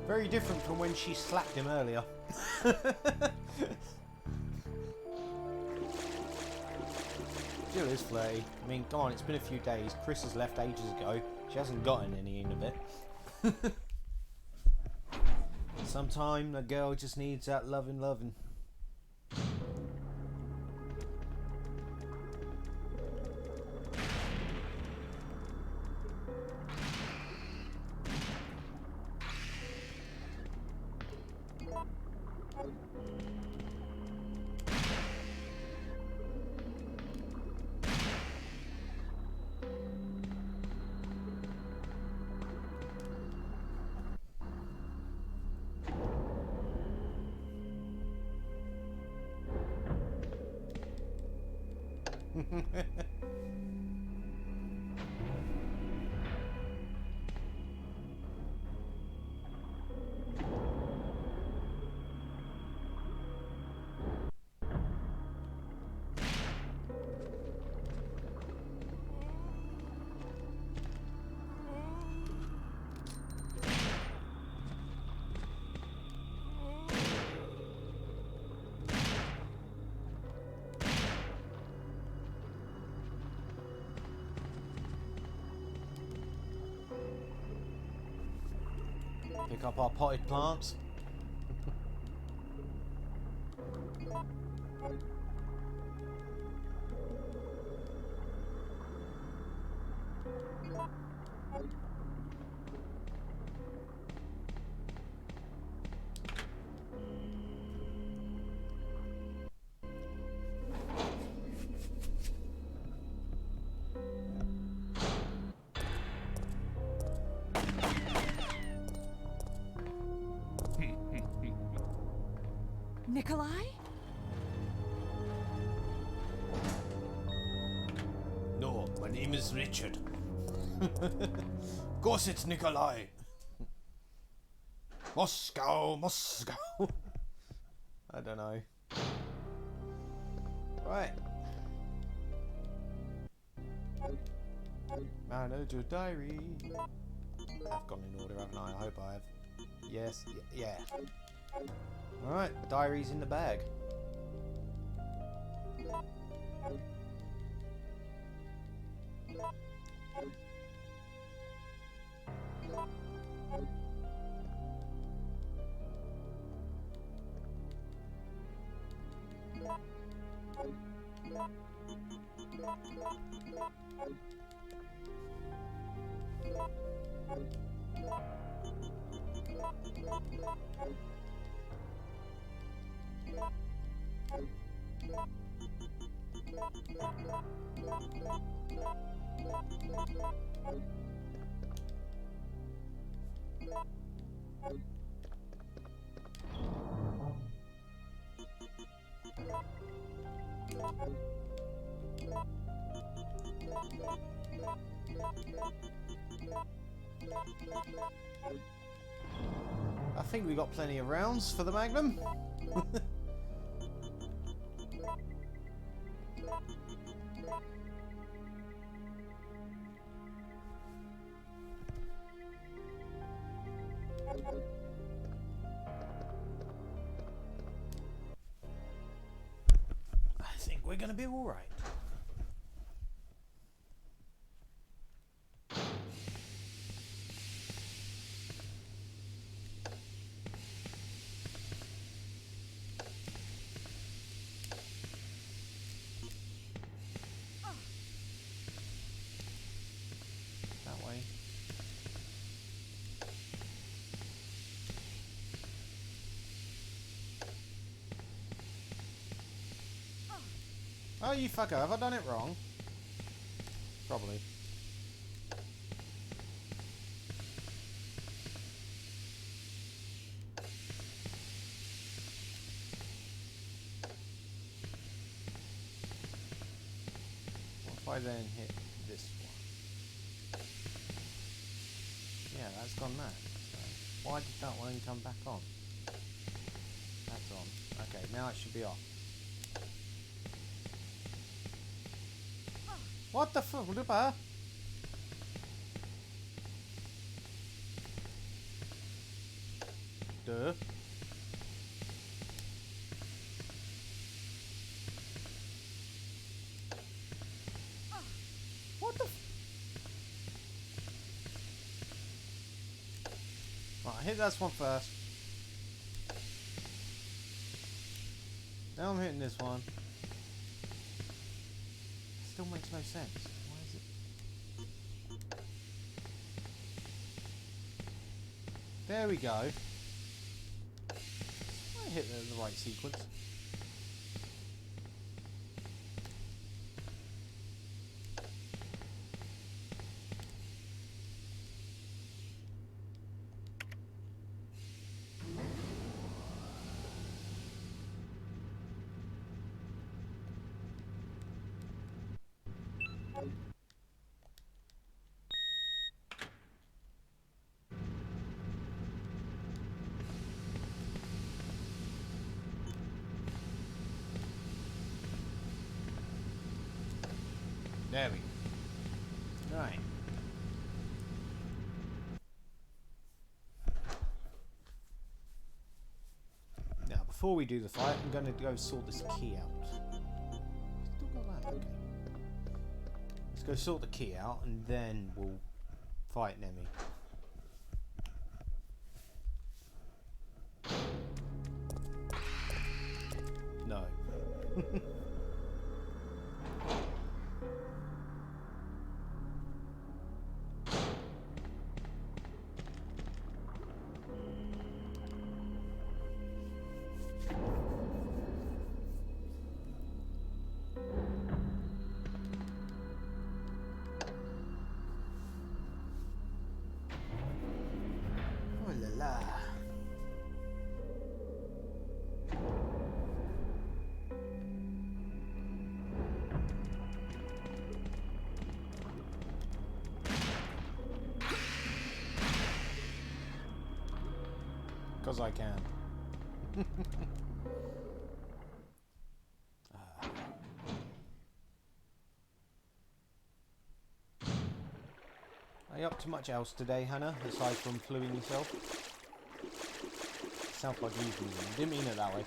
Very different from when she slapped him earlier. Jill is flirty. I mean, come on, it's been a few days. Chris has left ages ago. She hasn't gotten any in a bit. Sometime a girl just needs that loving. Pick up our potted plants. Nikolai? No, my name is Richard. Of course it's Nikolai. Moscow, Moscow. I don't know. Right. Manager diary. I've gone in order, haven't I? I hope I have. Yes, yeah. Alright, diary's in the bag. I think we got plenty of rounds for the Magnum. I think we're going to be all right. That way. Oh, you fucker. Have I done it wrong? Probably. What if I then hit this one? Yeah, that's gone mad. So why did that one come back on? That's on. Okay, now it should be off. What the fuck? Duh. What the? Right, hit this one first. Now I'm hitting this one. Still makes no sense. Why is it? There we go. I hit it in the right sequence. There we go. Right. Now, before we do the fight, I'm going to go sort this key out. Still got that, okay. Let's go sort the key out, and then we'll fight Nemi. Oh la la. Because I can. Are you up to much else today, Hannah, aside from fluing yourself? Sounds like you didn't mean it that way.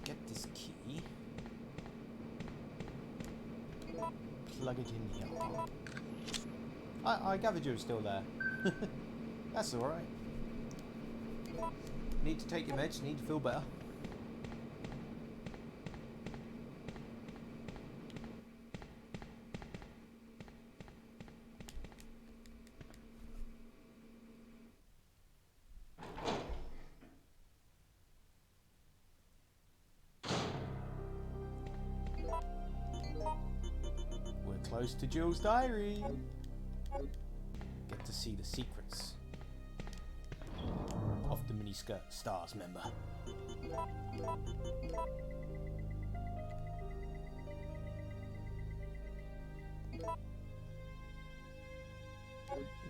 Get this key. Plug it in here. I gathered you were still there. That's alright. Need to take your meds, need to feel better. We're close to Jill's diary. Get to see the secrets of the miniskirt stars member.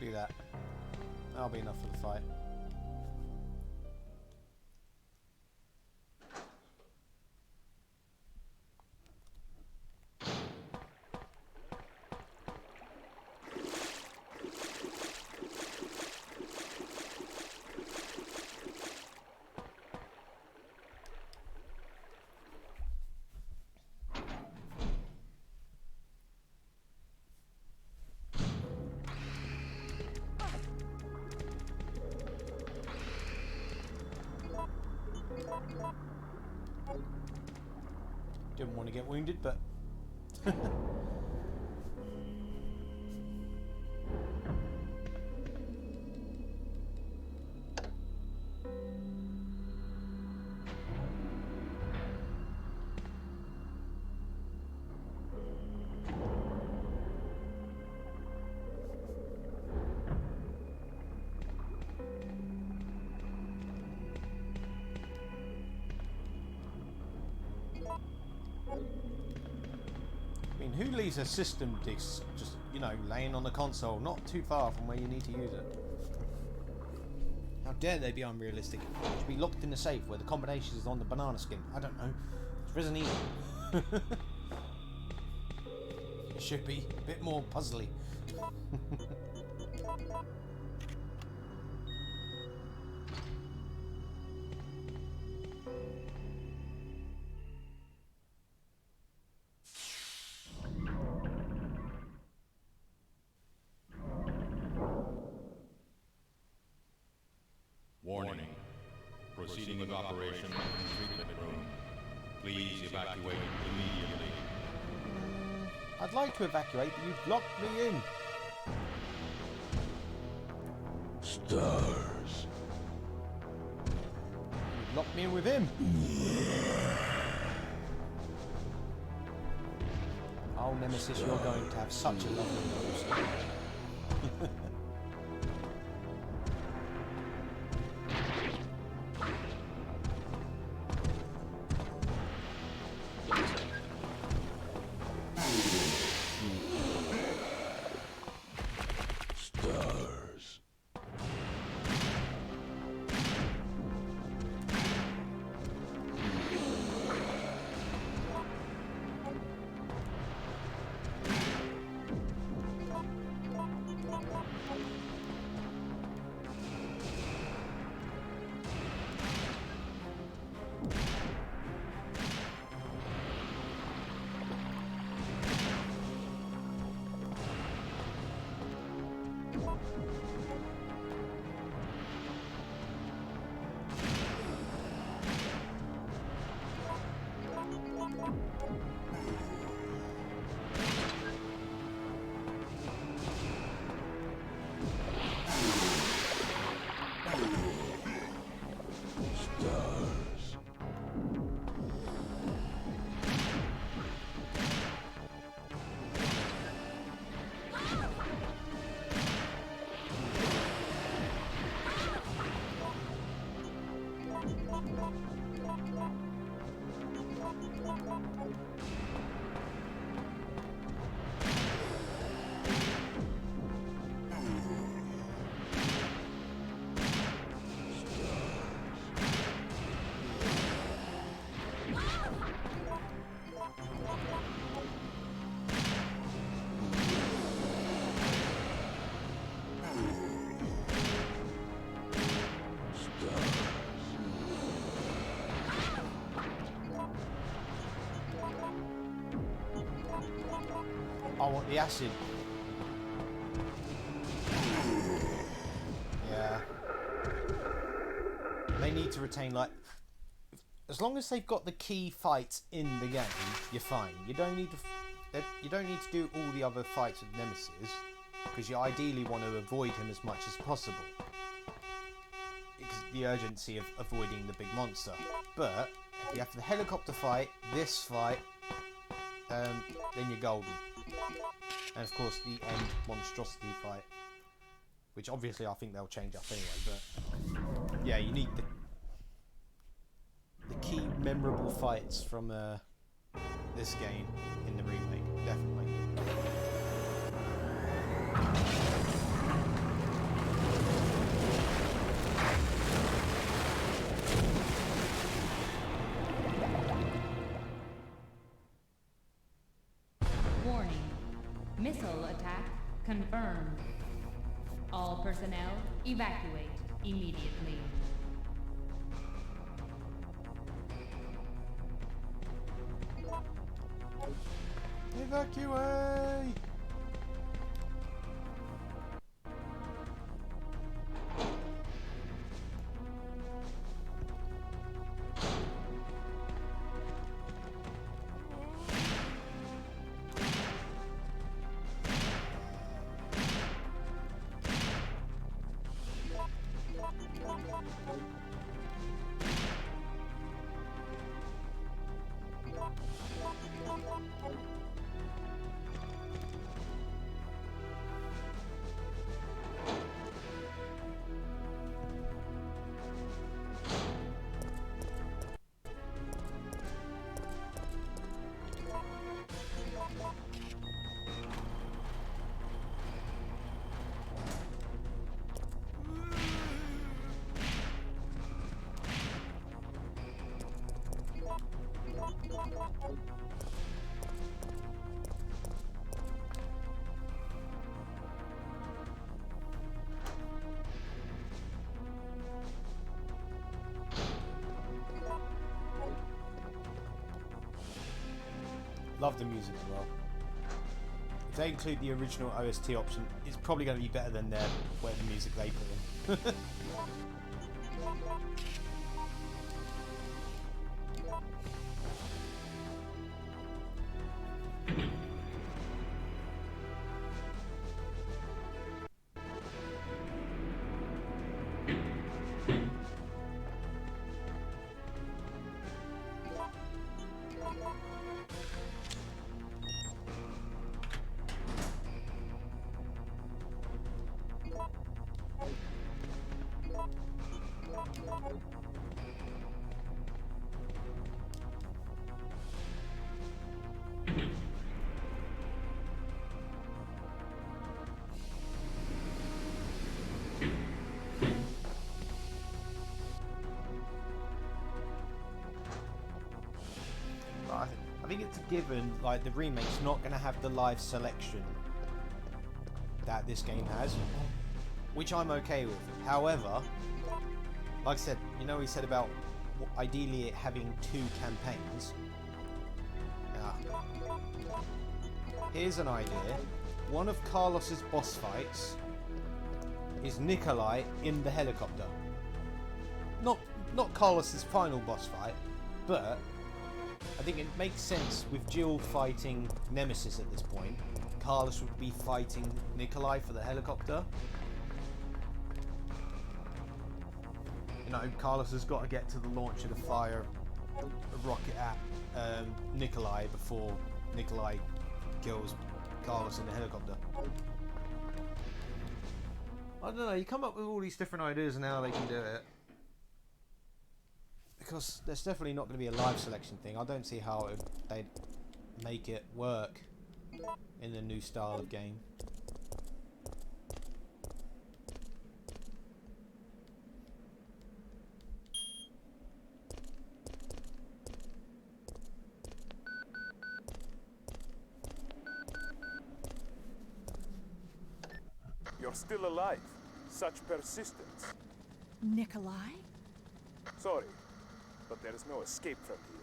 Do that. That'll be enough for the fight. Didn't want to get wounded, but I mean, who leaves a system disc just, you know, laying on the console, not too far from where you need to use it? How dare they be unrealistic? It should be locked in the safe where the combination is on the banana skin. I don't know. It's Resident Evil. It should be a bit more puzzly. Warning. Proceeding with operation in treatment room. Please evacuate immediately. I'd like to evacuate, but you've locked me in. Stars. You've locked me in with him. Oh, Nemesis, you're going to have such a lovely nose. Stars. want the acid. Yeah. They need to retain, like, as long as they've got the key fights in the game, you're fine. You don't need to do all the other fights with Nemesis, because you ideally want to avoid him as much as possible. Because the urgency of avoiding the big monster. But if you have the helicopter fight, this fight, then you're golden. And of course the end monstrosity fight, which obviously I think they'll change up anyway. But yeah, you need the key memorable fights from this game in the remake, definitely. Warning. Missile attack confirmed. All personnel evacuate immediately. Evacuate! Love the music as well. If they include the original OST option, it's probably going to be better than whatever music they put in. I think it's a given, like the remake's not going to have the live selection that this game has, which I'm okay with. However, like I said, you know, he said about ideally it having 2 campaigns. Here's an idea. One of Carlos's boss fights is Nikolai in the helicopter. Not Carlos's final boss fight, but I think it makes sense with Jill fighting Nemesis at this point. Carlos would be fighting Nikolai for the helicopter. You know, Carlos has got to get to the launcher to fire a rocket at Nikolai before Nikolai kills Carlos in the helicopter. I don't know, you come up with all these different ideas and how they can do it. Because there's definitely not going to be a live selection thing. I don't see how they'd make it work in the new style of game. You're still alive. Such persistence. Nikolai? Sorry, but there is no escape from here.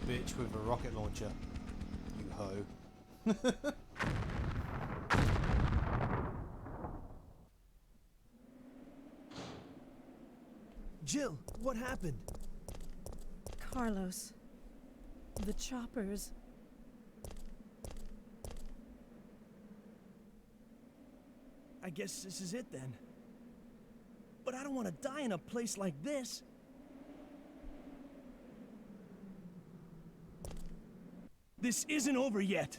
bitch with a rocket launcher. You hoe. Jill, what happened? Carlos. The choppers. I guess this is it then. But I don't want to die in a place like this. This isn't over yet.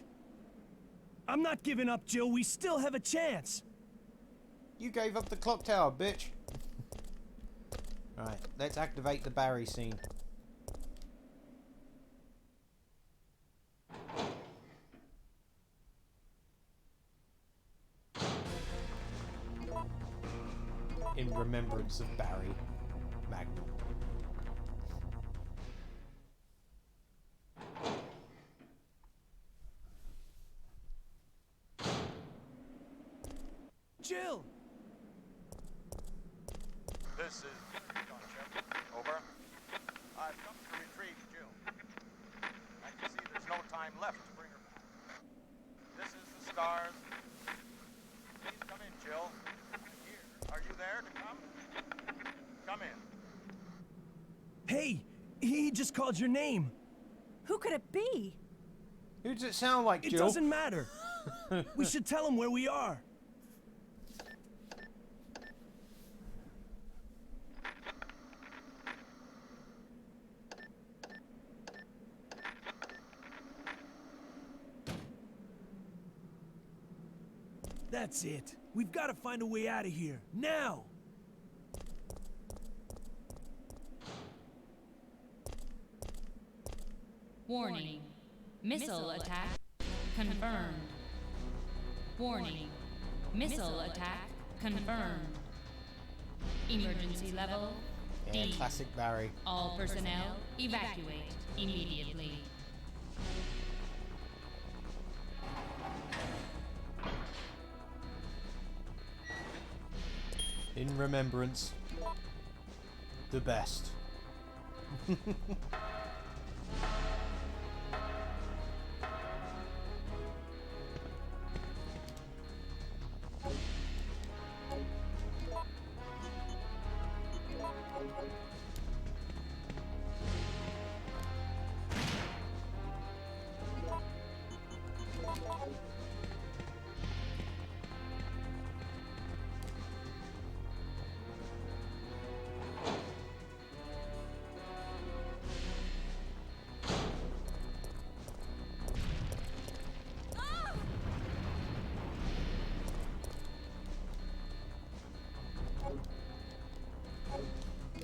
I'm not giving up, Jill. We still have a chance. You gave up the clock tower, bitch. Right, let's activate the Barry scene. In remembrance of Barry Magnum. Jill! This is Gunship. Over. I've come to retrieve Jill. I can see there's no time left to bring her back. This is the stars. Please come in, Jill. I'm here. Are you there to come? Come in. Hey! He just called your name. Who could it be? Who does it sound like, Jill? It doesn't matter. We should tell him where we are. That's it. We've got to find a way out of here. Now! Warning. Missile attack confirmed. Warning. Missile attack confirmed. Emergency level Yeah, D. classic Barry. All personnel evacuate immediately. In remembrance, the best.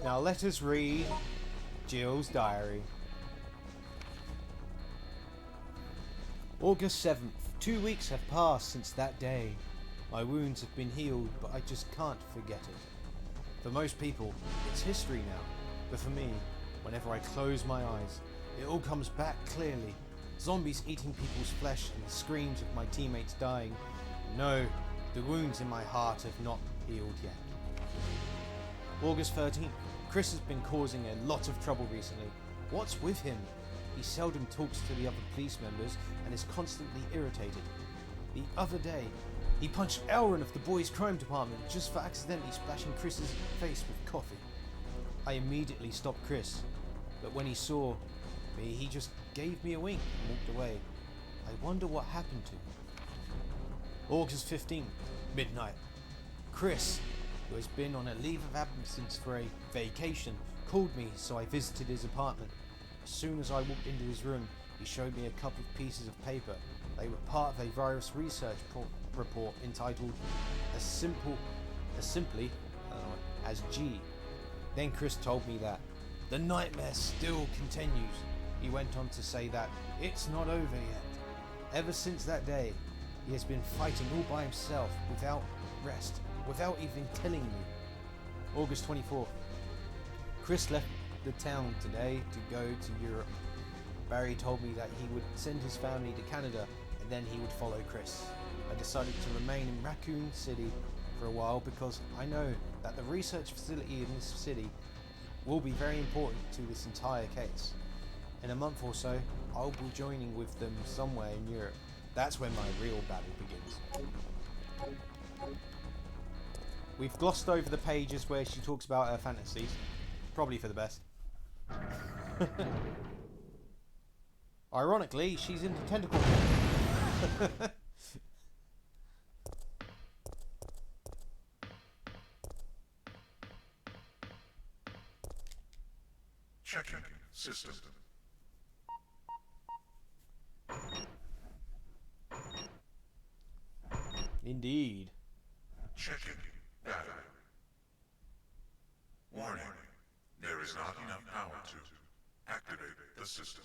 Now let us read Jill's diary. August 7th. 2 weeks have passed since that day. My wounds have been healed, but I just can't forget it. For most people, it's history now. But for me, whenever I close my eyes, it all comes back clearly. Zombies eating people's flesh and the screams of my teammates dying. No, the wounds in my heart have not healed yet. August 13th. Chris has been causing a lot of trouble recently. What's with him? He seldom talks to the other police members and is constantly irritated. The other day, he punched Elron of the boys' crime department just for accidentally splashing Chris's face with coffee. I immediately stopped Chris, but when he saw me, he just gave me a wink and walked away. I wonder what happened to him. August 15th, midnight. Chris, who has been on a leave of absence for a vacation, called me, so I visited his apartment. As soon as I walked into his room, he showed me a couple of pieces of paper. They were part of a virus research report entitled as simply as G. Then Chris told me that the nightmare still continues. He went on to say that it's not over yet. Ever since that day, he has been fighting all by himself without rest, without even telling me. August 24th. Chris left the town today to go to Europe. Barry told me that he would send his family to Canada and then he would follow Chris. I decided to remain in Raccoon City for a while because I know that the research facility in this city will be very important to this entire case. In a month or so, I'll be joining with them somewhere in Europe. That's when my real battle begins. We've glossed over the pages where she talks about her fantasies. Probably for the best. Ironically, she's into tentacle porn. Checking system. Indeed. Checking data. Warning. There is not enough power to activate the system.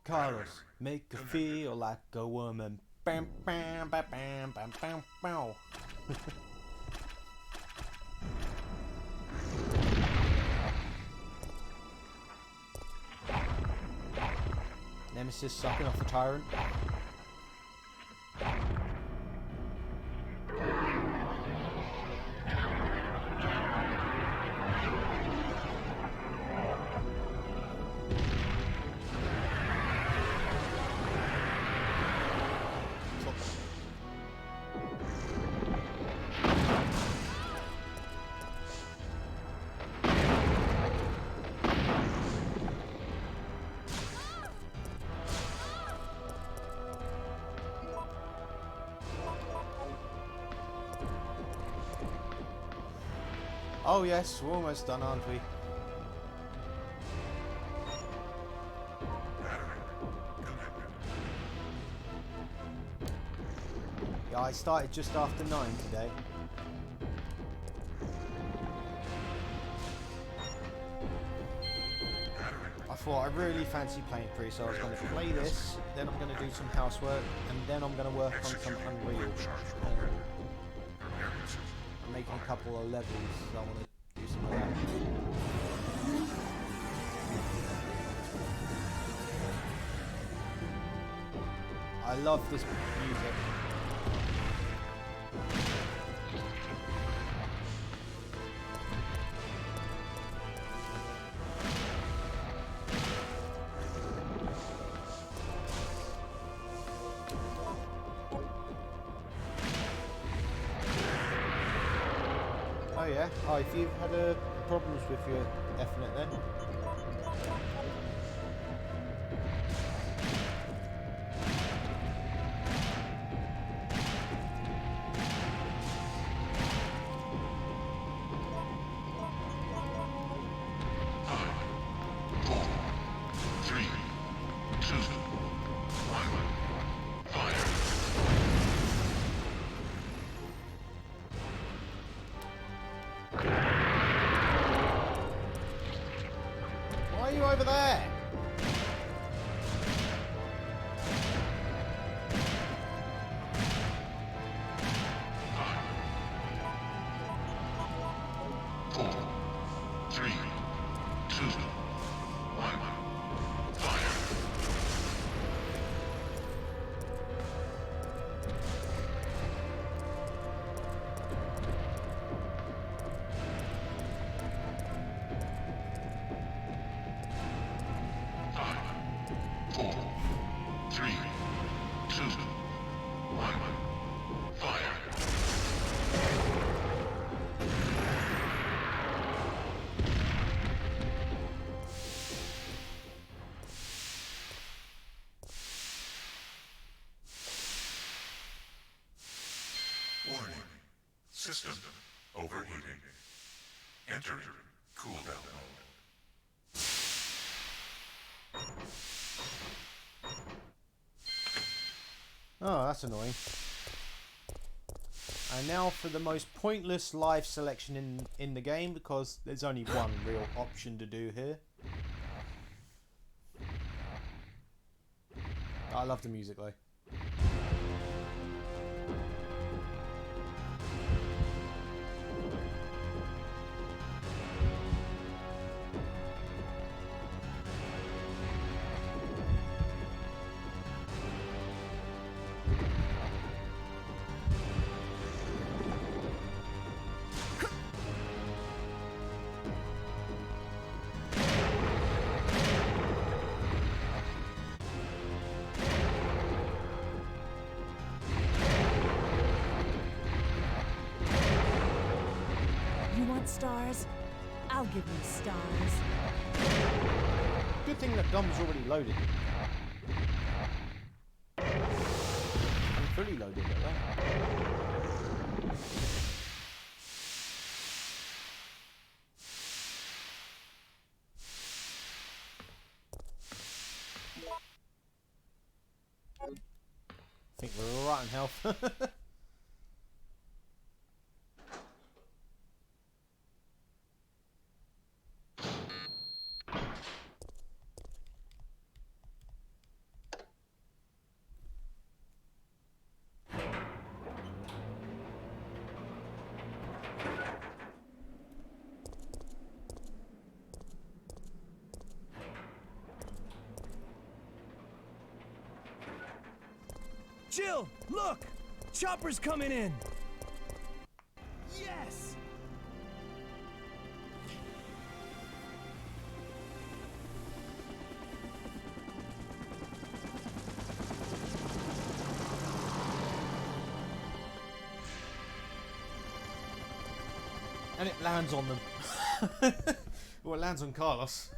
Carlos, make her feel like a woman. Bam, bam, bam, bam, bam, bam, bam. Nemesis sucking off the tyrant. Oh yes, we're almost done, aren't we? Yeah, I started just after 9 today. I thought I really fancy playing 3, so I was going to play this, then I'm going to do some housework, and then I'm going to work on some Unreal. I'm making a couple of levels, so I want to do some of that. I love this music. Oh yeah? Oh, if you've had problems with your Ethernet then? Why are you over there? Warning. System overheating. Entering cooldown mode. Oh, that's annoying. And now for the most pointless live selection in the game, because there's only one real option to do here. I love the music though. You want stars? I'll give you stars. Good thing that gun's already loaded. I'm fully loaded at that. I think we're alright in health. Jill, look! Chopper's coming in! Yes! And it lands on them. Well, it lands on Carlos.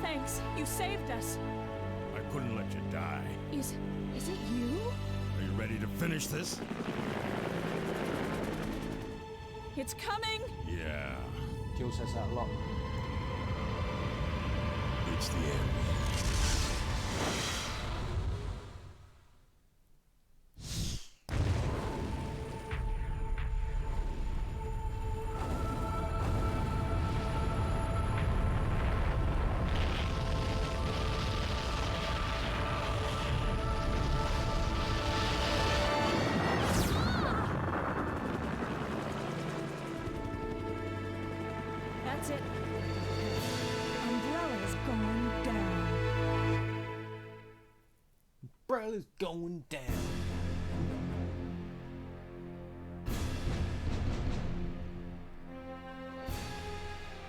Thanks, you saved us. I couldn't let you die. Is it you? Are you ready to finish this? It's coming! Yeah. Jill says that a lot. It's the end. That's it. Umbrella's going down. Umbrella's going down.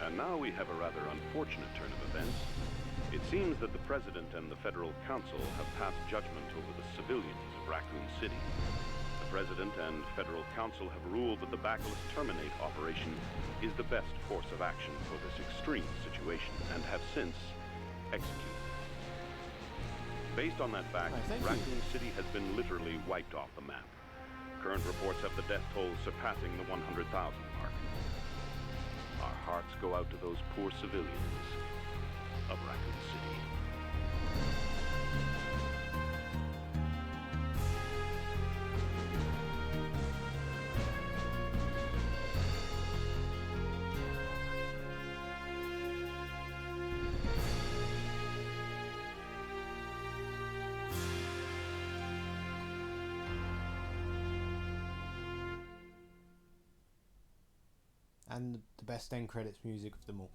And now we have a rather unfortunate turn of events. It seems that the President and the Federal Council have passed judgment over the civilians of Raccoon City. The President and Federal Council have ruled that the Bacillus Terminate operation is the best course of action for this extreme situation, and have since executed. Based on that fact, Raccoon City has been literally wiped off the map. Current reports have the death toll surpassing the 100,000 mark. Our hearts go out to those poor civilians of Raccoon City. And the best end credits music of them all.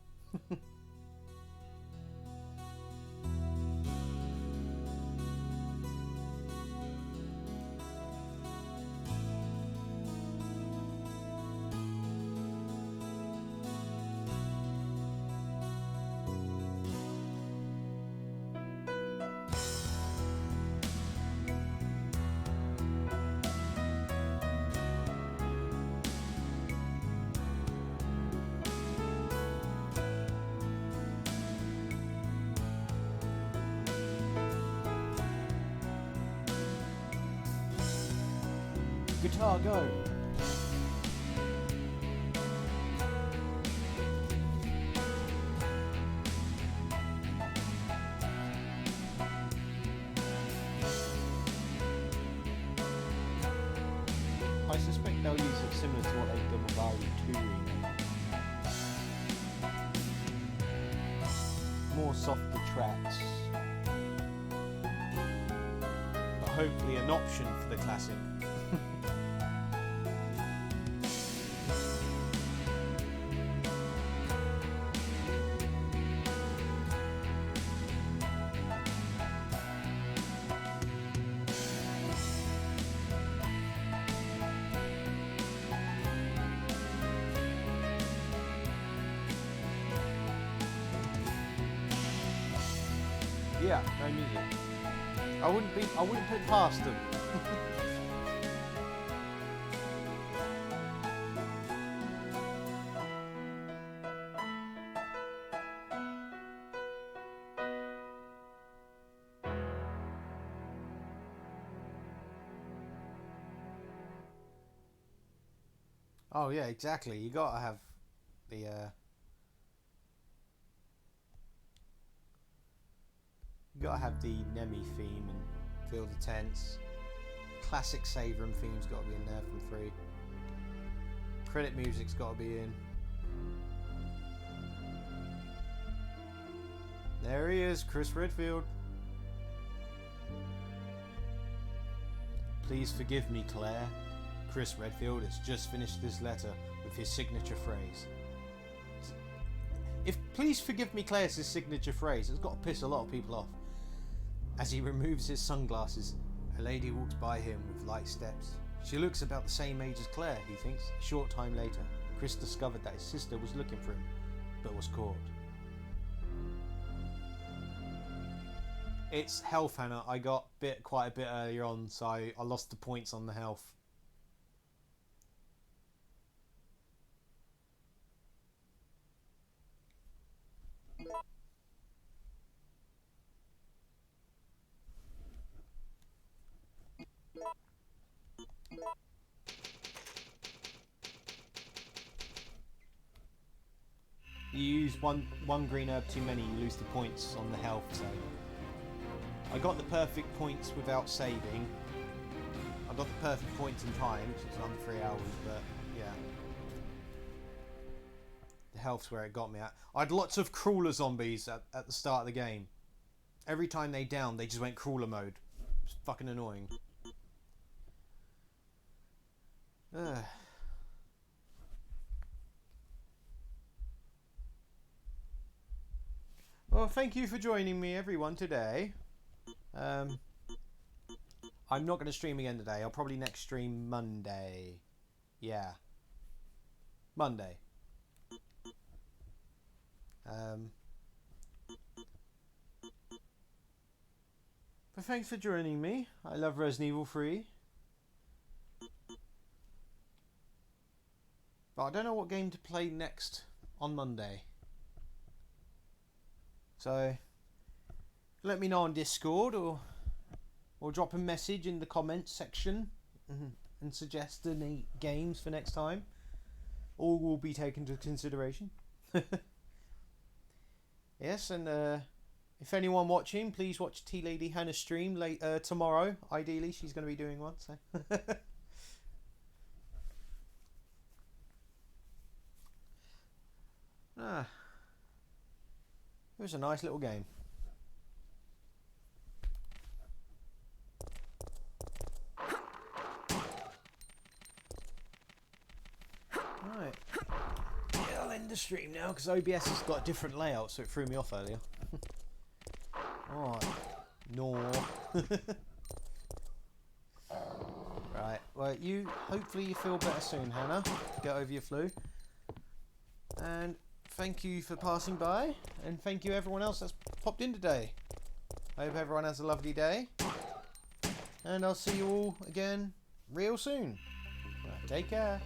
Guitar, go! I suspect they'll use it similar to what they've done with RE2 remake. More softer tracks. But hopefully an option for the classic. Yeah, no music. I wouldn't put it past them. Oh yeah, exactly. You gotta have the you gotta have the Nemi theme and feel the tense. Classic save room theme's gotta be in there from 3. Credit music's gotta be in. There he is, Chris Redfield. Please forgive me, Claire. Chris Redfield has just finished this letter with his signature phrase. If "please forgive me, Claire" is his signature phrase, it's got to piss a lot of people off. As he removes his sunglasses, a lady walks by him with light steps. She looks about the same age as Claire, he thinks. A short time later, Chris discovered that his sister was looking for him, but was caught. It's health, Hannah. I got bit quite a bit earlier on, so I lost the points on the health. You use one green herb too many, you lose the points on the health, so... I got the perfect points without saving. I got the perfect points in time, so it's under 3 hours, but yeah. The health's where it got me at. I had lots of crawler zombies at the start of the game. Every time they downed, they just went crawler mode. It's fucking annoying. Ugh. Well, thank you for joining me, everyone, today. I'm not going to stream again today. I'll probably next stream Monday. Yeah. Monday. But thanks for joining me. I love Resident Evil 3. But I don't know what game to play next on Monday. So, let me know on Discord or drop a message in the comments section and suggest any games for next time. All will be taken into consideration. Yes, and if anyone watching, please watch Tea Lady Hannah stream tomorrow. Ideally, she's going to be doing one. So. It was a nice little game. Right. Yeah, I'll end the stream now because OBS has got a different layout, so it threw me off earlier. Alright. No. Right. Well, hopefully you feel better soon, Hannah. Get over your flu. And thank you for passing by, and thank you everyone else that's popped in today. I hope everyone has a lovely day, and I'll see you all again real soon. Right, take care.